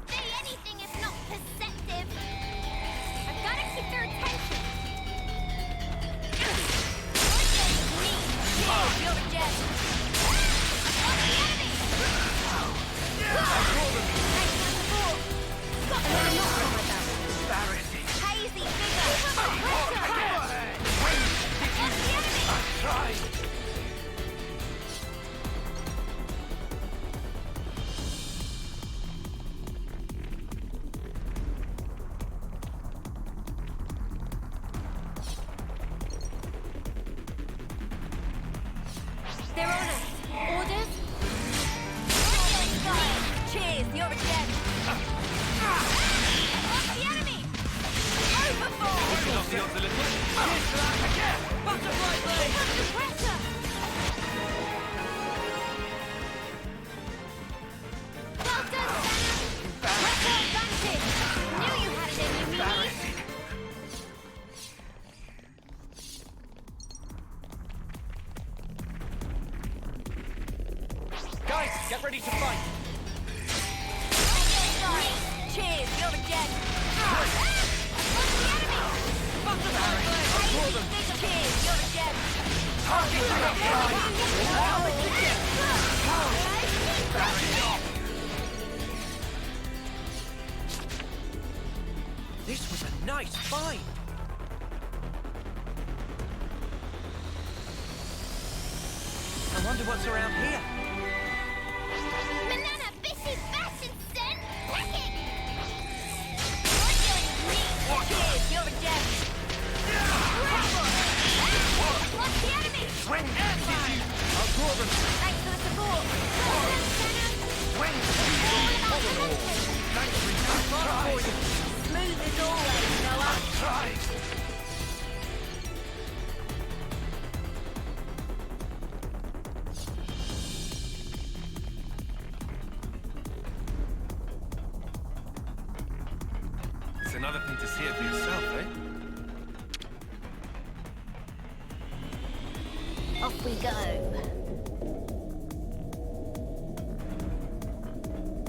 Say anything if not perceptive. I've got to keep their attention. You're a gem. What's the enemy? Embarrassing. Hazy figure. I tried. Their orders. Orders? Cheers, you're a gem. What's the enemy? Overboard! Butterfly blade! Under pressure! Well done, Senna! Pressure advantage! Knew you had it in you, meanies! Guys, get ready to fight. Cheers, you're a gem. What's the enemy? Butterfly blade! Cheers, you're a gem. This was a nice fight. I wonder what's around here. Banana, bishy, bash, and sen! Pecking! Cheers, you're a gem. What's the enemy? When did you? I'll draw them. Thanks for the support. When did you? Thanks for your try. Smooth as always, Noah. Try. It's another thing to see it for yourself, eh? Off we go.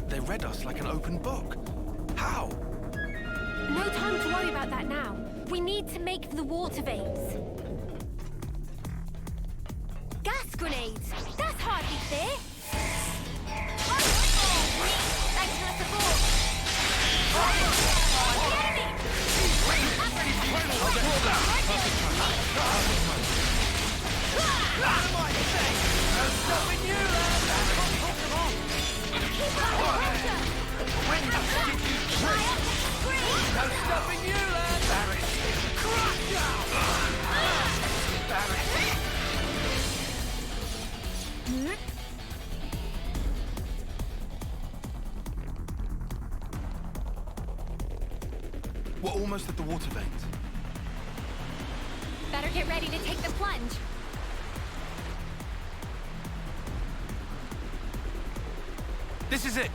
They read us like an open book. How? No time to worry about that now. We need to make the water veins. Gas grenades! That's hardly fair! Thanks for the support. The enemy! No stopping you, lad! Keep up the pressure! When did you try? No stopping you, lad! Embarrassing. Crush out! Embarrassing. We're almost at the water veins. Better get ready to take the plunge. This is it.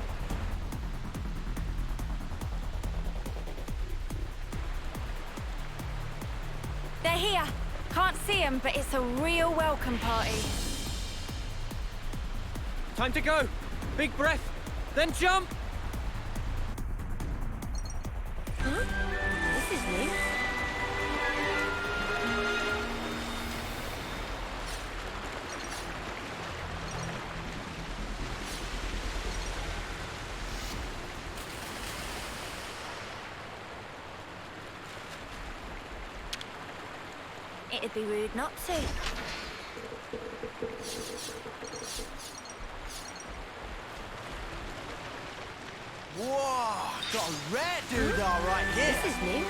They're here. Can't see them, but it's a real welcome party. Time to go. Big breath, then jump. Huh? This is new. It'd be rude not to. Whoa! Got a rare doodah right here! This is new.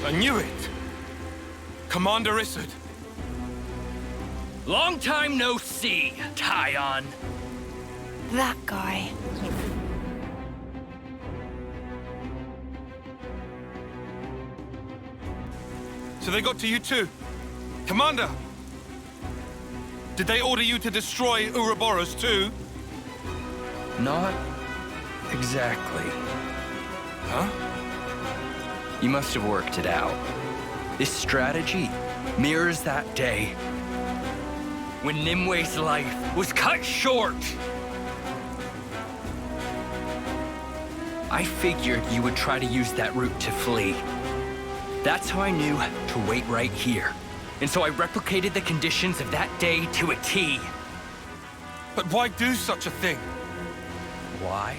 I knew it! Commander Isard! Long time no see, Tyon. That guy. So they got to you too? Commander! Did they order you to destroy Ouroboros too? Not exactly. Huh? You must have worked it out. This strategy mirrors that day when Nimwe's life was cut short. I figured you would try to use that route to flee. That's how I knew to wait right here. And so I replicated the conditions of that day to a T. But why do such a thing? Why?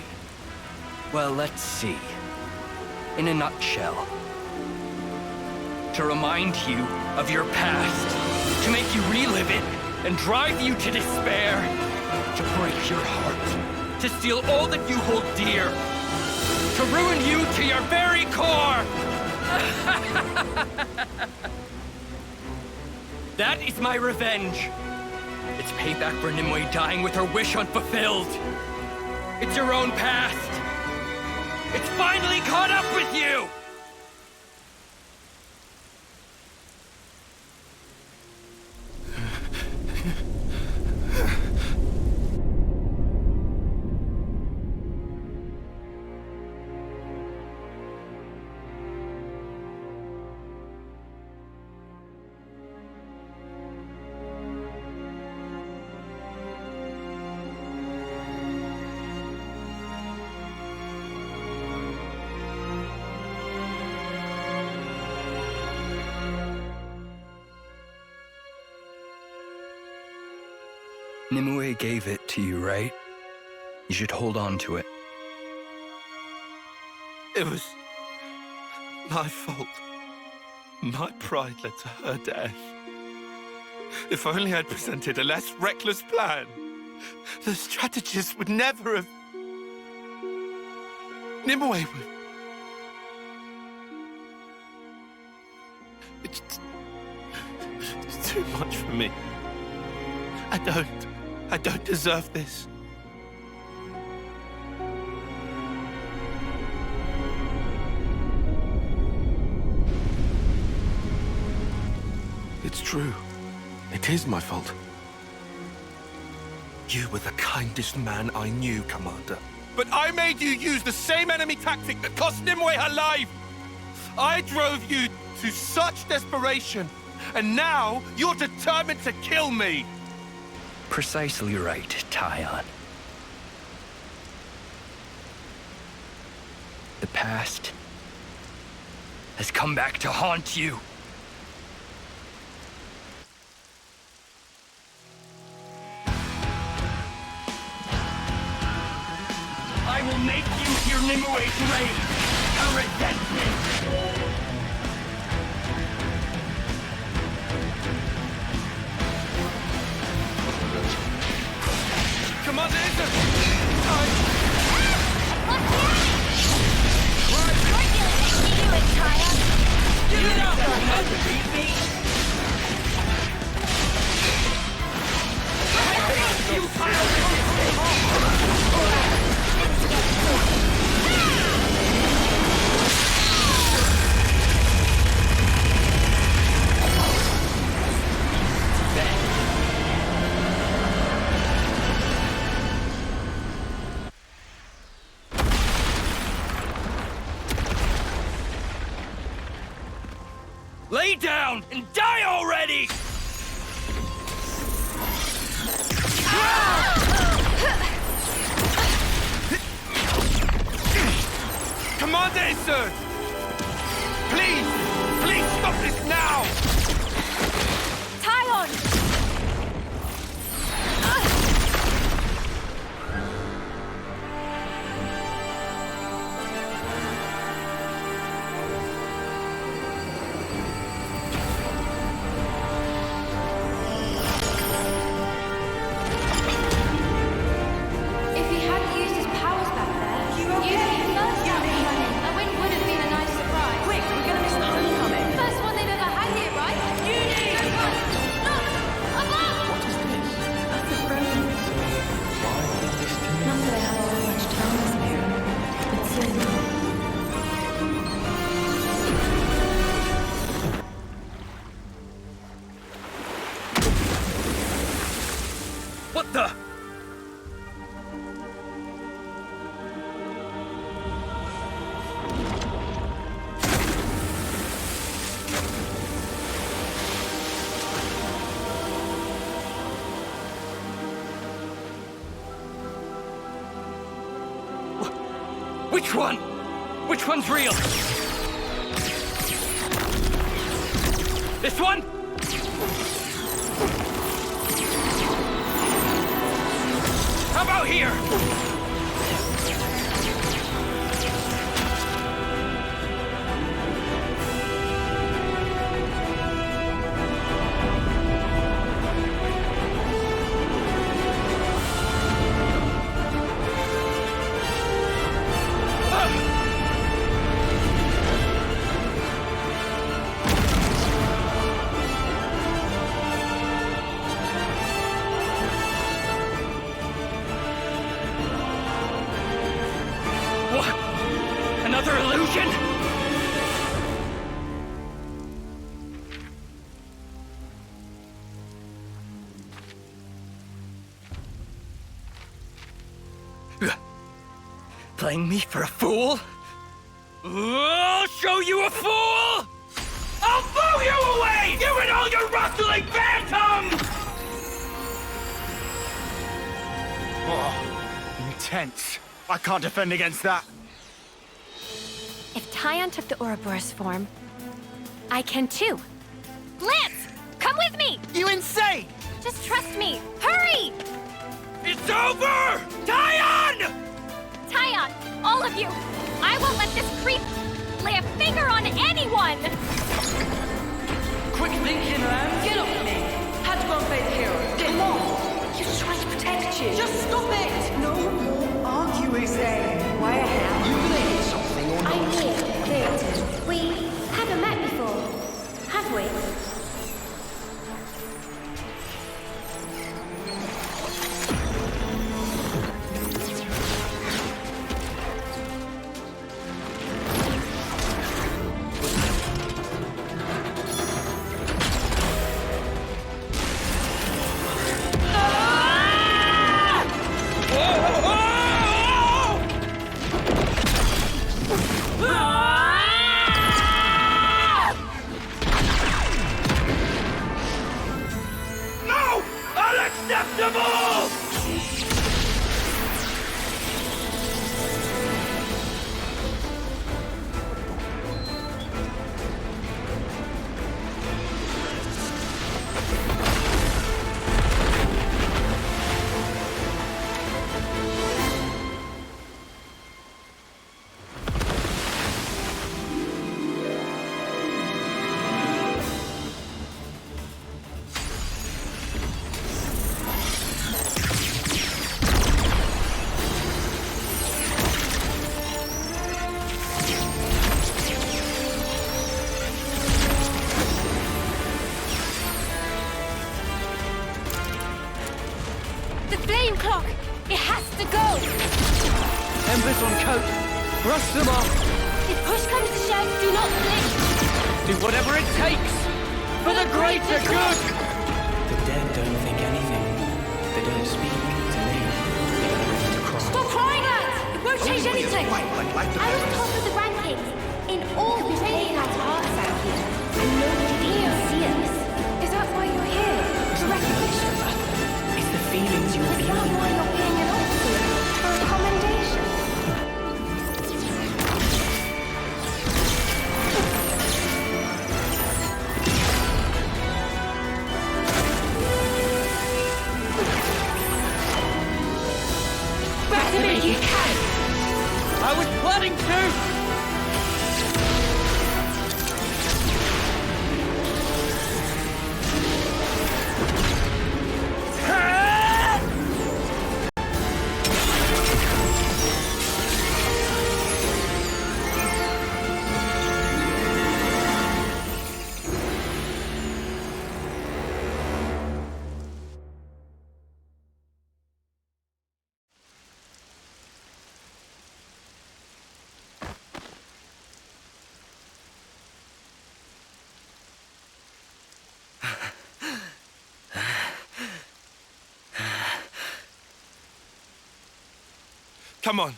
Well, let's see. In a nutshell. To remind you of your past. To make you relive it and drive you to despair. To break your heart. To steal all that you hold dear. To ruin you to your very core. That is my revenge. It's payback for Nimue dying with her wish unfulfilled. It's your own past. It's finally caught up with you! Nimue gave it to you, right? You should hold on to it. It was my fault. My pride led to her death. If only I'd presented a less reckless plan, the strategist would never have... Nimue would... It's too much for me. I don't deserve this. It's true. It is my fault. You were the kindest man I knew, Commander. But I made you use the same enemy tactic that cost Nimue her life! I drove you to such desperation, and now you're determined to kill me! Precisely right, Tyon. The past has come back to haunt you. I will make you hear Nimue's rage, her resentment. Commander Isard! Lay down and die already! Commander Isard! Please stop this now! Tyon! The wind would have been a nice surprise. Quick, we're gonna miss the Which one? Which one's real? This one? How about here? Another illusion? Playing me for a fool? I'll show you a fool! I'll blow you away! You and all your rustling phantoms! Oh, intense. I can't defend against that. If Tyon took the Ouroboros form, I can too. Lance, come with me! You insane! Just trust me. Hurry! It's over! Tyon! Tyon, all of you, I won't let this creep lay a finger on anyone! Quick thinking, Lamb. Get off me. Had to go and play the hero. Get on. He was trying to protect you. Just stop it. No more arguing, Zane. Why ahead? You gonna hit something or not? I'm here, Victor. We haven't met before, have we? Embers on coat. Brush them off. If push comes to shove, do not flinch. Do whatever it takes. For the greater good. The dead don't think anything. They don't speak to me. They don't ready to cry. Stop crying, lads! It won't change anything. I was top of the rankings in all the training hearts out here, and nobody even see us. Is that why you're here? For recognition? It's the feelings you're feeling. Is that why you're being an officer? For a commendation? Back to me, you can! I was planning to! Come on.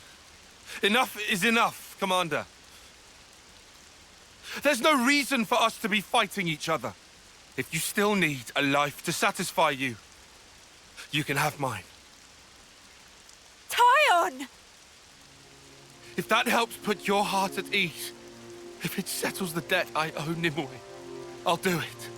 Enough is enough, Commander. There's no reason for us to be fighting each other. If you still need a life to satisfy you, you can have mine. Tyon! If that helps put your heart at ease, if it settles the debt I owe Nimue, I'll do it.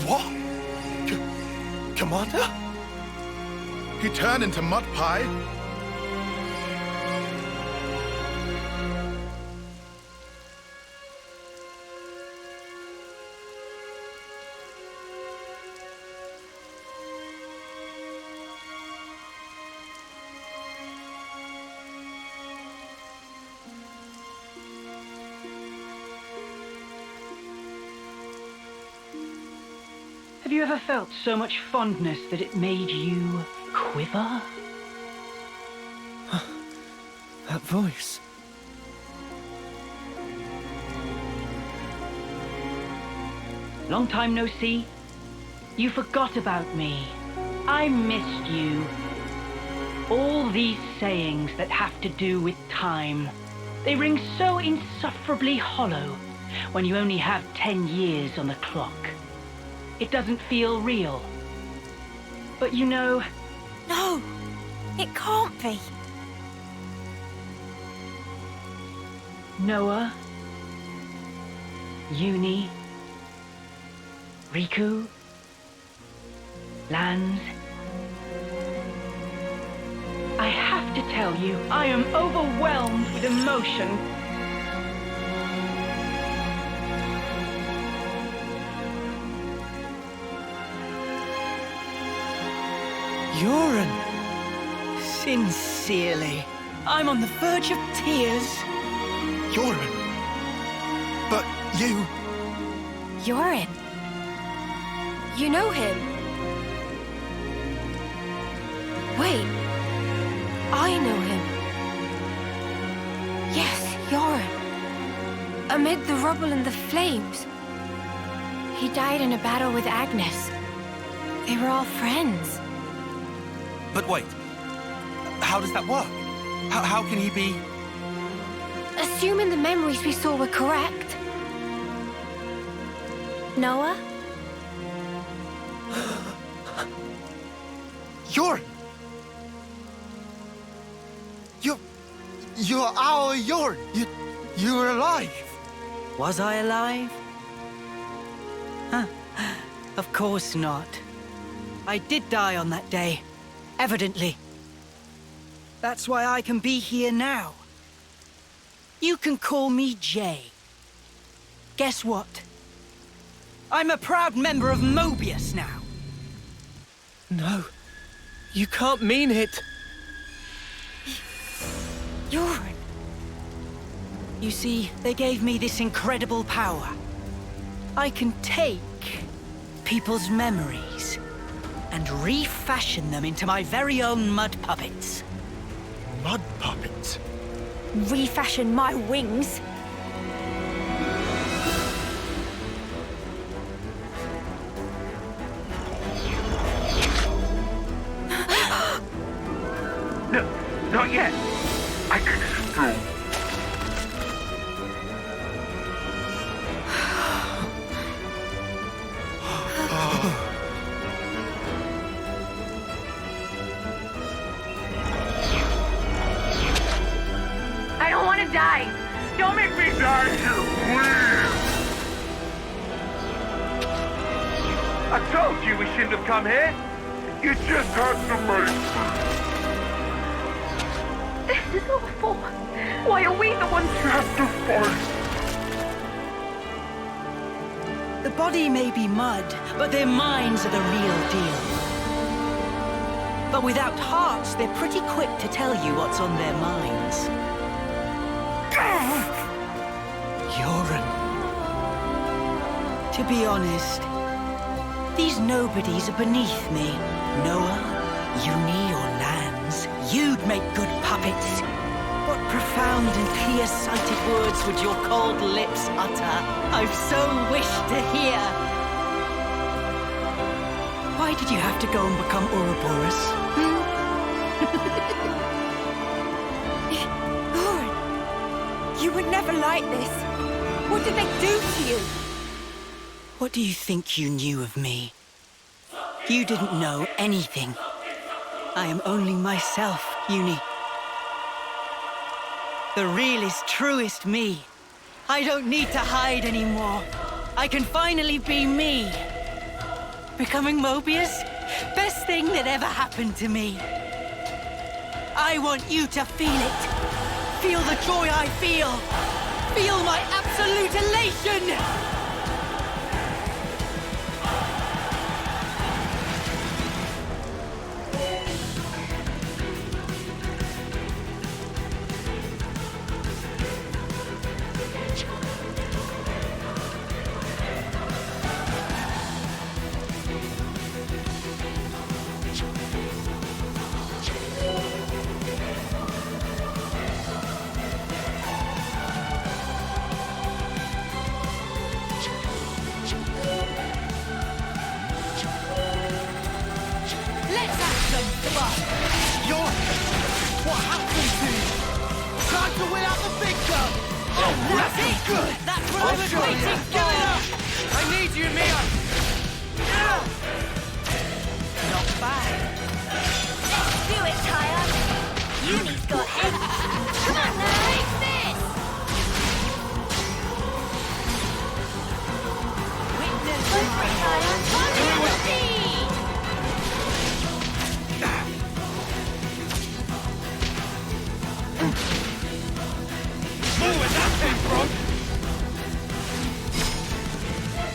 What? Commander? He turned into mud pie? Have you ever felt so much fondness that it made you quiver? That voice. Long time no see. You forgot about me. I missed you. All these sayings that have to do with time, they ring so insufferably hollow when you only have 10 years on the clock. It doesn't feel real. But you know... No! It can't be. Noah, Uni, Riku, Lanz. I have to tell you, I am overwhelmed with emotion. Yoren! Sincerely, I'm on the verge of tears. Yoren! But you... Yoren? You know him? Wait, I know him. Yes, Yoren. Amid the rubble and the flames. He died in a battle with Agnus. They were all friends. But wait, how does that work? How can he be... Assuming the memories we saw were correct. Noah? Yoren! You're our Yoren! You were alive! Was I alive? Huh. Of course not. I did die on that day. Evidently. That's why I can be here now. You can call me Jay. Guess what? I'm a proud member of Mobius now. No, you can't mean it. Yoren. You see, they gave me this incredible power. I can take people's memories and refashion them into my very own mud puppets. Mud puppets? Refashion my wings? No, not yet. I can still... I don't want to die. Don't make me die, you please. I told you we shouldn't have come here. You just had to make me. This is awful. Why are we the ones who have to fight? The body may be mud, but their minds are the real deal. But without hearts, they're pretty quick to tell you what's on their minds. Yoren. To be honest, these nobodies are beneath me. Noah, Uni, or Lanz, you'd make good puppets. What profound and clear-sighted words would your cold lips utter? I've so wished to hear. Why did you have to go and become Ouroboros? Yoren, you were never like this. What did they do to you? What do you think you knew of me? You didn't know anything. I am only myself, Uni. The realest, truest me. I don't need to hide anymore. I can finally be me. Becoming Mobius? Best thing that ever happened to me. I want you to feel it. Feel the joy I feel. Feel my absolute elation! What happened to you? Time to win out the big gun! Oh, that's it! Good! That's what I was waiting for! Give it up! I need you, Mio! Not bad. Let's do it, Tyre. Uni's got eggs. Come on now, take this! Witness go for it, Tyre. Follow the speed! Where that came from?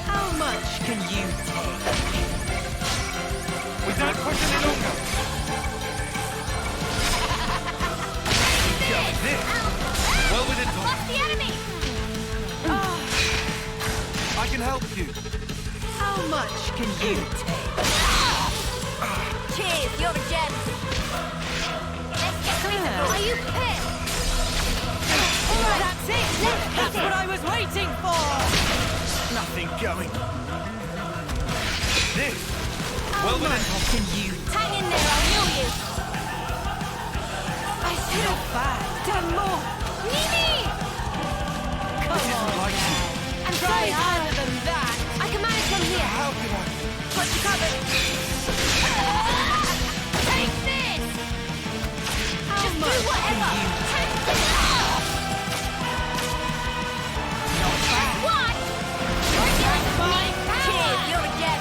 How much can you take? We don't push any longer. This. Well within time. What's the enemy? I can help you. How much can you take? Cheers, you're a gem. Let's get physical. Are you prepared? That's it! That's what I was waiting for! Nothing going. This. How much can you hang in there? I'll heal you. I should have done more. Mimi! Come on. Like you. And try harder than that. I can manage from here. How can I? Got you covered. Take this! Just do whatever. Take this! What? Cheers, you're a gem.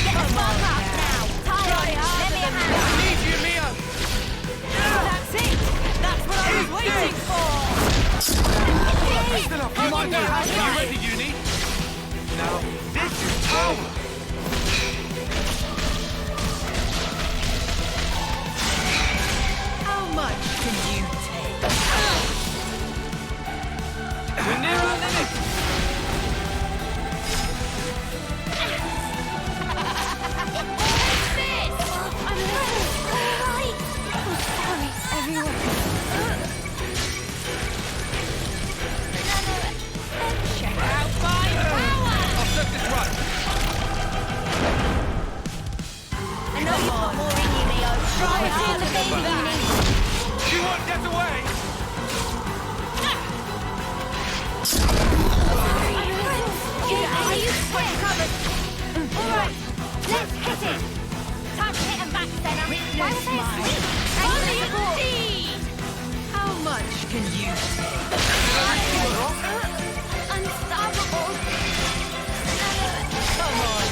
Get the spark up now. Tyre, let me a hand. I need you, Mio. That's it! That's what I was waiting for! Listen up, you might know how. Are you ready, Uni? Now, this is power. How much can you take? We're near our limit. Check out my power! I'll set this right. I know you've got more in you, Mio. Try hard to beat that. You won't get away. Are you covered? Alright, let's hit it. Time to hit 'em back, Senna. Why was they asleep? Only a seed! How much can you take? Unstoppable. Come on!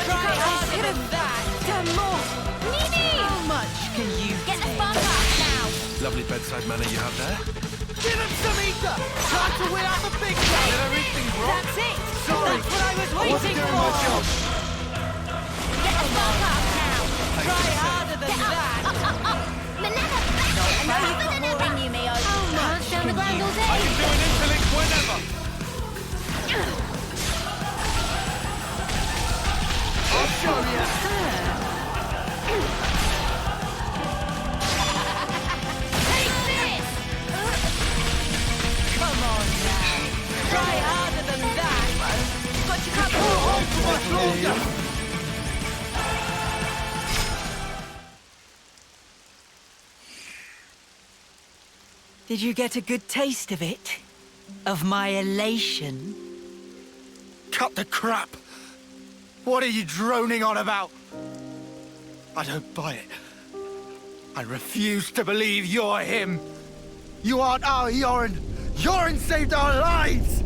Try harder than that! Done more! Nini! How much can you Get the take? spark up now. Lovely bedside manner you have there. Give him some ether. Time to win out the big gun. Did I read things wrong? That's it! Sorry. That's what I was I wasn't waiting doing for! my job. Get the spark up now. Try harder than that! Up. Manana, I know you've got more in you, Mio. Can't stay on the ground all I day. can do an interlink whenever. I'll show you. Take this! Come on now! Try harder than that! Got you covered. Hold for much longer. Did you get a good taste of it? Of my elation? Cut the crap! What are you droning on about? I don't buy it. I refuse to believe you're him. You aren't our Yoren. Yoren saved our lives!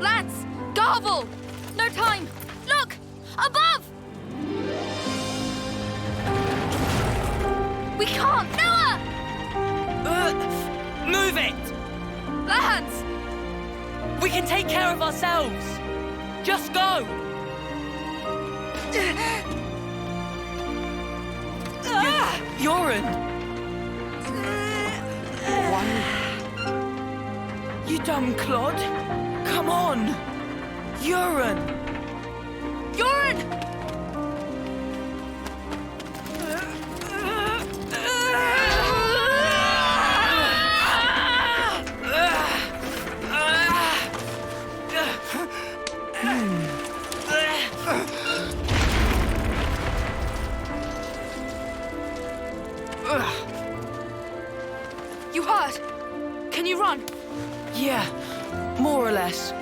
Lads! Garble! No time! Look! Above! We can't! Noah! Move it! Lads! We can take care of ourselves! Just go! Yoren! You dumb clod! Come on! Yoren! Yoren! You hurt? Can you run? Yeah, more or less.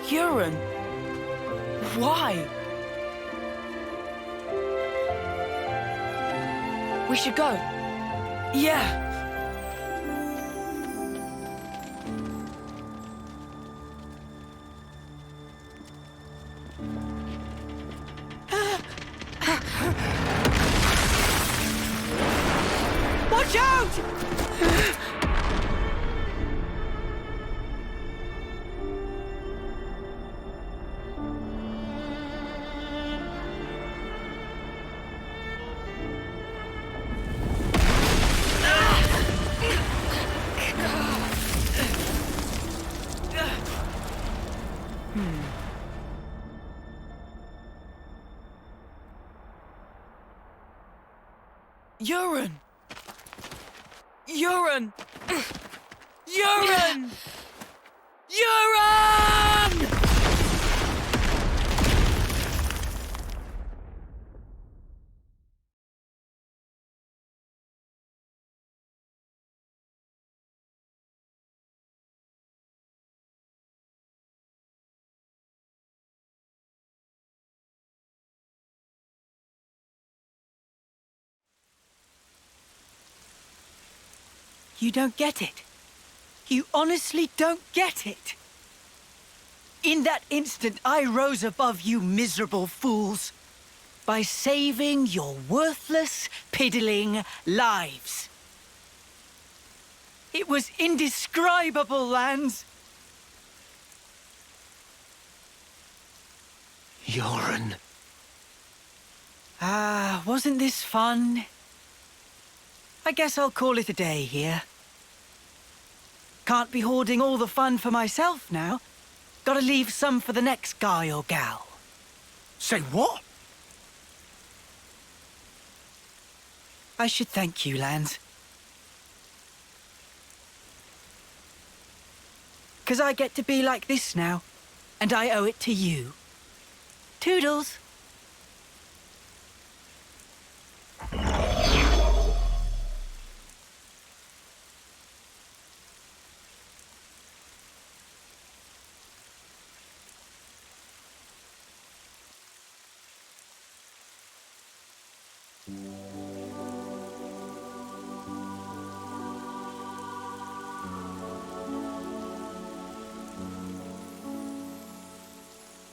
Yoren? Why? We should go. Yeah. Watch out! Yoren! Yoren! Yoren! Yoren! You don't get it. You honestly don't get it. In that instant, I rose above you miserable fools by saving your worthless, piddling lives. It was indescribable, Lance. Yoren. Ah, wasn't this fun? I guess I'll call it a day here. Can't be hoarding all the fun for myself now. Gotta leave some for the next guy or gal. Say what? I should thank you, Lance. 'Cause I get to be like this now, and I owe it to you. Toodles.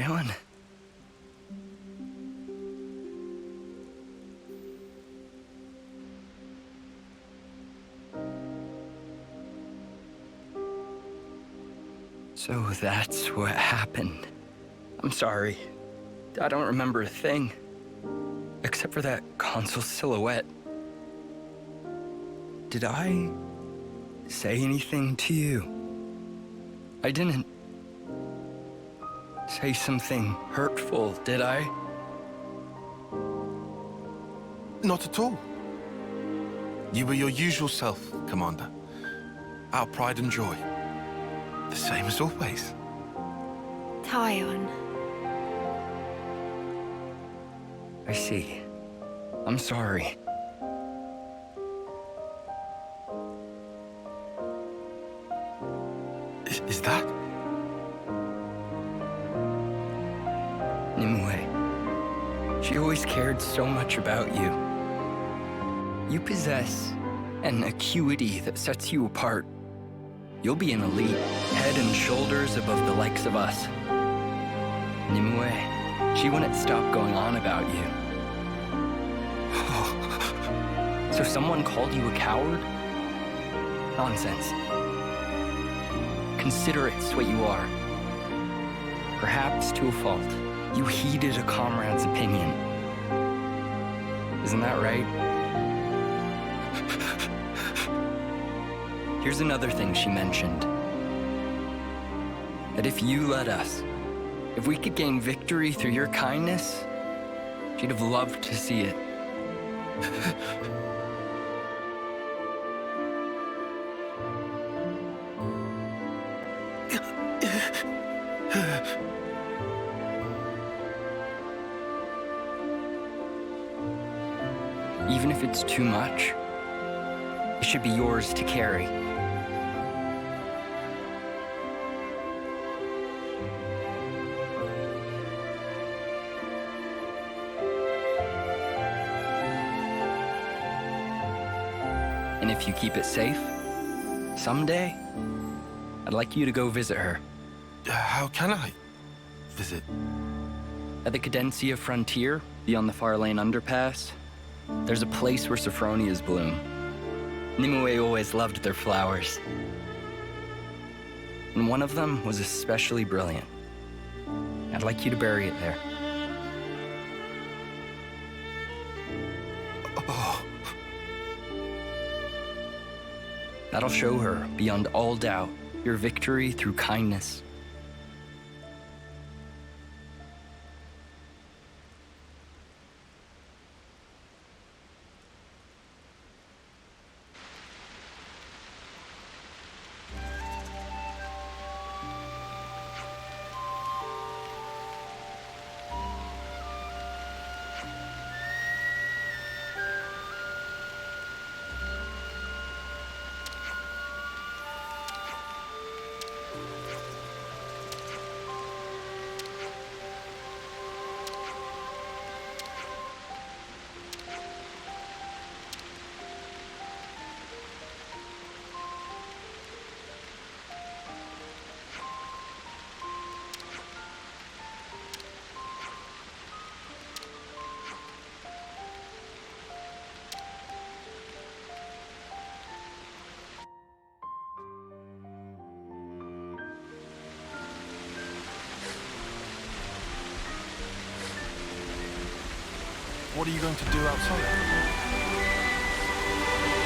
Tyon? So that's what happened. I'm sorry. I don't remember a thing. Except for that console silhouette. Did I say anything to you? I didn't say something hurtful, did I? Not at all. You were your usual self, Commander. Our pride and joy. The same as always. Tyon. I see. I'm sorry. Is that? Nimue. She always cared so much about you. You possess an acuity that sets you apart. You'll be an elite, head and shoulders above the likes of us. Nimue, she wouldn't stop going on about you. So someone called you a coward? Nonsense. Consider it's what you are. Perhaps to a fault, you heeded a comrade's opinion. Isn't that right? Here's another thing she mentioned. That if you let us, if we could gain victory through your kindness, she'd have loved to see it. Even if it's too much, it should be yours to carry. And if you keep it safe, someday, I'd like you to go visit her. How can I visit? At the Cadencia frontier, beyond the Far Lane underpass, there's a place where Saffronias bloom. Nimue always loved their flowers. And one of them was especially brilliant. I'd like you to bury it there. Oh. That'll show her, beyond all doubt, your victory through kindness. What are you going to do outside?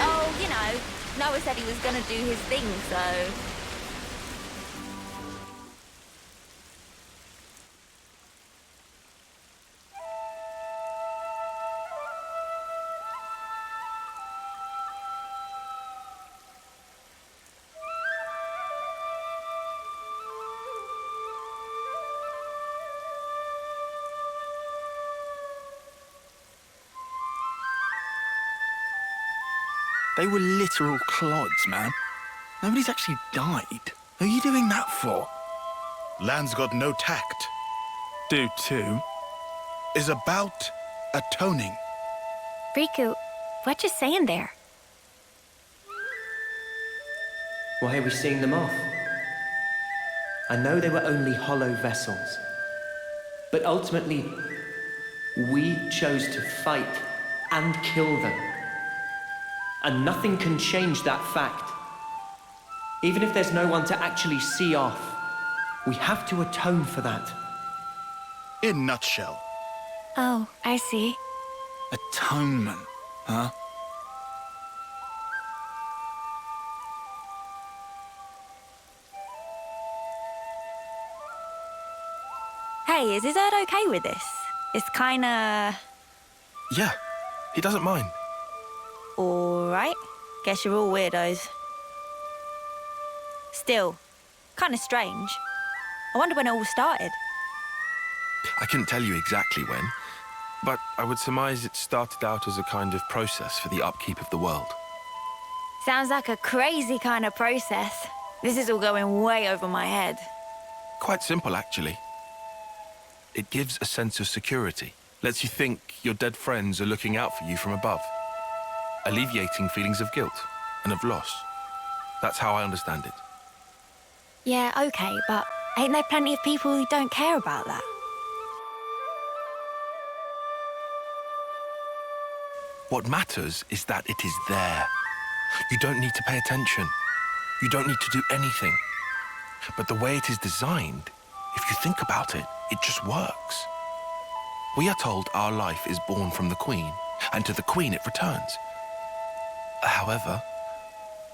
Oh, you know, Noah said he was going to do his thing, so... They were literal clods, man. Nobody's actually died. Who are you doing that for? Land's got no tact. Do too. Is about atoning. Riku, what you saying there? Why are we seeing them off? I know they were only hollow vessels, But ultimately, we chose to fight and kill them. And nothing can change that fact. Even if there's no one to actually see off, we have to atone for that. In nutshell. Oh, I see. Atonement, huh? Hey, is his Ed okay with this? It's kinda... Yeah, he doesn't mind. Alright. Guess you're all weirdos. Still, kinda strange. I wonder when it all started. I couldn't tell you exactly when, but I would surmise it started out as a kind of process for the upkeep of the world. Sounds like a crazy kind of process. This is all going way over my head. Quite simple, actually. It gives a sense of security, lets you think your dead friends are looking out for you from above, alleviating feelings of guilt and of loss. That's how I understand it. Yeah, okay, but ain't there plenty of people who don't care about that? What matters is that it is there. You don't need to pay attention. You don't need to do anything. But the way it is designed, if you think about it, it just works. We are told our life is born from the Queen, and to the Queen it returns. However,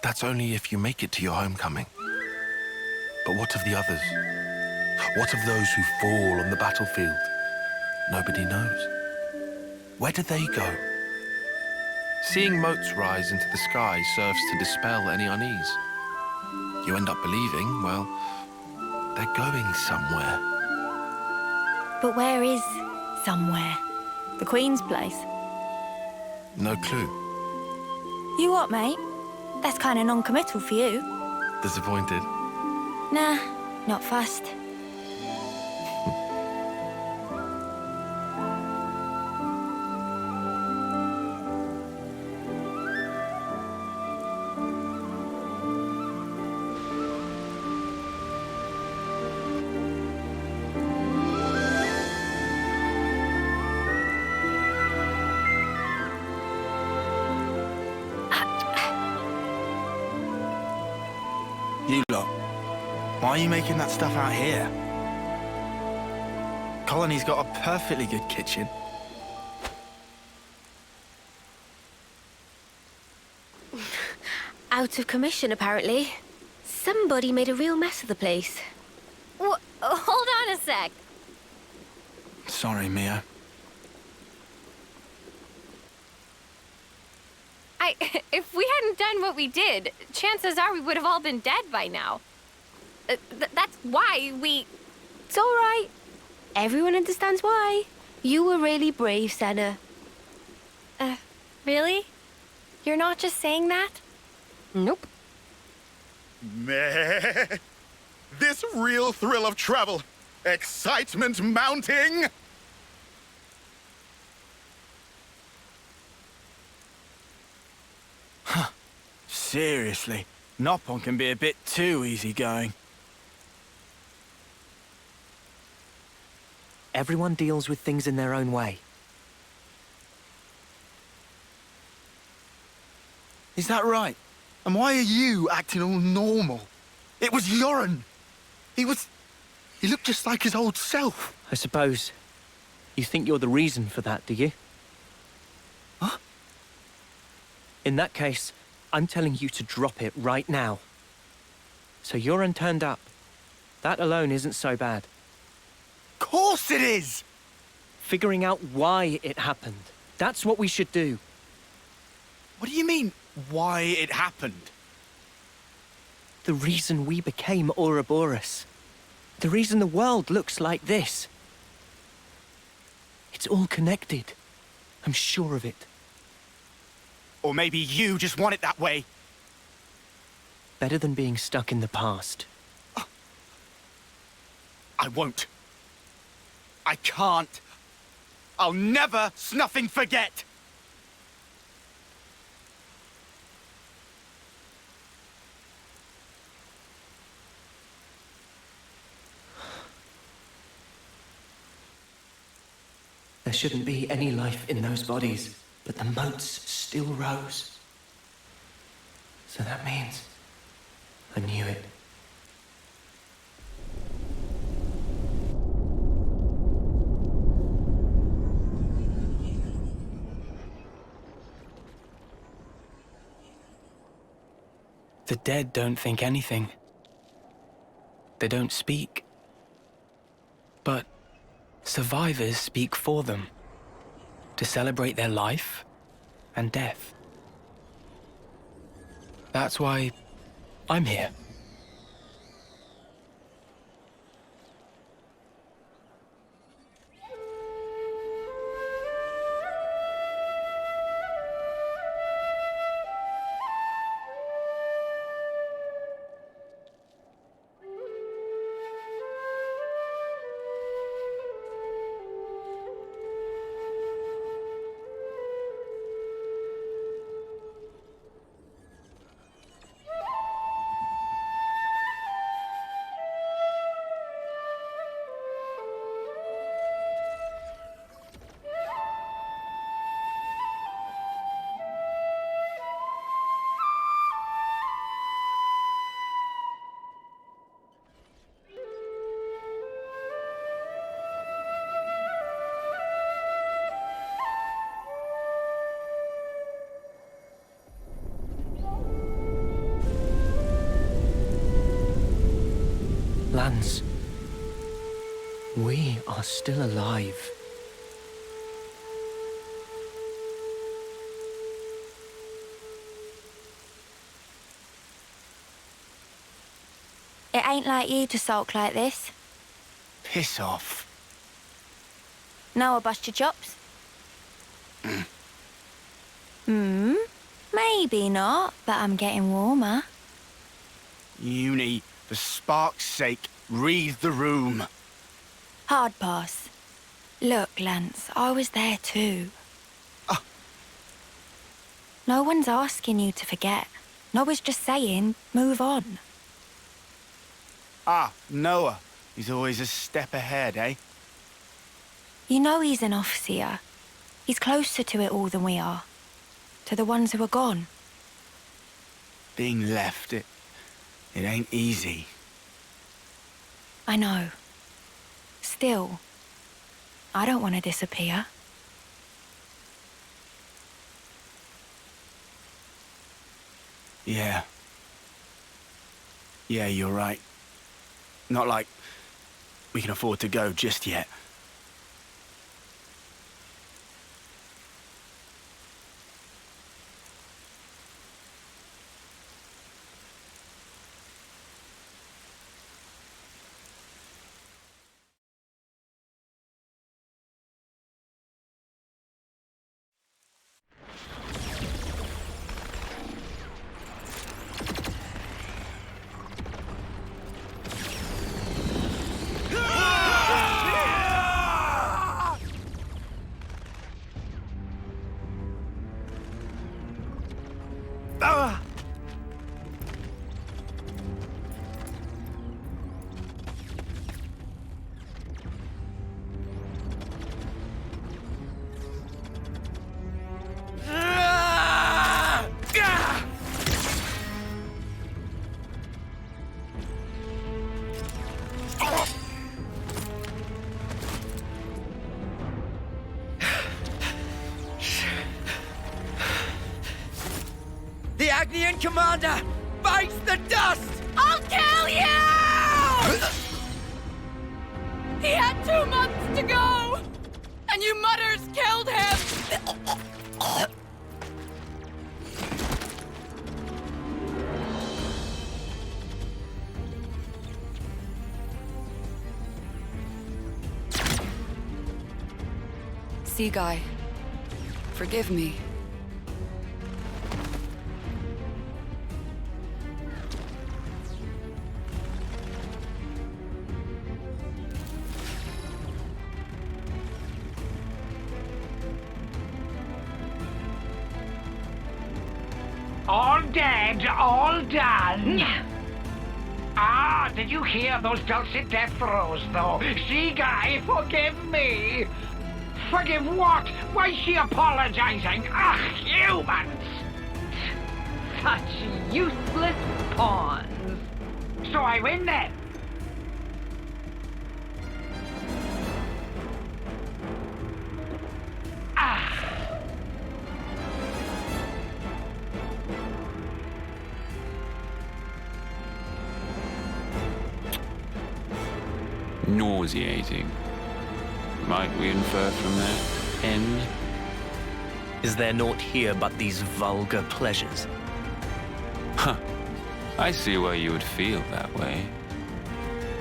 that's only if you make it to your homecoming. But what of the others? What of those who fall on the battlefield? Nobody knows. Where do they go? Seeing motes rise into the sky serves to dispel any unease. You end up believing, well, they're going somewhere. But where is somewhere? The Queen's place? No clue. You what, mate? That's kind of non-committal for you. Disappointed? Nah, not fussed. You lot, why are you making that stuff out here? Colony's got a perfectly good kitchen. Out of commission, apparently. Somebody made a real mess of the place. Hold on a sec. Sorry, Mio. If we hadn't done what we did, chances are we would have all been dead by now. That's why we... It's all right. Everyone understands why. You were really brave, Senna. Really? You're not just saying that? Nope. Meh. This real thrill of travel. Excitement mounting. Seriously, Noppon can be a bit too easygoing. Everyone deals with things in their own way. Is that right? And why are you acting all normal? It was Yoren. He looked just like his old self. I suppose you think you're the reason for that, do you? Huh? In that case, I'm telling you to drop it right now. So Yoren turned up. That alone isn't so bad. Course it is! Figuring out why it happened. That's what we should do. What do you mean, why it happened? The reason we became Ouroboros. The reason the world looks like this. It's all connected. I'm sure of it. Or maybe you just want it that way. Better than being stuck in the past. I won't. I can't. I'll never snuffing forget. There shouldn't be any life in those bodies, but the moats still rose. So that means I knew it. The dead don't think anything. They don't speak. But survivors speak for them, to celebrate their life and death. That's why I'm here. Lance, we are still alive. It ain't like you to sulk like this. Piss off. Noah bust your chops? Maybe not, but I'm getting warmer. Uni, for spark's sake, read the room. Hard pass. Look, Lance, I was there too. No one's asking you to forget. Noah's just saying, move on. Noah. He's always a step ahead, eh? You know he's an overseer. He's closer to it all than we are. To the ones who are gone. Being left, it ain't easy. I know. Still, I don't want to disappear. Yeah. Yeah, you're right. Not like we can afford to go just yet. The Agnian commander bites the dust! I'll kill you! He had 2 months to go! And you mutters killed him! Sea Guy, forgive me. All dead, all done. Ah, did you hear those dulcet death throes, though? Sea Guy, forgive me. Forgive what? Why is she apologizing? Ugh, humans! Such useless pawns. So I win then? Nauseating. Might we infer from that, N? Is there naught here but these vulgar pleasures? Huh. I see why you would feel that way.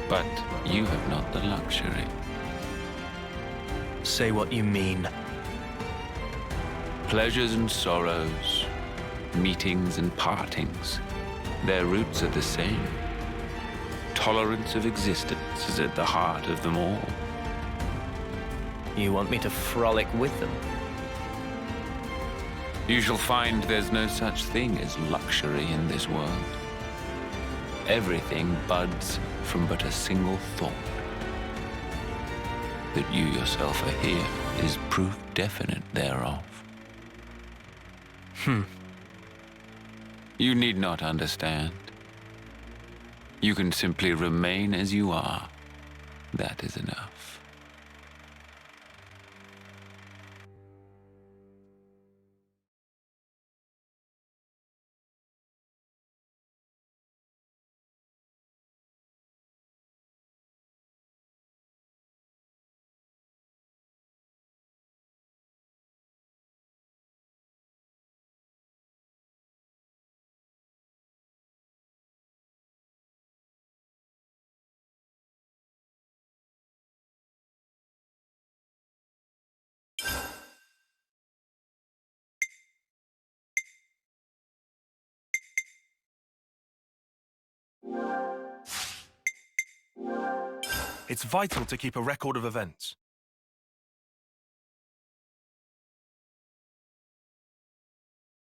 But you have not the luxury. Say what you mean. Pleasures and sorrows, meetings and partings, their roots are the same. Tolerance of existence is at the heart of them all. You want me to frolic with them? You shall find there's no such thing as luxury in this world. Everything buds from but a single thought. That you yourself are here is proof definite thereof. You need not understand. You can simply remain as you are. That is enough. It's vital to keep a record of events.